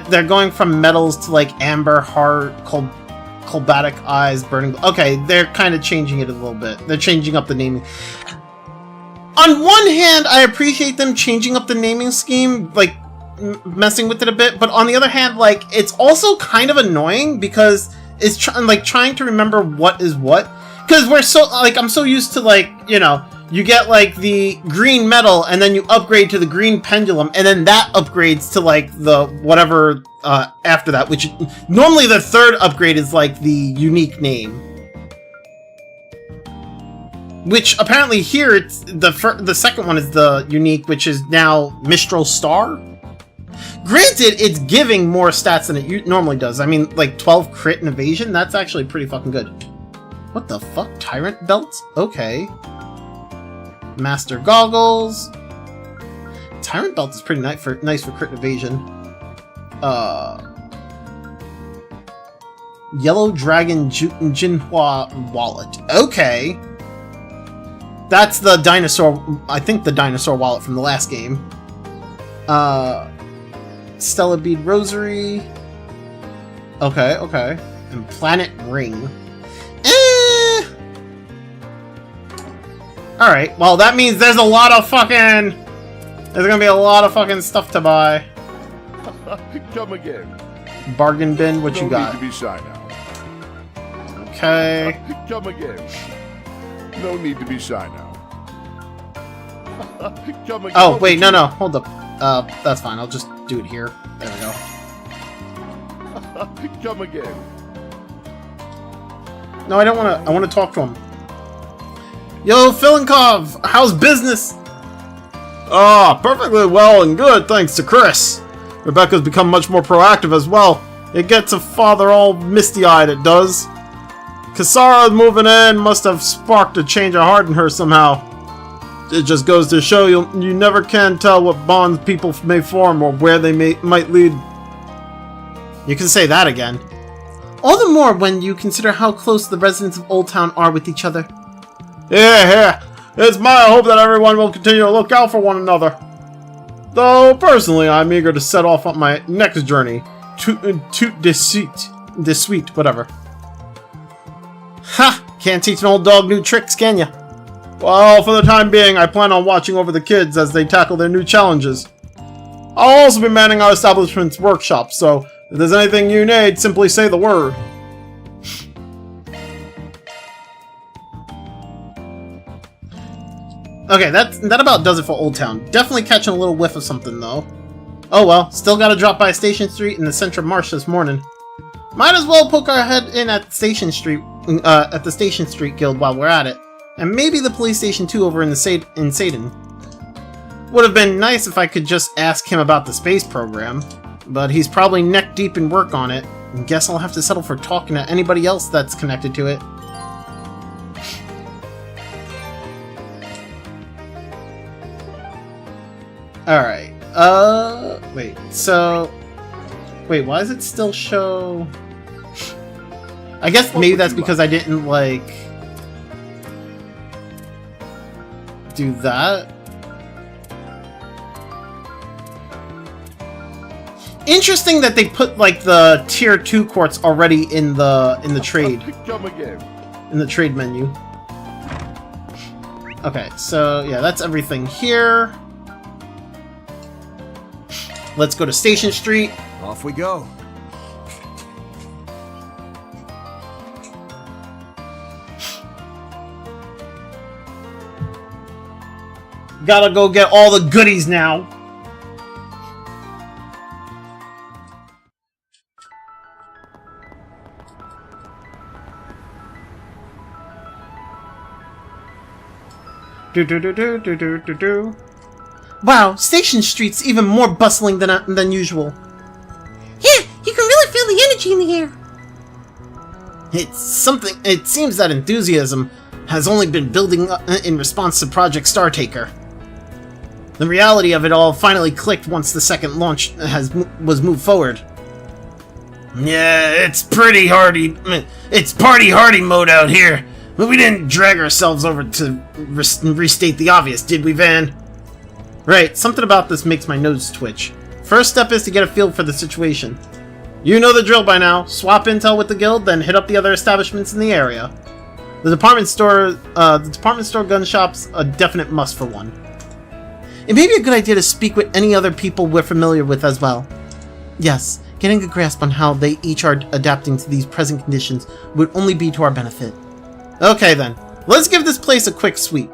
Speaker 1: they're going from metals to like Amber Heart, Colbatic Eyes, Burning. Okay, they're kind of changing it a little bit. They're changing up the naming. On one hand, I appreciate them changing up the naming scheme, like messing with it a bit. But on the other hand, like it's also kind of annoying because it's trying to remember what is what. Because we're so, like, I'm so used to, like, you know, you get, like, the green metal, and then you upgrade to the green pendulum, and then that upgrades to, like, the whatever after that, which normally the third upgrade is, like, the unique name. Which, apparently here, it's the second one is the unique, which is now Mistral Star. Granted, it's giving more stats than it normally does. I mean, like, 12 crit and evasion, that's actually pretty fucking good. What the fuck? Tyrant belts? Okay. Master goggles. Tyrant belt is pretty nice for crit evasion. Yellow Dragon Jinhua wallet. Okay. That's the dinosaur. I think the dinosaur wallet from the last game. Stella Bead Rosary. Okay, okay. And Planet Ring. Alright, well that means there's a lot of fucking... There's gonna be a lot of fucking stuff to buy.
Speaker 11: Come again.
Speaker 1: Bargain bin, what you got?
Speaker 11: No need to be shy now.
Speaker 1: Okay.
Speaker 11: Come again. No need to be shy now. Come again.
Speaker 1: Oh, wait, no, hold up. That's fine, I'll just do it here. There we go.
Speaker 11: Come again.
Speaker 1: No, I don't wanna... I wanna talk to him.
Speaker 5: Yo, Filinkov, how's business?
Speaker 1: Perfectly well and good, thanks to Chris. Rebecca's become much more proactive as well. It gets a father all misty-eyed, it does. Kasara moving in must have sparked a change of heart in her somehow. It just goes to show you never can tell what bonds people may form or where they might lead.
Speaker 5: You can say that again. All the more when you consider how close the residents of Old Town are with each other.
Speaker 1: Yeah. It's my hope that everyone will continue to look out for one another. Though, personally, I'm eager to set off on my next journey. Toot de suite, whatever.
Speaker 5: Ha! Can't teach an old dog new tricks, can ya?
Speaker 1: Well, for the time being, I plan on watching over the kids as they tackle their new challenges. I'll also be manning our establishment's workshop, so if there's anything you need, simply say the word.
Speaker 5: Okay, that about does it for Old Town. Definitely catching a little whiff of something, though. Oh well, still gotta drop by Station Street in the Central Marsh this morning. Might as well poke our head in at Station Street, at the Station Street Guild while we're at it. And maybe the police station too over in Satan. Would have been nice if I could just ask him about the space program, but he's probably neck deep in work on it. And guess I'll have to settle for talking to anybody else that's connected to it. Alright, wait, why does it still show... I guess maybe that's because I didn't, like... do that? Interesting that they put, like, the tier 2 quartz already in the trade. In the trade menu. Okay, so, yeah, that's everything here. Let's go to Station Street.
Speaker 2: Off we go.
Speaker 5: Gotta go get all the goodies now. Do. Wow, Station Street's even more bustling than usual. Yeah, you can really feel the energy in the air. It seems that enthusiasm has only been building up in response to Project Startaker. The reality of it all finally clicked once the second launch was moved forward. Yeah, it's pretty hardy. It's party hardy mode out here. But we didn't drag ourselves over to restate the obvious, did we, Van? Right, something about this makes my nose twitch. First step is to get a feel for the situation. You know the drill by now. Swap intel with the guild, then hit up the other establishments in the area. The department store gun shop's a definite must for one. It may be a good idea to speak with any other people we're familiar with as well. Yes, getting a grasp on how they each are adapting to these present conditions would only be to our benefit. Okay then, let's give this place a quick sweep.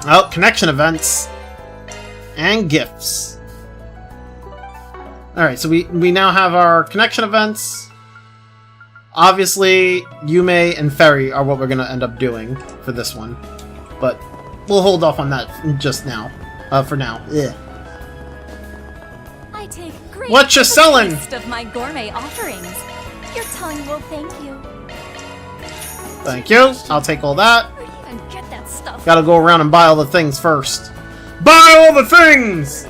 Speaker 5: Oh, connection events. And gifts. Alright, so we now have our connection events. Obviously, Yume and Ferry are what we're going to end up doing for this one. But we'll hold off on that just now. For now. Ugh.
Speaker 15: I take great
Speaker 5: what you selling?
Speaker 15: Of my gourmet offerings. Your tongue will thank you.
Speaker 5: Thank you. I'll take all that.
Speaker 15: And get that stuff.
Speaker 5: Gotta go around and buy all the things first. Buy all the things!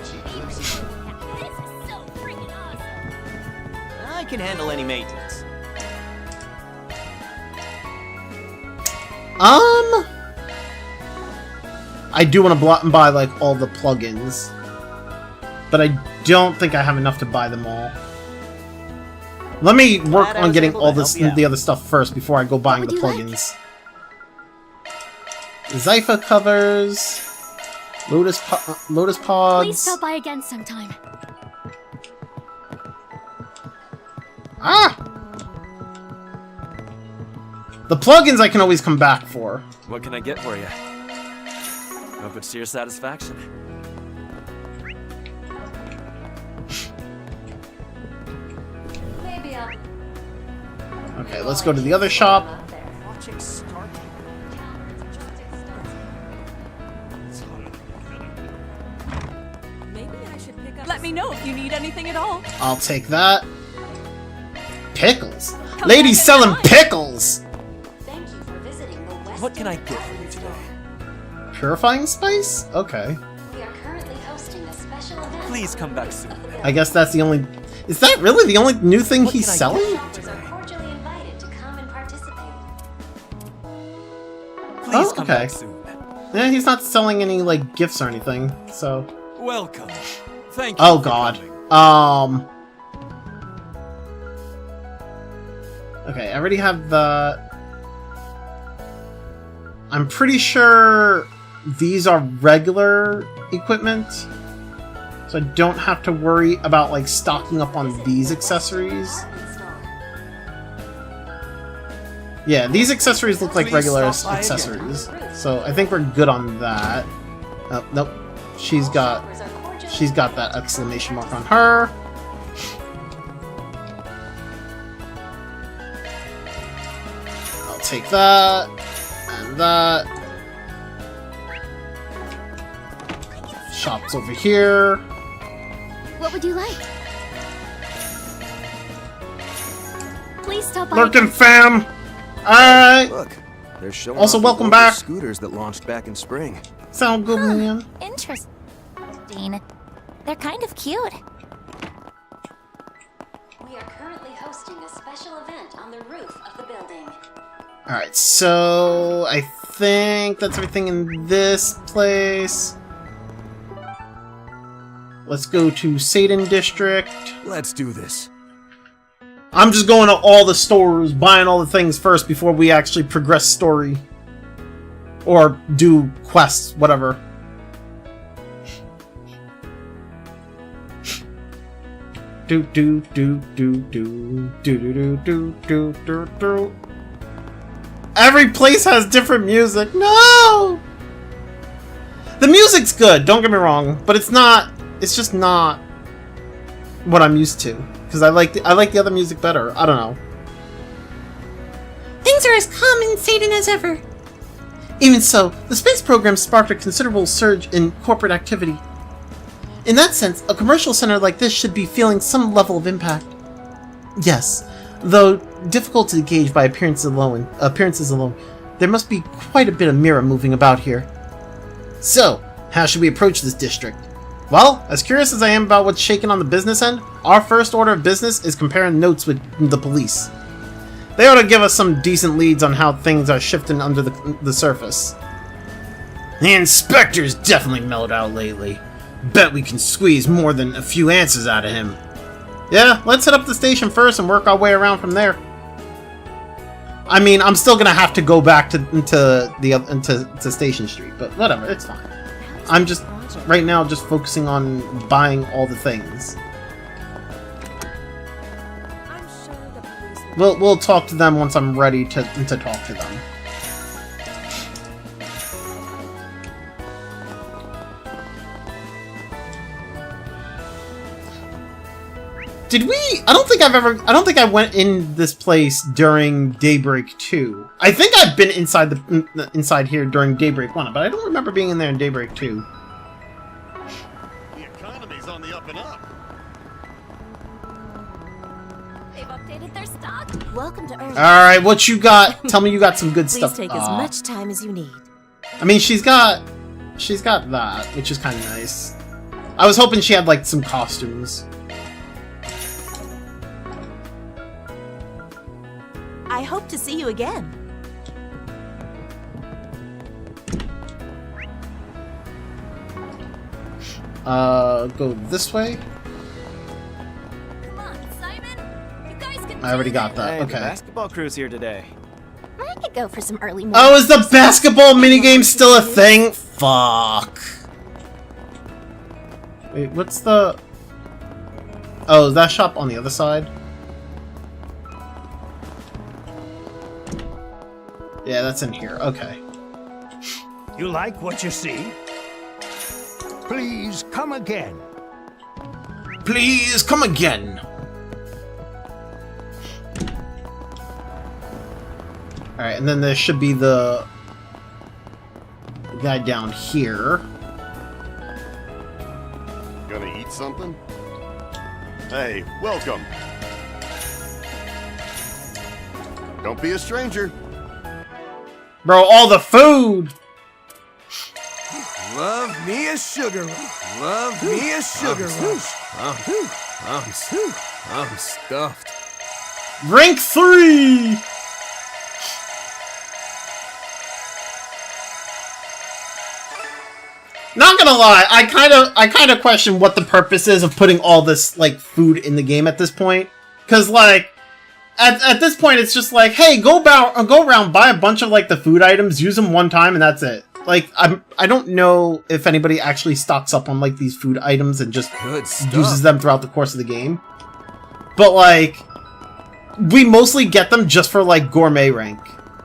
Speaker 6: I can handle any maintenance.
Speaker 5: I do want to buy, like, all the plugins. But I don't think I have enough to buy them all. Let me work on getting all the other stuff first before I go buying the plugins. Zypha covers... Lotus Pods...
Speaker 15: Please stop by again sometime.
Speaker 5: Ah! The plugins I can always come back for.
Speaker 6: What can I get for you? Hope it's to your satisfaction.
Speaker 15: Maybe I'll...
Speaker 5: Okay, let's go to the other shop.
Speaker 18: Let me know if you need anything at all.
Speaker 1: I'll take that. Pickles? Ladies selling pickles!
Speaker 6: What can I get for you today?
Speaker 1: Purifying spice? Okay.
Speaker 16: We are currently hosting a special event.
Speaker 6: Please come back soon.
Speaker 1: I guess that's the only... Is that really the only new thing he's selling?
Speaker 16: Shoppers are cordially invited to come and participate.
Speaker 6: Please come back soon.
Speaker 1: Yeah, he's not selling any, like, gifts or anything, so...
Speaker 6: Welcome. Thank you.
Speaker 1: Oh, God. Okay, I already have the... I'm pretty sure these are regular equipment, so I don't have to worry about, like, stocking up on these accessories. Yeah, these accessories look like regular accessories, so I think we're good on that. Oh, nope. She's got that exclamation mark on her. I'll take that and that. Shop's over here.
Speaker 3: What would you like? Please stop by.
Speaker 1: Lurkin' fam. Alright.
Speaker 2: Look, they're showing
Speaker 1: Also,
Speaker 2: off the
Speaker 1: welcome
Speaker 2: older
Speaker 1: back.
Speaker 2: Scooters that launched back in spring.
Speaker 1: Sound good, man.
Speaker 15: Interesting. They're kind of cute.
Speaker 16: We are currently hosting a special event on the roof of the building.
Speaker 1: Alright, so I think that's everything in this place. Let's go to Satan District.
Speaker 2: Let's do this.
Speaker 1: I'm just going to all the stores, buying all the things first before we actually progress story. Or do quests, whatever. Do do do do do do do do do do do. Every place has different music. No. The music's good. Don't get me wrong, but it's not. It's just not what I'm used to. Because I like the other music better. I don't know. Things are as calm in Satan as ever. Even so, the space program sparked a considerable surge in corporate activity. In that sense, a commercial center like this should be feeling some level of impact. Yes, though difficult to gauge by appearances alone, there must be quite a bit of mirror moving about here. So, how should we approach this district? Well, as curious as I am about what's shaking on the business end, our first order of business is comparing notes with the police. They ought to give us some decent leads on how things are shifting under the surface. The inspector's definitely mellowed out lately. Bet we can squeeze more than a few answers out of him. Yeah, let's hit up the station first and work our way around from there. I mean, I'm still gonna have to go back to Station Street, but whatever, it's fine. I'm just right now just focusing on buying all the things. We'll talk to them once I'm ready to talk to them. Did we? I don't think I went in this place during Daybreak 2. I think I've been inside here during Daybreak 1, but I don't remember being in there in Daybreak 2.
Speaker 19: The economy's on the up and up.
Speaker 15: They've updated their stock. Welcome to Earth.
Speaker 1: All right, what you got? Tell me you got some good stuff.
Speaker 18: Please take as much time as you need.
Speaker 1: I mean, she's got that, which is kind of nice. I was hoping she had like some costumes.
Speaker 18: I hope to see you again.
Speaker 1: Go this way.
Speaker 15: Come on, Simon. You guys can.
Speaker 1: I already got that.
Speaker 6: Hey,
Speaker 1: Okay.
Speaker 6: the basketball crew's here today.
Speaker 15: I could go for some early morning.
Speaker 1: Oh, is the basketball minigame still a thing? Fuck. Wait, what's the... Oh, is that shop on the other side? Yeah, that's in here. Okay.
Speaker 19: You like what you see? Please come again.
Speaker 1: Please come again. Alright, and then there should be the guy down here.
Speaker 11: Gonna eat
Speaker 19: Need something? Hey, welcome. Don't be a stranger.
Speaker 1: Bro, all the food!
Speaker 2: Love me a sugar rush. Love me a sugar rush. I'm stuffed.
Speaker 1: Rank 3! Not gonna lie, I kind of question what the purpose is of putting all this like food in the game at this point, because like at this point it's just like, hey, go around, buy a bunch of like the food items, use them one time, and that's it. Like I don't know if anybody actually stocks up on like these food items and just uses them throughout the course of the game, but like we mostly get them just for like gourmet rank.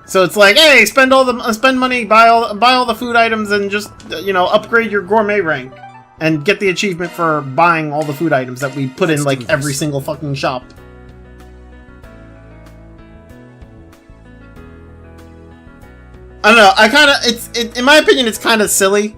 Speaker 1: So it's like, hey, spend money, buy all the food items, and just upgrade your gourmet rank, and get the achievement for buying all the food items that we put in like every single fucking shop. I don't know. In my opinion, it's kind of silly.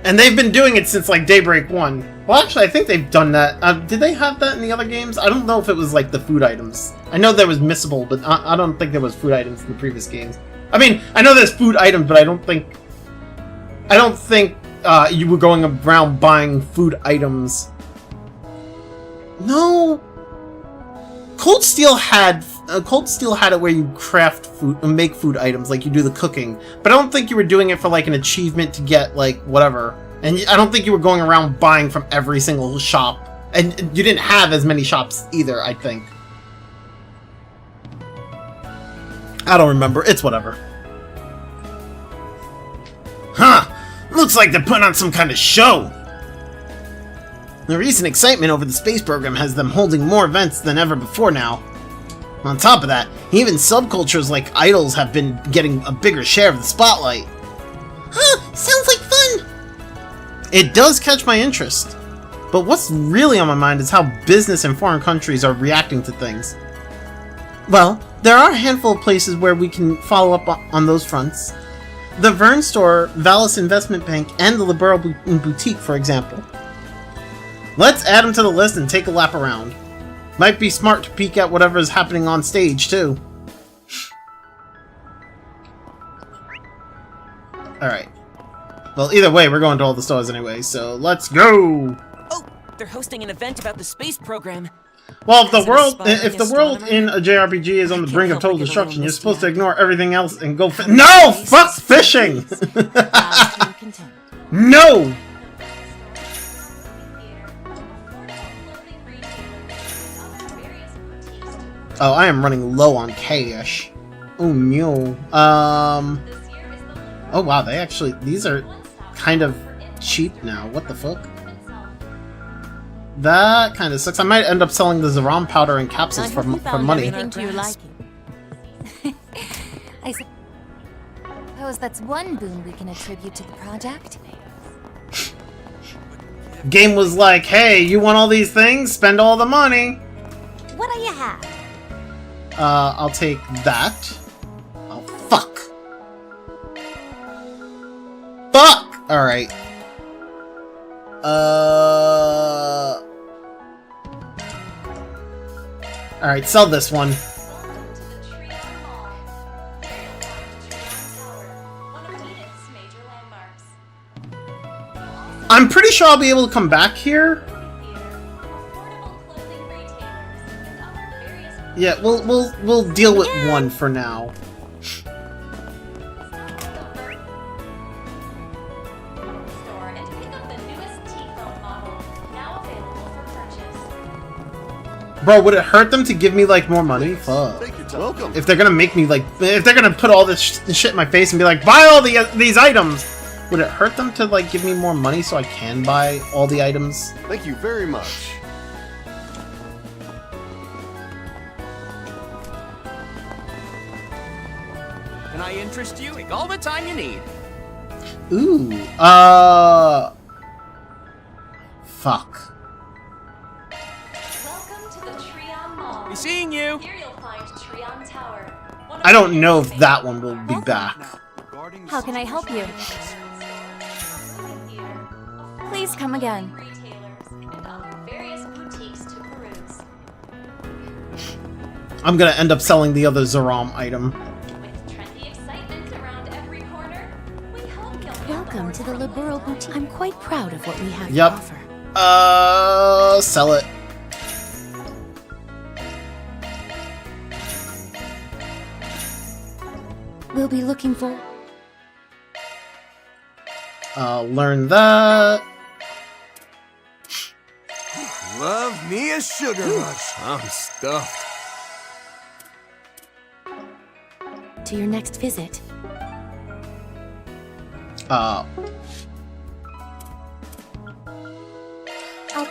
Speaker 1: And they've been doing it since, like, Daybreak 1. Well, actually, I think they've done that. Did they have that in the other games? I don't know if it was, like, the food items. I know there was missable, but I don't think there was food items in the previous games. I mean, I know there's food items, but I don't think you were going around buying food items. No. Cold Steel had it where you craft food and make food items, like you do the cooking. But I don't think you were doing it for like an achievement to get like whatever. And I don't think you were going around buying from every single shop. And you didn't have as many shops either, I think. I don't remember. It's whatever. Huh. Looks like they're putting on some kind of show. The recent excitement over the space program has them holding more events than ever before now. On top of that, even subcultures like idols have been getting a bigger share of the spotlight.
Speaker 13: Huh, sounds like fun!
Speaker 1: It does catch my interest. But what's really on my mind is how business in foreign countries are reacting to things. Well, there are a handful of places where we can follow up on those fronts. The Vern Store, Valis Investment Bank, and the Libero Boutique, for example. Let's add them to the list and take a lap around. Might be smart to peek at whatever is happening on stage, too. Alright. Well, either way, we're going to all the stores anyway, so let's go!
Speaker 8: Oh, they're hosting an event about the space program.
Speaker 1: Well, if the world in a JRPG is on the brink of total destruction, you're supposed to ignore everything else and go No! Fuck fishing! No! Oh, I am running low on cash. Oh no. Oh wow, these are kind of cheap now. What the fuck? That kind of sucks. I might end up selling the Zeram powder and capsules for money.
Speaker 15: To your liking. I suppose that's one boon we can attribute to the project.
Speaker 1: Game was like, hey, you want all these things? Spend all the money.
Speaker 15: What do you have?
Speaker 1: I'll take that. Oh, fuck. Fuck! Alright. Alright, sell this one. I'm pretty sure I'll be able to come back here. Yeah, we'll deal with one for now. Bro, would it hurt them to give me like more money? Fuck.
Speaker 19: Welcome.
Speaker 1: If they're gonna make me like, if they're gonna put all this shit in my face and be like, buy all these items, would it hurt them to like give me more money so I can buy all the items?
Speaker 19: Thank you very much.
Speaker 6: Can I interest you? Take all the time you need.
Speaker 1: Ooh, fuck.
Speaker 6: seeing you.
Speaker 1: I don't know if that one will be back.
Speaker 15: How can I help you? Please come again.
Speaker 1: I'm gonna end up selling the other Zerom item.
Speaker 15: Welcome to the Liberal Boutique. I'm quite proud of what we have
Speaker 1: Yep.
Speaker 15: to offer.
Speaker 1: Sell it.
Speaker 15: We'll be looking for...
Speaker 1: Learn that.
Speaker 2: Love me a sugar rush. I'm stuffed.
Speaker 15: to your next visit.
Speaker 3: I'll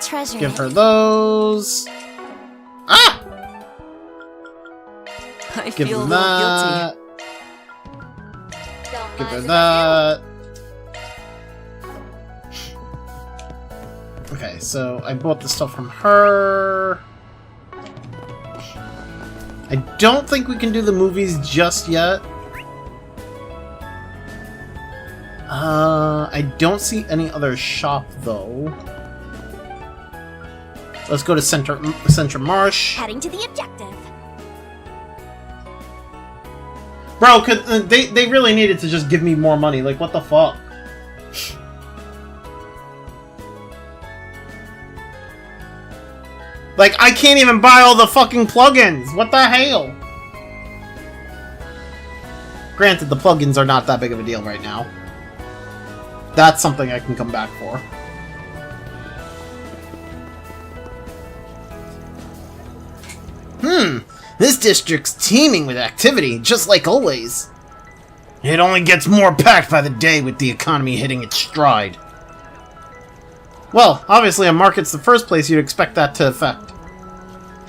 Speaker 3: treasure
Speaker 1: Give
Speaker 3: it.
Speaker 1: her those. Ah!
Speaker 22: I
Speaker 1: Give
Speaker 22: feel
Speaker 1: her
Speaker 22: a little
Speaker 1: that.
Speaker 22: guilty.
Speaker 1: Give her that. Okay, so I bought the stuff from her. I don't think we can do the movies just yet. I don't see any other shop though. Let's go to Center Marsh.
Speaker 3: Heading to the objective.
Speaker 1: Bro, they really needed to just give me more money. Like, what the fuck? Like, I can't even buy all the fucking plugins. What the hell? Granted, the plugins are not that big of a deal right now. That's something I can come back for. This district's teeming with activity, just like always. It only gets more packed by the day with the economy hitting its stride. Well, obviously a market's the first place you'd expect that to affect.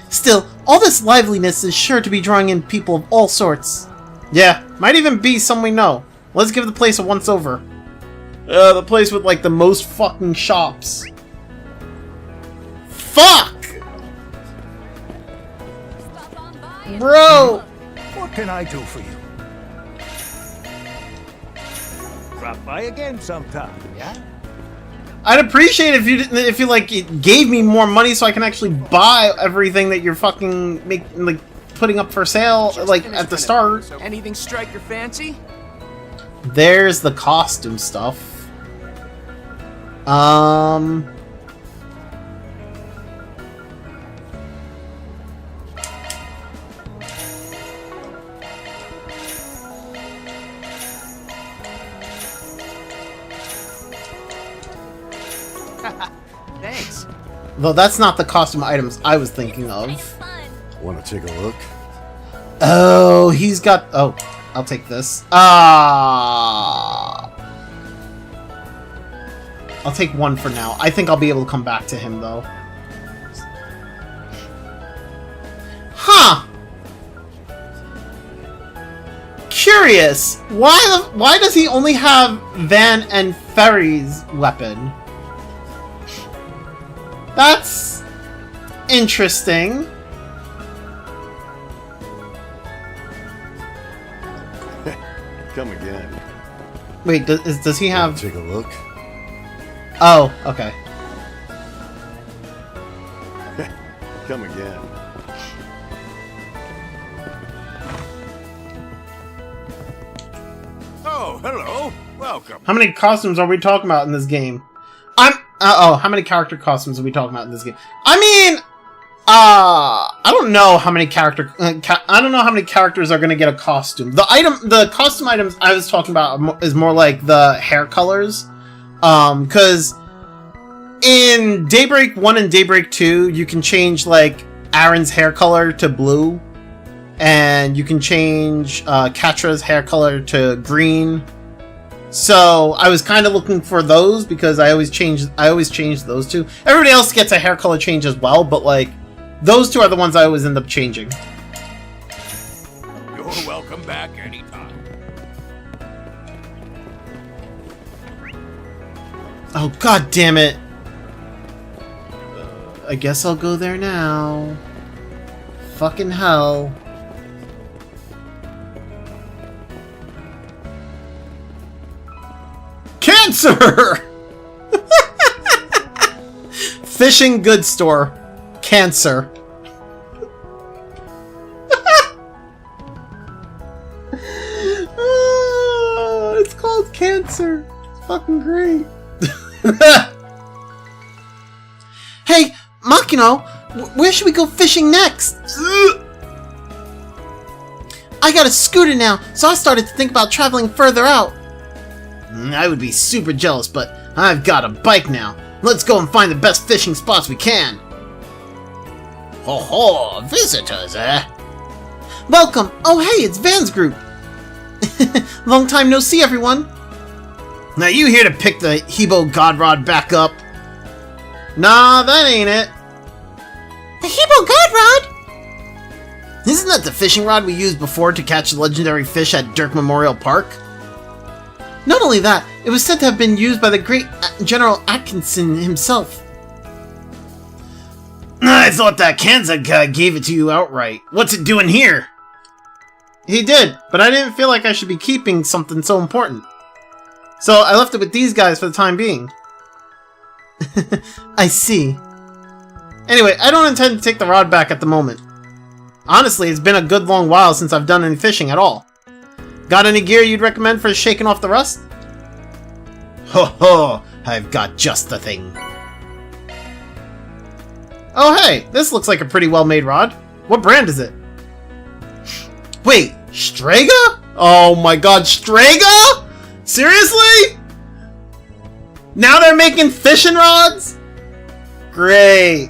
Speaker 1: Still, all this liveliness is sure to be drawing in people of all sorts. Yeah, might even be some we know. Let's give the place a once-over. The place with, like, the most fucking shops. Fuck! Bro!
Speaker 19: What can I do for you? Drop by again sometime, yeah?
Speaker 1: I'd appreciate it if you like gave me more money so I can actually buy everything that you're fucking putting up for sale like at the start.
Speaker 6: Anything strike your fancy?
Speaker 1: There's the costume stuff.
Speaker 6: Thanks.
Speaker 1: Though that's not the costume items I was thinking of.
Speaker 11: Want to take a look?
Speaker 1: Oh, he's got... Oh, I'll take this. I'll take one for now. I think I'll be able to come back to him, though. Huh! Curious! Why does he only have Van and Ferry's weapon? That's... interesting.
Speaker 11: Come again.
Speaker 1: Wait, does he have...
Speaker 11: Take a look.
Speaker 1: Oh, okay.
Speaker 11: Come again.
Speaker 19: Oh, hello. Welcome.
Speaker 1: How many costumes are we talking about in this game? How many character costumes are we talking about in this game? I mean, I don't know how many I don't know how many characters are gonna get a costume. The costume items I was talking about is more like the hair colors, because in Daybreak 1 and Daybreak 2, you can change like Aaron's hair color to blue, and you can change Katra's hair color to green. So I was kind of looking for those because I always change those two. Everybody else gets a hair color change as well, but like those two are the ones I always end up changing.
Speaker 19: You're welcome back anytime.
Speaker 1: Oh, god damn it. I guess I'll go there now. fucking hell. Cancer! Fishing goods store. Cancer. It's called Cancer. It's fucking great. Hey, Makino, where should we go fishing next? I got a scooter now, so I started to think about traveling further out. I would be super jealous, but I've got a bike now. Let's go and find the best fishing spots we can.
Speaker 13: Ho ho, visitors, eh?
Speaker 1: Welcome! Oh hey, it's Van's group! Long time no see, everyone! Now you here to pick the Hebo God Rod back up? Nah, that ain't it.
Speaker 13: The Hebo God Rod?
Speaker 1: Isn't that the fishing rod we used before to catch the legendary fish at Dirk Memorial Park? Not only that, it was said to have been used by the great General Atkinson himself. I thought that Kanza guy gave it to you outright. What's it doing here? He did, but I didn't feel like I should be keeping something so important. So I left it with these guys for the time being. I see. Anyway, I don't intend to take the rod back at the moment. Honestly, it's been a good long while since I've done any fishing at all. Got any gear you'd recommend for shaking off the rust? Ho ho! I've got just the thing. Oh hey, this looks like a pretty well-made rod. What brand is it? Wait, Strega? Oh my god, Strega? Seriously? Now they're making fishing rods? Great.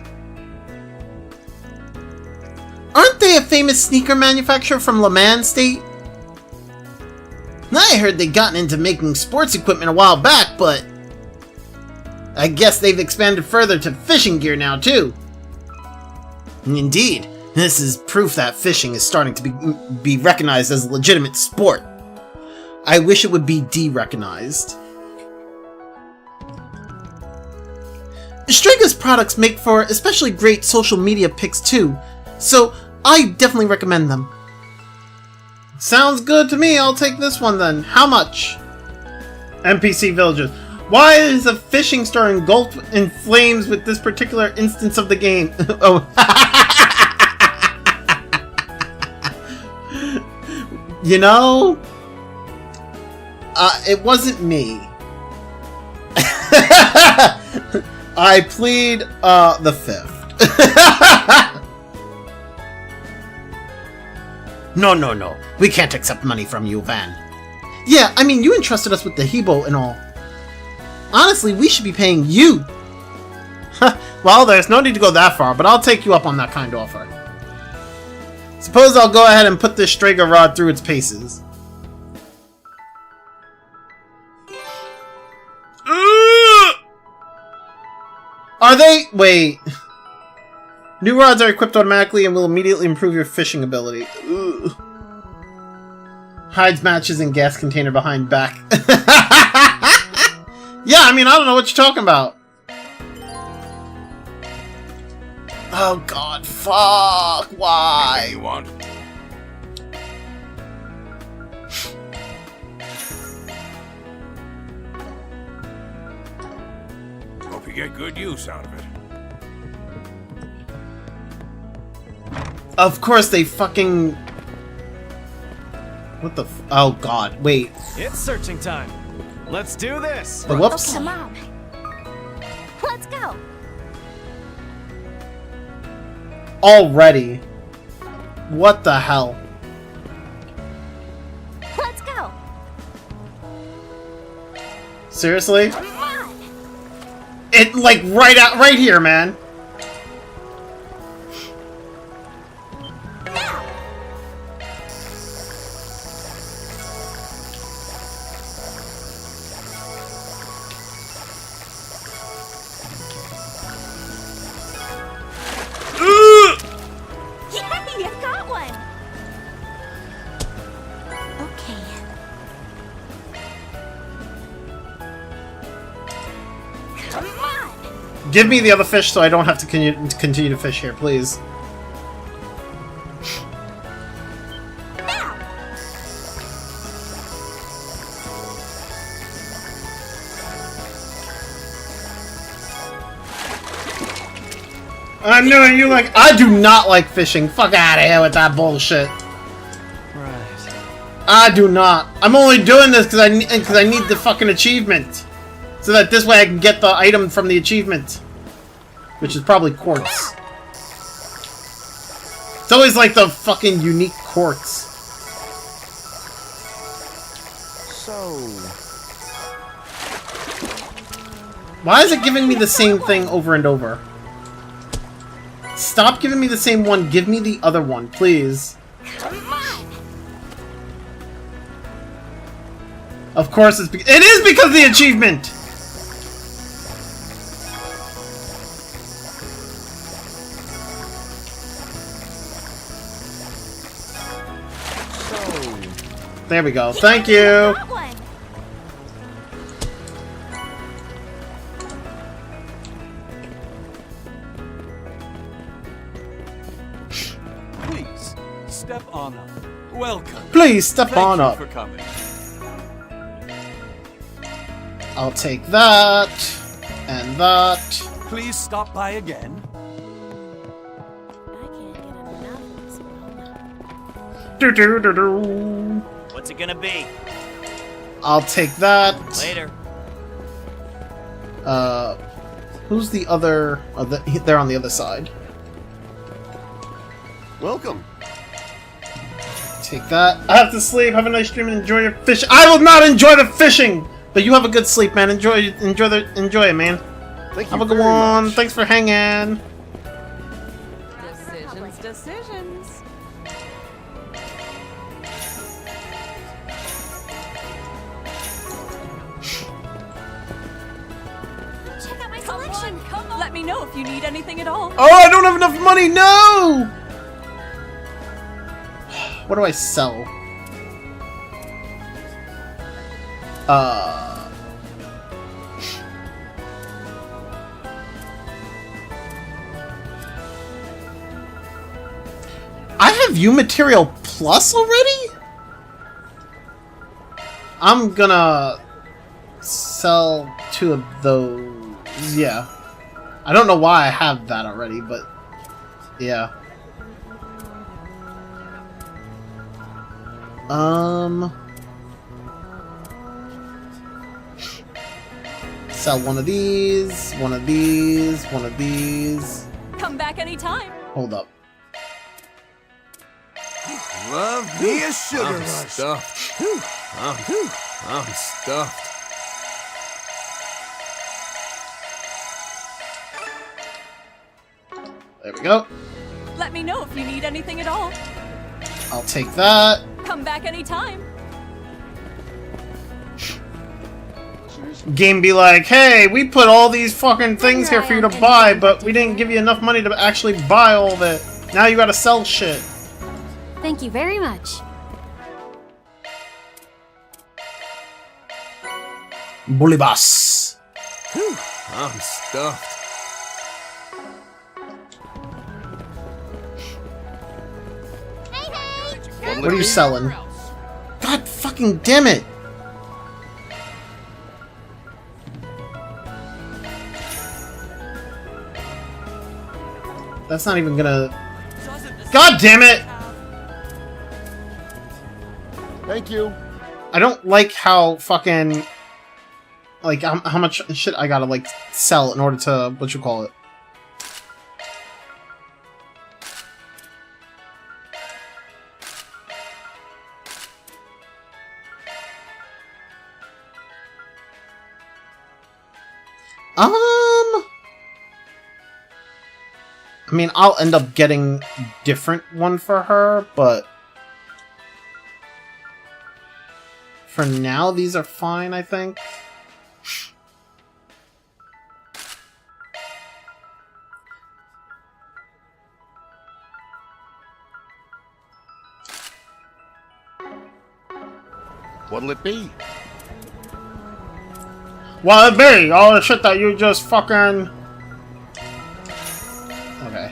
Speaker 1: Aren't they a famous sneaker manufacturer from Le Mans State? I heard they'd gotten into making sports equipment a while back, but I guess they've expanded further to fishing gear now, too. Indeed, this is proof that fishing is starting to be recognized as a legitimate sport. I wish it would be de-recognized. Strega's products make for especially great social media pics, too, so I definitely recommend them. Sounds good to me. I'll take this one then. How much? NPC villagers. Why is a fishing store engulfed in flames with this particular instance of the game? Oh. You know, it wasn't me. I plead the fifth. No. We can't accept money from you, Van. Yeah, I mean, you entrusted us with the Hebo and all. Honestly, we should be paying you. Well, there's no need to go that far, but I'll take you up on that kind offer. Suppose I'll go ahead and put this Strega rod through its paces. Are they? Wait. New rods are equipped automatically and will immediately improve your fishing ability. Ugh. Hides matches and gas container behind back. Yeah, I mean, I don't know what you're talking about. Oh god, fuck, why?
Speaker 9: You want? Hope you get good use out of it.
Speaker 1: Of course they fucking... What the f... Oh god, wait.
Speaker 6: It's searching time. Let's do this.
Speaker 1: Oh, whoops.
Speaker 3: Come on. Let's go.
Speaker 1: Already. What the hell?
Speaker 3: Let's go.
Speaker 1: Seriously?
Speaker 3: Come on.
Speaker 1: It, like, right here, man.
Speaker 3: Yeah, you got one. Okay. Come on.
Speaker 1: Give me the other fish so I don't have to continue to fish here, please.
Speaker 5: I knew it. You like. I do not like fishing. Fuck out of here with that bullshit.
Speaker 6: Right.
Speaker 5: I do not. I'm only doing this because I need the fucking achievement, so that this way I can get the item from the achievement, which is probably quartz. It's always like the fucking unique quartz.
Speaker 2: So,
Speaker 5: why is it giving me the same thing over and over? Stop giving me the same one. Give me the other one, please.
Speaker 3: Come on.
Speaker 5: Of course, it is because of the achievement. There we go. Thank you.
Speaker 10: Please step on up. Welcome.
Speaker 5: Please step on up.
Speaker 10: Thank you for coming.
Speaker 5: I'll take that and that.
Speaker 10: Please stop by again.
Speaker 21: What's it gonna be?
Speaker 5: I'll take that.
Speaker 21: Later.
Speaker 5: Who's the other? Oh, they're on the other side.
Speaker 19: Welcome.
Speaker 5: Take that. I have to sleep. Have a nice dream and enjoy your fish. I will not enjoy the fishing, but you have a good sleep, man. Enjoy it, man.
Speaker 19: Thank you.
Speaker 5: Have a good one. Thanks for hanging.
Speaker 18: Decisions.
Speaker 4: Check out my selection. Come on. Let me know if you need anything at all.
Speaker 5: Oh, I don't have enough money. No. What do I sell? I have U Material Plus already? I'm gonna sell 2 of those. Yeah. I don't know why I have that already, but yeah. Sell one of these, one of these, one of these.
Speaker 4: Come back anytime.
Speaker 5: Hold up.
Speaker 2: love me a sugar
Speaker 5: I'm
Speaker 2: rush.
Speaker 5: stuffed.
Speaker 2: I'm stuffed.
Speaker 5: There we go.
Speaker 4: Let me know if you need anything at all.
Speaker 5: I'll take that.
Speaker 4: Come back anytime.
Speaker 5: Game be like, hey, we put all these fucking things here for you to buy, but we didn't give you enough money to actually buy all of it. Now you gotta sell shit.
Speaker 4: Thank you very much.
Speaker 5: Bully boss.
Speaker 2: I'm stuffed.
Speaker 5: What are you selling? God fucking damn it! That's not even gonna... God damn it!
Speaker 19: Thank you.
Speaker 5: I don't like how fucking... Like, how much shit I gotta, like, sell in order to... What you call it? I mean, I'll end up getting different one for her, but for now, these are fine, I think.
Speaker 19: What'll it be?
Speaker 5: Well, it be all the shit that you just fucking... Okay,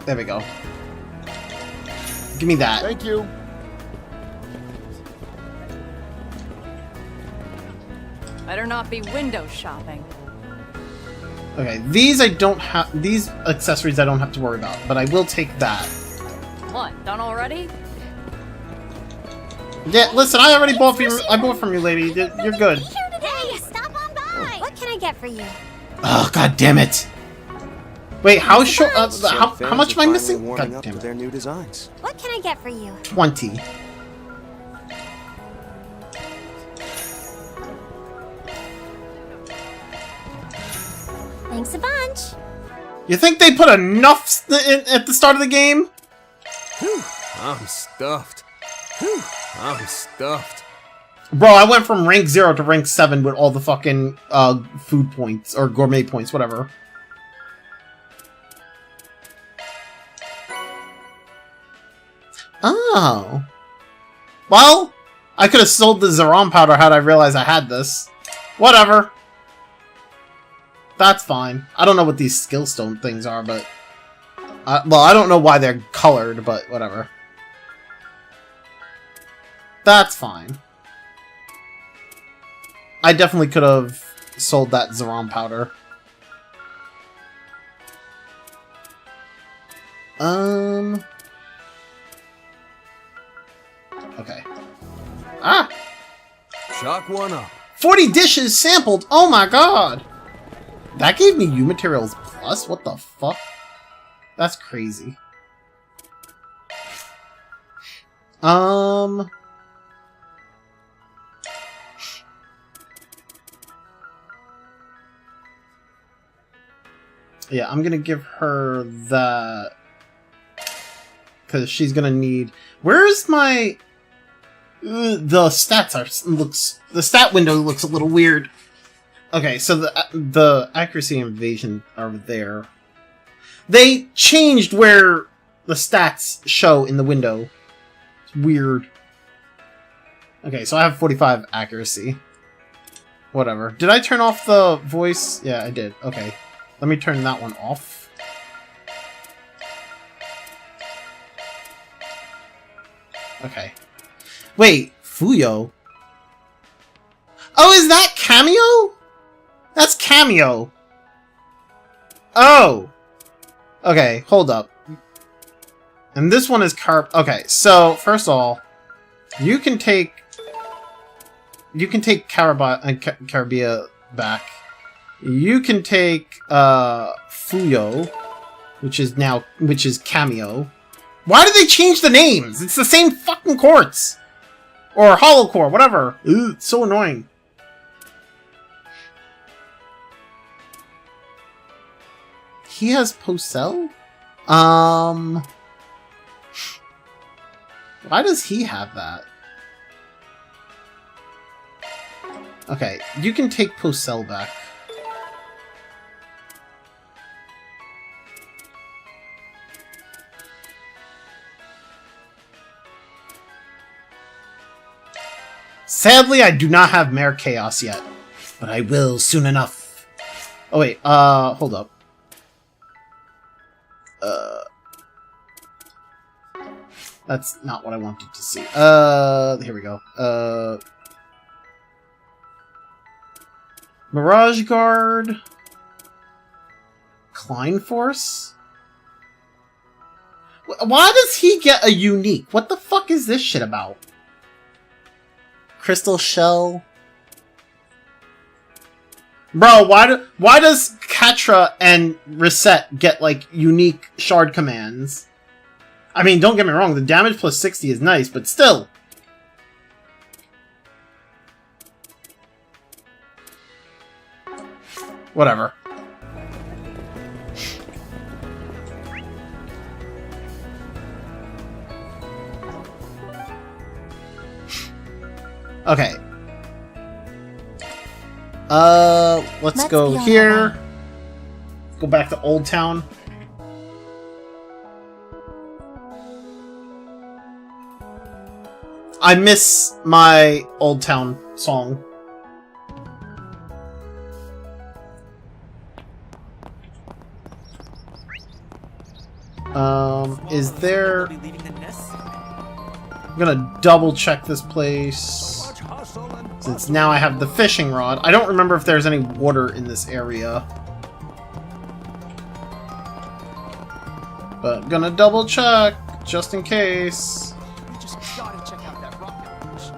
Speaker 5: there we go. Give me that.
Speaker 19: Thank you.
Speaker 12: Better not be window shopping.
Speaker 1: Okay, these I don't have. These accessories I don't have to worry about, but I will take that.
Speaker 12: What, done already?
Speaker 1: Yeah, listen, I already bought from you. I bought from you, lady. You're good.
Speaker 3: Hey, stop on by! What can I get for you?
Speaker 1: Oh, god damn it! Wait, how short? How
Speaker 2: Fans
Speaker 1: much am
Speaker 2: are
Speaker 1: I
Speaker 2: finally
Speaker 1: missing?
Speaker 2: warming
Speaker 1: God
Speaker 2: up
Speaker 1: damn
Speaker 2: to
Speaker 1: it!
Speaker 2: their new designs.
Speaker 3: What can I get for you?
Speaker 1: 20.
Speaker 3: Thanks a bunch.
Speaker 1: You think they put enough at the start of the game?
Speaker 2: Whew, I'm stuffed. Whew, I'm stuffed.
Speaker 1: Bro, I went from rank 0 to rank 7 with all the fucking food points or gourmet points, whatever. Oh. Well, I could have sold the Zeron powder had I realized I had this. Whatever. That's fine. I don't know what these skill stone things are, but... well, I don't know why they're colored, but whatever. That's fine. I definitely could have sold that Zeron powder. Okay. Ah!
Speaker 2: Chalk one up.
Speaker 1: 40 dishes sampled! Oh my god! That gave me U materials plus? What the fuck? That's crazy. Yeah, I'm gonna give her that. Because she's gonna need... Where's my... the stats are... The stat window looks a little weird. Okay, so the accuracy and evasion are there. They changed where the stats show in the window. It's weird. Okay, so I have 45 accuracy. Whatever. Did I turn off the voice? Yeah, I did. Okay. Let me turn that one off. Okay. Wait, Fuyo? Oh, is that Cameo? That's Cameo. Oh. Okay, hold up. And this one is Okay, so, first of all, you can take Caribia back. You can take Fuyo, which is Cameo. Why did they change the names? It's the same fucking quartz! Or hollow core, whatever. Ugh, it's so annoying. He has Posel? Why does he have that? Okay, you can take Posel back. Sadly, I do not have Mare Chaos yet, but I will soon enough. Oh wait, hold up. That's not what I wanted to see. Here we go. Mirage Guard. Klein Force? Why does he get a unique? What the fuck is this shit about? Crystal Shell? Bro, why does Katra and Reset get, like, unique shard commands? I mean, don't get me wrong, the damage plus 60 is nice, but still! Whatever. Okay. Let's go here. Go back to Old Town. I miss my Old Town song. Is there... I'm gonna double check this place. Since now I have the fishing rod. I don't remember if there's any water in this area. But gonna double check, just in case.
Speaker 10: You just gotta check out that rocket launch.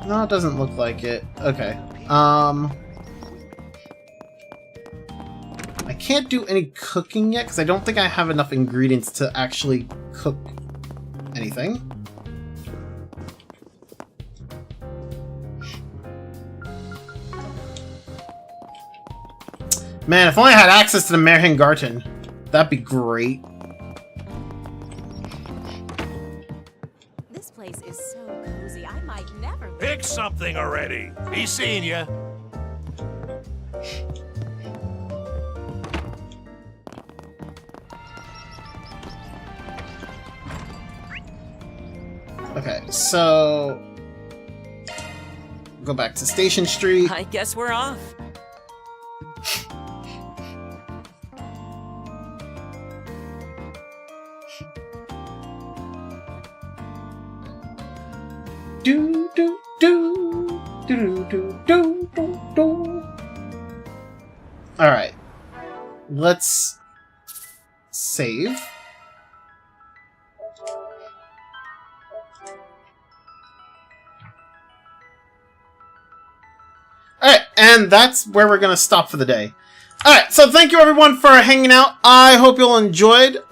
Speaker 1: No, it doesn't look like it. Okay. I can't do any cooking yet, because I don't think I have enough ingredients to actually cook anything. Man, if only I had access to the Merhingarten, that'd be great.
Speaker 12: This place is so cozy, I might never...
Speaker 9: Pick something already. He's seeing you.
Speaker 1: Okay, so... Go back to Station Street.
Speaker 8: I guess we're off.
Speaker 1: Do do do do do do do do. All right, let's save. Alright, and that's where we're gonna stop for the day. Alright, so thank you everyone for hanging out. I hope you all enjoyed.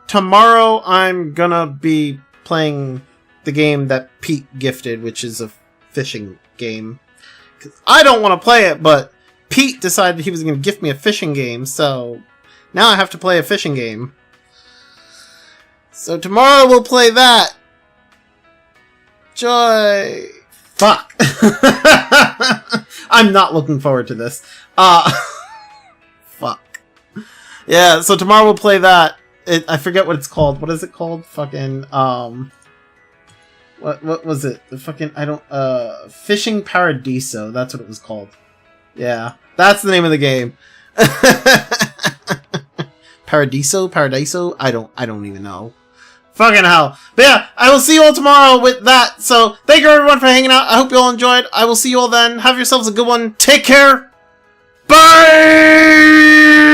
Speaker 1: Tomorrow I'm gonna be playing the game that Pete gifted, which is a fishing game. 'Cause I don't want to play it, but Pete decided he was gonna gift me a fishing game, so now I have to play a fishing game. So tomorrow we'll play that. Joy. Fuck. I'm not looking forward to this. Fuck. Yeah, so tomorrow we'll play that. I forget what it's called. What is it called? Fucking, what was it? The fucking, Fishing Paradiso. That's what it was called. Yeah, that's the name of the game. Paradiso? I don't even know. Fucking hell. But yeah, I will see you all tomorrow with that. So, thank you everyone for hanging out. I hope you all enjoyed. I will see you all then. Have yourselves a good one. Take care. Bye!